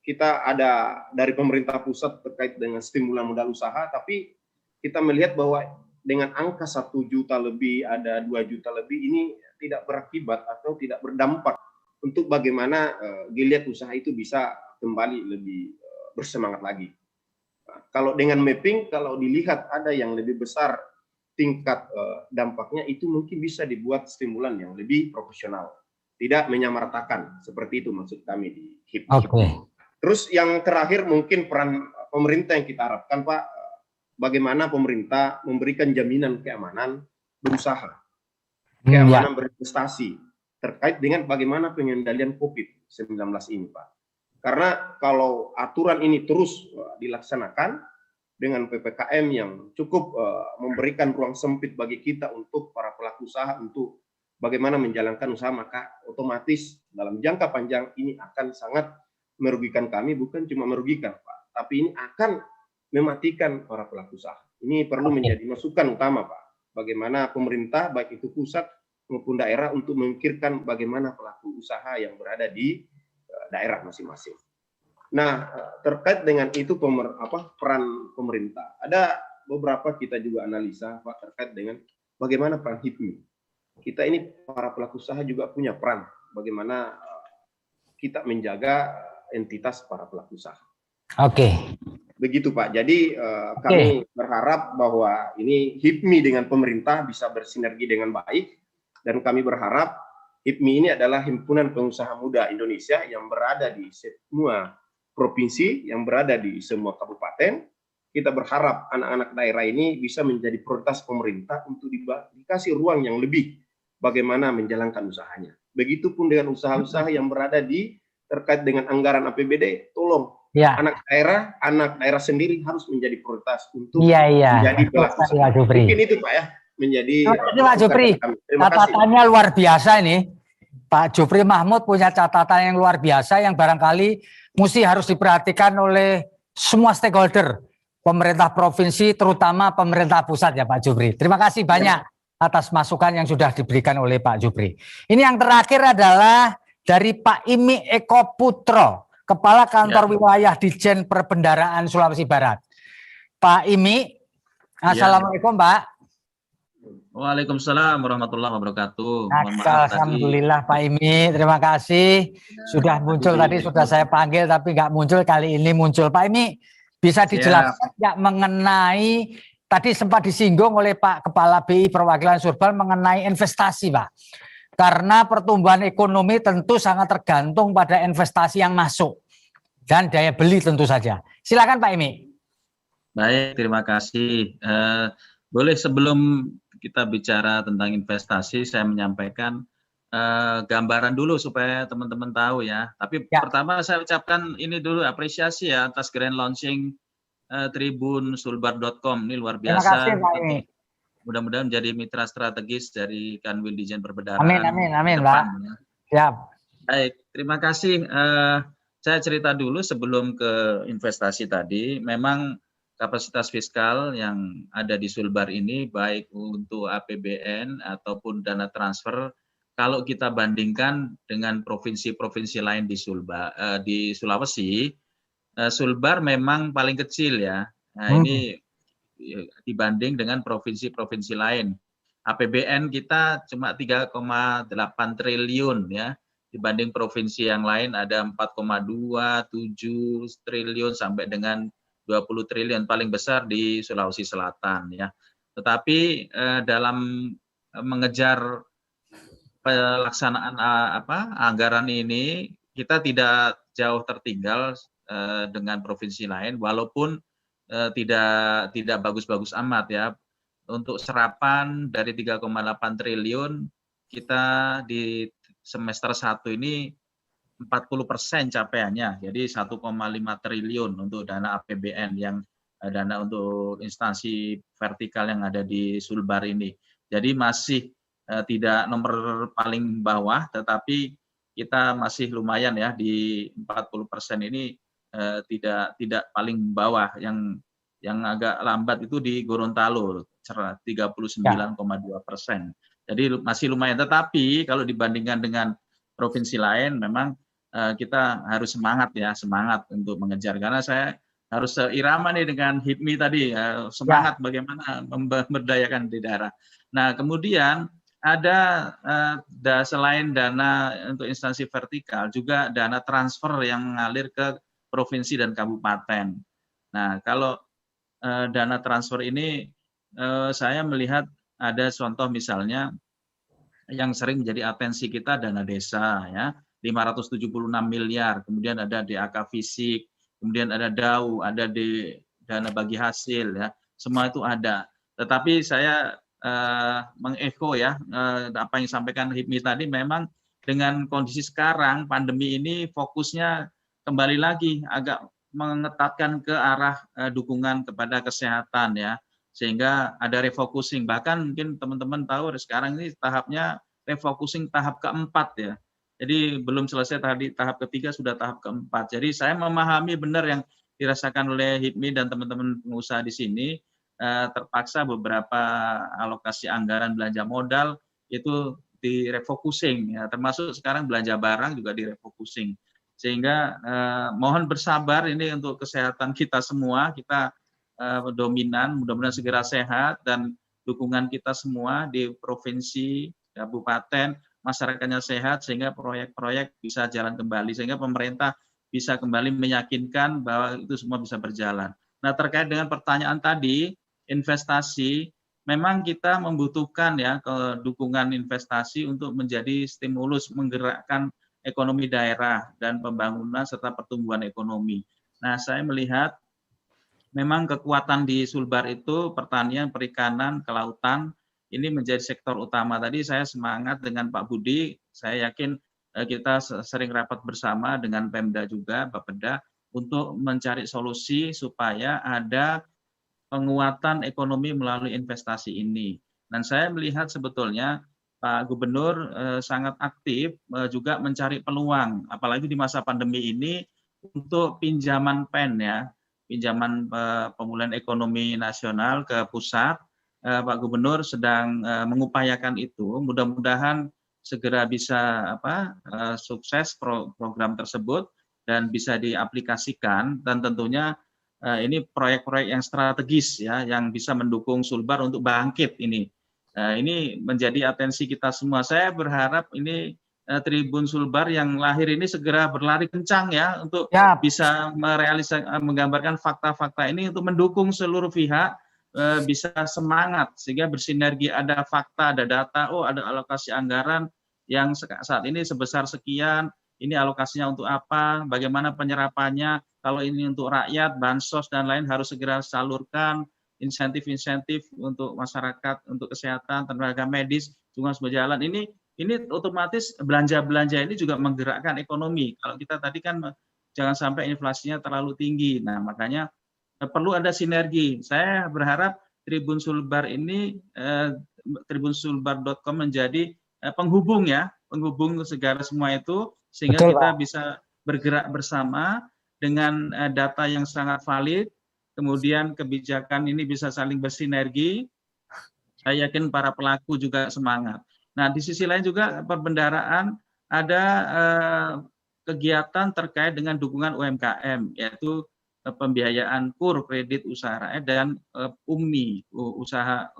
kita ada dari pemerintah pusat terkait dengan stimulan modal usaha, tapi kita melihat bahwa dengan angka 1 juta lebih, ada 2 juta lebih, ini tidak berakibat atau tidak berdampak untuk bagaimana geliat usaha itu bisa kembali lebih bersemangat lagi. Nah, kalau dengan mapping, kalau dilihat ada yang lebih besar tingkat dampaknya, itu mungkin bisa dibuat stimulan yang lebih profesional, tidak menyamaratakan, seperti itu maksud kami di HIPMI. Oke. Terus yang terakhir mungkin peran pemerintah yang kita harapkan, Pak, bagaimana pemerintah memberikan jaminan keamanan berusaha, keamanan berinvestasi terkait dengan bagaimana pengendalian COVID-19 ini, Pak. Karena kalau aturan ini terus dilaksanakan dengan PPKM yang cukup memberikan ruang sempit bagi kita untuk para pelaku usaha untuk bagaimana menjalankan usaha, maka otomatis dalam jangka panjang ini akan sangat merugikan kami, bukan cuma merugikan, Pak, tapi ini akan mematikan para pelaku usaha. Ini perlu menjadi masukan utama, Pak. Bagaimana pemerintah, baik itu pusat maupun daerah, untuk memikirkan bagaimana pelaku usaha yang berada di daerah masing-masing. Nah, terkait dengan itu peran pemerintah. Ada beberapa kita juga analisa, Pak, terkait dengan bagaimana peran HIPMI. Kita ini para pelaku usaha juga punya peran. Bagaimana kita menjaga entitas para pelaku usaha. Oke. Begitu, Pak. Jadi kami berharap bahwa ini HIPMI dengan pemerintah bisa bersinergi dengan baik, dan kami berharap HIPMI ini adalah himpunan pengusaha muda Indonesia yang berada di semua provinsi, yang berada di semua kabupaten. Kita berharap anak-anak daerah ini bisa menjadi prioritas pemerintah untuk dikasih ruang yang lebih bagaimana menjalankan usahanya. Begitupun dengan usaha-usaha yang berada di terkait dengan anggaran APBD, tolong Ya. Anak daerah sendiri harus menjadi prioritas untuk Iya, iya. menjadi pelaku. Pak Jupri. Mungkin itu Pak ya, menjadi Ini Pak Jupri, terima kasih. catatannya luar biasa ini. Pak Jupri Mahmud punya catatan yang luar biasa yang barangkali mesti harus diperhatikan oleh semua stakeholder, pemerintah provinsi, terutama pemerintah pusat ya Pak Jupri. Terima kasih banyak atas masukan yang sudah diberikan oleh Pak Jupri. Ini yang terakhir adalah dari Pak Imi Eko Putro, Kepala Kantor Wilayah Dijen Perbendaraan Sulawesi Barat. Pak Imi, Assalamualaikum Pak. Waalaikumsalam warahmatullahi wabarakatuh. Alhamdulillah Pak Imi, terima kasih. Sudah muncul tadi, sudah saya panggil tapi nggak muncul, kali ini muncul. Pak Imi, bisa dijelaskan nggak mengenai, tadi sempat disinggung oleh Pak Kepala BI Perwakilan Sulbar mengenai investasi Pak. Karena pertumbuhan ekonomi tentu sangat tergantung pada investasi yang masuk. Dan daya beli tentu saja. Silakan Pak Imi. Baik, terima kasih. Boleh sebelum kita bicara tentang investasi, saya menyampaikan gambaran dulu supaya teman-teman tahu ya. Tapi pertama saya ucapkan ini dulu apresiasi ya atas grand launching tribunsulbar.com. Ini luar biasa. Terima kasih Pak Imi. Mudah-mudahan menjadi mitra strategis dari Kanwil Dijen Perbendaharaan. Amin Pak. Siap. Baik, terima kasih. Saya cerita dulu sebelum ke investasi tadi. Memang kapasitas fiskal yang ada di Sulbar ini baik untuk APBN ataupun dana transfer, kalau kita bandingkan dengan provinsi-provinsi lain di Sulawesi, Sulbar memang paling kecil ya. Nah, ini dibanding dengan provinsi-provinsi lain. APBN kita cuma 3,8 triliun ya. Dibanding provinsi yang lain ada 4,27 triliun sampai dengan 20 triliun, paling besar di Sulawesi Selatan ya. Tetapi dalam mengejar pelaksanaan anggaran ini kita tidak jauh tertinggal dengan provinsi lain, walaupun tidak bagus-bagus amat ya. Untuk serapan dari 3,8 triliun kita di semester 1 ini 40% capaiannya, jadi 1,5 triliun untuk dana APBN yang dana untuk instansi vertikal yang ada di Sulbar ini. Jadi masih tidak nomor paling bawah, tetapi kita masih lumayan ya di 40% ini tidak paling bawah. Yang agak lambat itu di Gorontalo 39,2%. Jadi masih lumayan. Tetapi kalau dibandingkan dengan provinsi lain, memang kita harus semangat untuk mengejar, karena saya harus seirama nih dengan HIPMI tadi, semangat bagaimana memberdayakan di daerah. Nah, kemudian ada selain dana untuk instansi vertikal, juga dana transfer yang mengalir ke provinsi dan kabupaten. Nah, kalau dana transfer ini saya melihat ada contoh misalnya yang sering menjadi atensi kita, dana desa ya. 576 miliar, kemudian ada DAK fisik, kemudian ada DAU, ada dana bagi hasil ya, semua itu ada. Tetapi saya mengecho ya apa yang disampaikan HIPMI tadi, memang dengan kondisi sekarang pandemi ini fokusnya kembali lagi agak mengetatkan ke arah dukungan kepada kesehatan ya, sehingga ada refocusing. Bahkan mungkin teman-teman tahu sekarang ini tahapnya refocusing tahap keempat ya. Jadi belum selesai tadi tahap ketiga, sudah tahap keempat. Jadi saya memahami benar yang dirasakan oleh HIPMI dan teman-teman pengusaha di sini, terpaksa beberapa alokasi anggaran belanja modal itu direfocusing, ya, termasuk sekarang belanja barang juga direfocusing. Sehingga mohon bersabar ini untuk kesehatan kita semua, kita dominan, mudah-mudahan segera sehat, dan dukungan kita semua di provinsi, kabupaten, masyarakatnya sehat, sehingga proyek-proyek bisa jalan kembali, sehingga pemerintah bisa kembali meyakinkan bahwa itu semua bisa berjalan. Nah, terkait dengan pertanyaan tadi, investasi, memang kita membutuhkan ya dukungan investasi untuk menjadi stimulus menggerakkan ekonomi daerah dan pembangunan serta pertumbuhan ekonomi. Nah, saya melihat memang kekuatan di Sulbar itu pertanian, perikanan, kelautan, ini menjadi sektor utama. Tadi saya semangat dengan Pak Budi, saya yakin kita sering rapat bersama dengan Pemda juga, Bapeda, untuk mencari solusi supaya ada penguatan ekonomi melalui investasi ini. Dan saya melihat sebetulnya Pak Gubernur sangat aktif juga mencari peluang, apalagi di masa pandemi ini untuk pinjaman PEN ya, pinjaman pemulihan ekonomi nasional ke pusat. Pak Gubernur sedang mengupayakan itu. Mudah-mudahan segera bisa sukses program tersebut dan bisa diaplikasikan, dan tentunya ini proyek-proyek yang strategis ya, yang bisa mendukung Sulbar untuk bangkit ini. Ini menjadi atensi kita semua. Saya berharap ini Tribun Sulbar yang lahir ini segera berlari kencang ya untuk bisa menggambarkan fakta-fakta ini untuk mendukung seluruh pihak bisa semangat sehingga bersinergi, ada fakta, ada data, oh ada alokasi anggaran yang saat ini sebesar sekian, ini alokasinya untuk apa, bagaimana penyerapannya, kalau ini untuk rakyat, bansos dan lain harus segera salurkan, insentif-insentif untuk masyarakat, untuk kesehatan, tenaga medis juga harus berjalan. Ini otomatis belanja-belanja ini juga menggerakkan ekonomi. Kalau kita tadi kan jangan sampai inflasinya terlalu tinggi. Nah, makanya perlu ada sinergi. Saya berharap Tribun Sulbar ini, tribunsulbar.com menjadi penghubung ya, penghubung segala semua itu, sehingga Betul, kita Pak. bisa bergerak bersama dengan data yang sangat valid, kemudian kebijakan ini bisa saling bersinergi. Saya yakin para pelaku juga semangat. Nah, di sisi lain juga perbendaharaan ada kegiatan terkait dengan dukungan UMKM, yaitu pembiayaan KUR, kredit usaha rakyat, dan UMI, usaha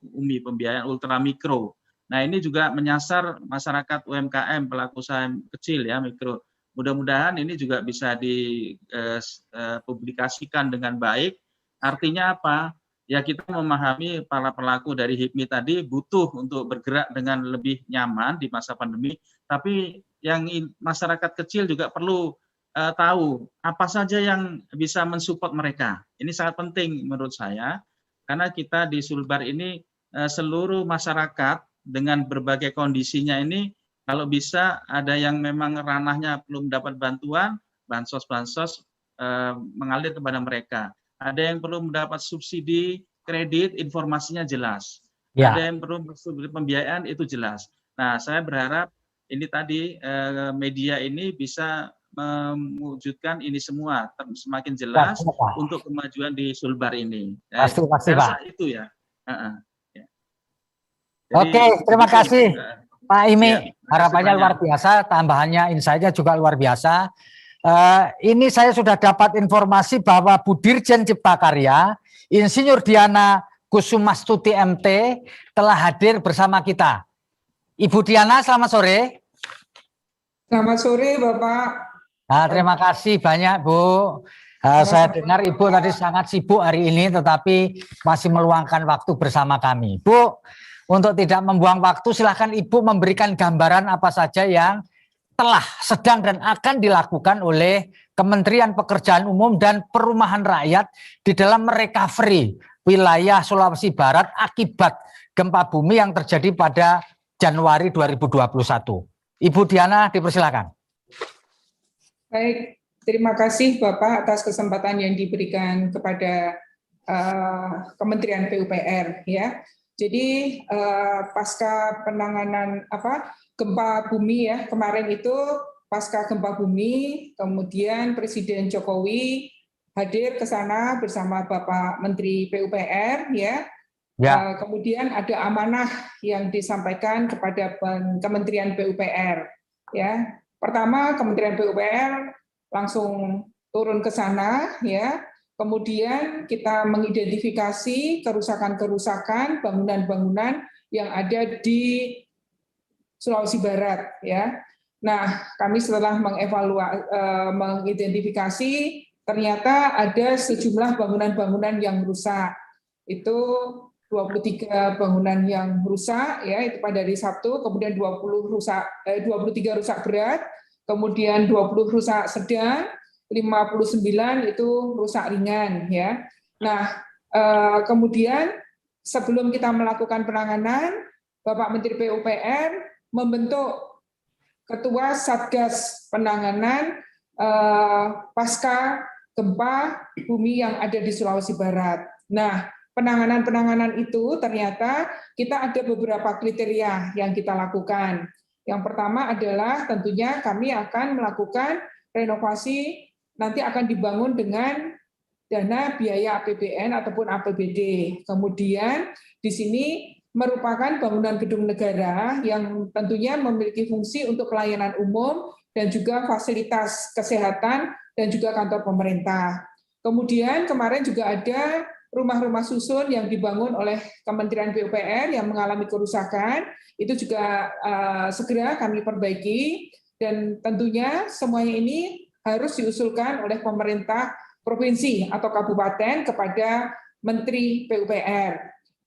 UMI, pembiayaan ultramikro. Nah, ini juga menyasar masyarakat UMKM, pelaku usaha kecil ya, mikro. Mudah-mudahan ini juga bisa dipublikasikan dengan baik. Artinya apa? Ya, kita memahami para pelaku dari HIPMI tadi butuh untuk bergerak dengan lebih nyaman di masa pandemi, tapi yang masyarakat kecil juga perlu tahu apa saja yang bisa mensupport mereka. Ini sangat penting menurut saya, karena kita di Sulbar ini seluruh masyarakat dengan berbagai kondisinya ini, kalau bisa ada yang memang ranahnya belum dapat bantuan, bansos-bansos mengalir kepada mereka. Ada yang perlu mendapat subsidi kredit, informasinya jelas. Ya. Ada yang perlu subsidi pembiayaan, itu jelas. Nah, saya berharap ini tadi media ini bisa mewujudkan ini semua semakin jelas untuk kemajuan di Sulbar ini. Pasti, Saya rasa Pak. itu ya. Oke, terima kasih Pak Imi. Ya, Harapannya banyak. luar biasa, tambahannya insight-nya juga luar biasa. Ini saya sudah dapat informasi bahwa Bu Dirjen Cipta Karya, Insinyur Diana Kusumastuti MT telah hadir bersama kita. Ibu Diana, selamat sore. Selamat sore, Bapak. Nah, terima kasih banyak, Bu. Saya dengar Ibu tadi sangat sibuk hari ini, tetapi masih meluangkan waktu bersama kami. Bu, untuk tidak membuang waktu, silahkan Ibu memberikan gambaran apa saja yang telah, sedang, dan akan dilakukan oleh Kementerian Pekerjaan Umum dan Perumahan Rakyat di dalam merecovery wilayah Sulawesi Barat akibat gempa bumi yang terjadi pada Januari 2021. Ibu Diana, dipersilakan. Baik, terima kasih Bapak atas kesempatan yang diberikan kepada Kementerian PUPR ya. Jadi pasca penanganan gempa bumi ya kemarin itu, pasca gempa bumi, kemudian Presiden Jokowi hadir ke sana bersama Bapak Menteri PUPR ya. Kemudian ada amanah yang disampaikan kepada Kementerian PUPR ya. Pertama, Kementerian PUPR langsung turun ke sana ya. Kemudian kita mengidentifikasi kerusakan-kerusakan bangunan-bangunan yang ada di Sulawesi Barat ya. Nah, kami setelah mengidentifikasi ternyata ada sejumlah bangunan-bangunan yang rusak. Itu 23 bangunan yang rusak ya, itu pada hari Sabtu, kemudian 23 rusak berat, kemudian 20 rusak sedang, 59 itu rusak ringan ya. Nah, kemudian sebelum kita melakukan penanganan, Bapak Menteri PUPR membentuk Ketua Satgas Penanganan pasca gempa bumi yang ada di Sulawesi Barat. Nah, penanganan itu ternyata kita ada beberapa kriteria yang kita lakukan. Yang pertama adalah tentunya kami akan melakukan renovasi, nanti akan dibangun dengan dana biaya APBN ataupun APBD. Kemudian di sini merupakan bangunan gedung negara yang tentunya memiliki fungsi untuk pelayanan umum dan juga fasilitas kesehatan dan juga kantor pemerintah. Kemudian kemarin juga ada rumah-rumah susun yang dibangun oleh Kementerian PUPR yang mengalami kerusakan, itu juga segera kami perbaiki, dan tentunya semuanya ini harus diusulkan oleh pemerintah provinsi atau kabupaten kepada Menteri PUPR.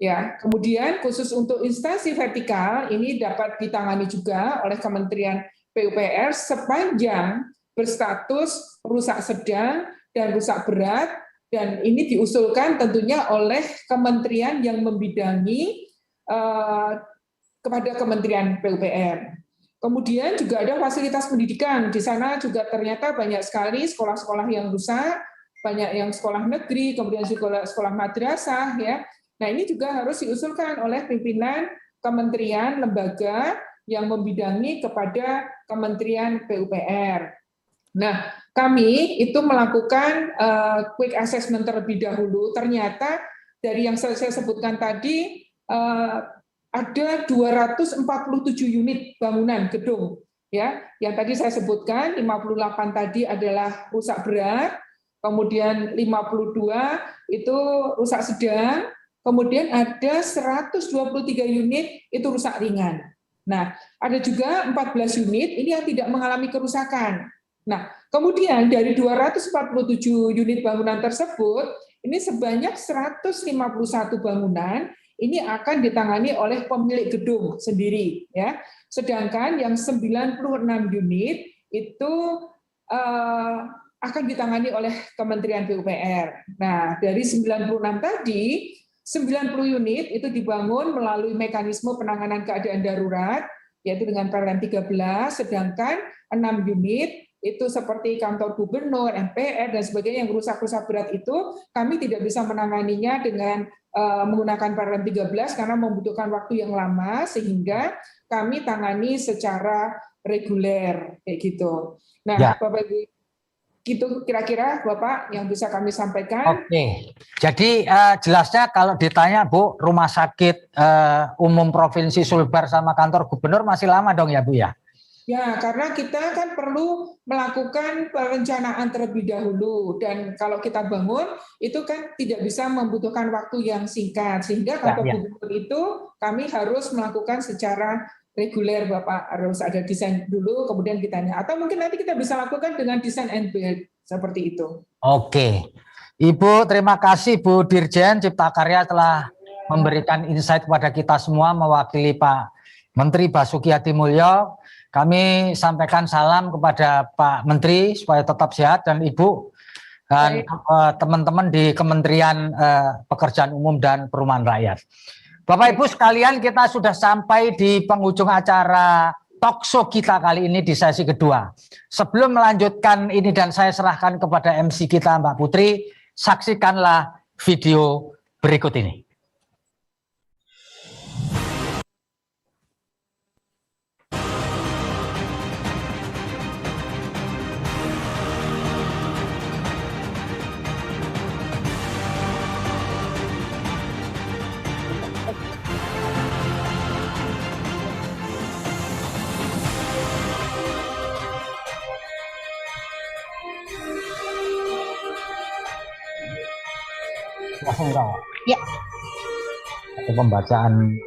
Ya, kemudian khusus untuk instansi vertikal ini dapat ditangani juga oleh Kementerian PUPR sepanjang berstatus rusak sedang dan rusak berat, dan ini diusulkan tentunya oleh kementerian yang membidangi kepada Kementerian PUPR. Kemudian juga ada fasilitas pendidikan. Di sana juga ternyata banyak sekali sekolah-sekolah yang rusak, banyak yang sekolah negeri, kemudian sekolah madrasah, ya. Nah, ini juga harus diusulkan oleh pimpinan kementerian lembaga yang membidangi kepada Kementerian PUPR. Nah, kami itu melakukan quick assessment terlebih dahulu. Ternyata dari yang saya sebutkan tadi ada 247 unit bangunan gedung, ya. Yang tadi saya sebutkan 58 tadi adalah rusak berat, kemudian 52 itu rusak sedang, kemudian ada 123 unit itu rusak ringan. Nah, ada juga 14 unit ini yang tidak mengalami kerusakan. Nah, kemudian dari 247 unit bangunan tersebut, ini sebanyak 151 bangunan ini akan ditangani oleh pemilik gedung sendiri, ya. Sedangkan yang 96 unit itu akan ditangani oleh Kementerian PUPR. Nah, dari 96 tadi, 90 unit itu dibangun melalui mekanisme penanganan keadaan darurat, yaitu dengan PLN 13, sedangkan 6 unit itu seperti kantor gubernur, MPR, dan sebagainya yang rusak-rusak berat itu, kami tidak bisa menanganinya dengan menggunakan PLN 13 karena membutuhkan waktu yang lama, sehingga kami tangani secara reguler, kayak gitu. Nah, ya. Bapak Ibu, gitu kira-kira Bapak yang bisa kami sampaikan. Oke, jadi jelasnya kalau ditanya Bu, Rumah Sakit Umum Provinsi Sulbar sama kantor gubernur masih lama dong ya Bu ya? Ya, karena kita kan perlu melakukan perencanaan terlebih dahulu, dan kalau kita bangun itu kan tidak bisa membutuhkan waktu yang singkat, sehingga kantor gubernur itu kami harus melakukan secara reguler, Bapak, harus ada desain dulu kemudian kita atau mungkin nanti kita bisa lakukan dengan desain and build seperti itu. Oke, Ibu, terima kasih Bu Dirjen Cipta Karya telah memberikan insight kepada kita semua mewakili Pak Menteri Basuki Hadimulyo. Kami sampaikan salam kepada Pak Menteri supaya tetap sehat, dan Ibu dan teman-teman di Kementerian Pekerjaan Umum dan Perumahan Rakyat. Bapak Ibu sekalian, kita sudah sampai di penghujung acara talkshow kita kali ini di sesi kedua. Sebelum melanjutkan ini dan saya serahkan kepada MC kita Mbak Putri, saksikanlah video berikut ini. Langsung enggak? Ya. Atau pembacaan.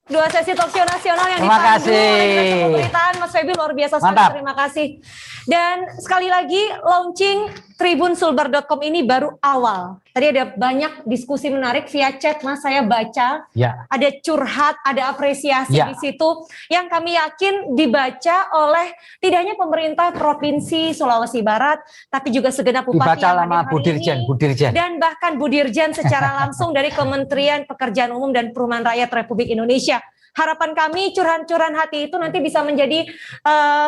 Dua sesi talkshow nasional yang Terima dipandu kasih. oleh Direktur Pemberitaan Mas Feby, luar biasa sekali. Mantap. Terima kasih. Dan sekali lagi launching tribunsulbar.com ini baru awal. Tadi ada banyak diskusi menarik via chat, Mas, saya baca. Ya. Ada curhat, ada apresiasi Ya. di situ yang kami yakin dibaca oleh tidak hanya pemerintah Provinsi Sulawesi Barat, tapi juga segenap bupati Dibaca yang lama hadir hari Bu Dirjen. dan bahkan Bu Dirjen secara langsung dari Kementerian Pekerjaan Umum dan Perumahan Rakyat Republik Indonesia. Harapan kami curahan-curahan hati itu nanti bisa menjadi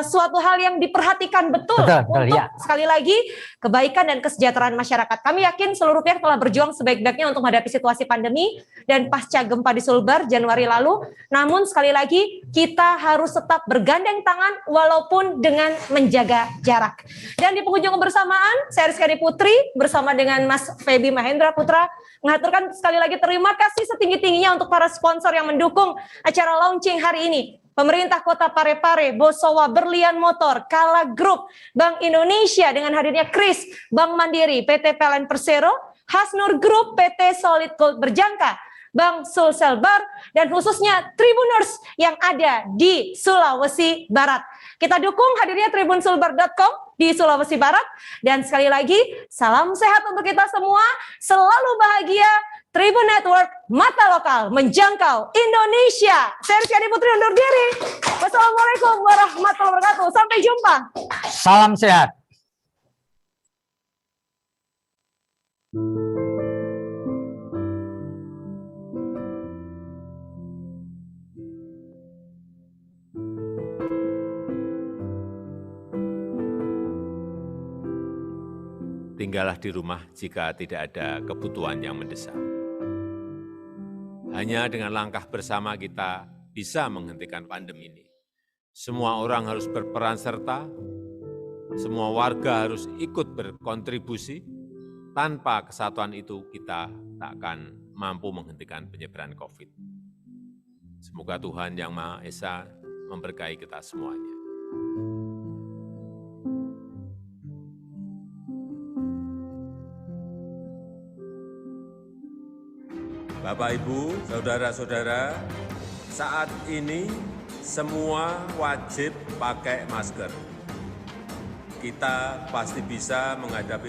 suatu hal yang diperhatikan betul Betul, untuk ya. sekali lagi kebaikan dan kesejahteraan masyarakat. Kami yakin seluruh pihak telah berjuang sebaik-baiknya untuk menghadapi situasi pandemi dan pasca gempa di Sulbar Januari lalu. Namun sekali lagi kita harus tetap bergandeng tangan walaupun dengan menjaga jarak. Dan di penghujung kebersamaan, saya Rizkyani Putri bersama dengan Mas Feby Mahendra Putra mengaturkan sekali lagi terima kasih setinggi-tingginya untuk para sponsor yang mendukung acara launching hari ini. Pemerintah Kota Parepare, Bosowa Berlian Motor, Kala Group, Bank Indonesia dengan hadirnya Kris, Bank Mandiri, PT PLN Persero, Hasnur Group, PT Solid Gold Berjangka, Bank Sulsel Bar, dan khususnya Tribuners yang ada di Sulawesi Barat. Kita dukung hadirnya tribunsulbar.com di Sulawesi Barat. Dan sekali lagi, salam sehat untuk kita semua, selalu bahagia. Tribun Network, mata lokal menjangkau Indonesia. Saya Rizkyani Putri undur diri. Wassalamualaikum warahmatullahi wabarakatuh. Sampai jumpa. Salam sehat. Tinggallah di rumah jika tidak ada kebutuhan yang mendesak. Hanya dengan langkah bersama kita bisa menghentikan pandemi ini. Semua orang harus berperan serta, semua warga harus ikut berkontribusi. Tanpa kesatuan itu kita tak akan mampu menghentikan penyebaran COVID. Semoga Tuhan Yang Maha Esa memberkahi kita semuanya. Bapak, Ibu, saudara-saudara, saat ini semua wajib pakai masker. Kita pasti bisa menghadapi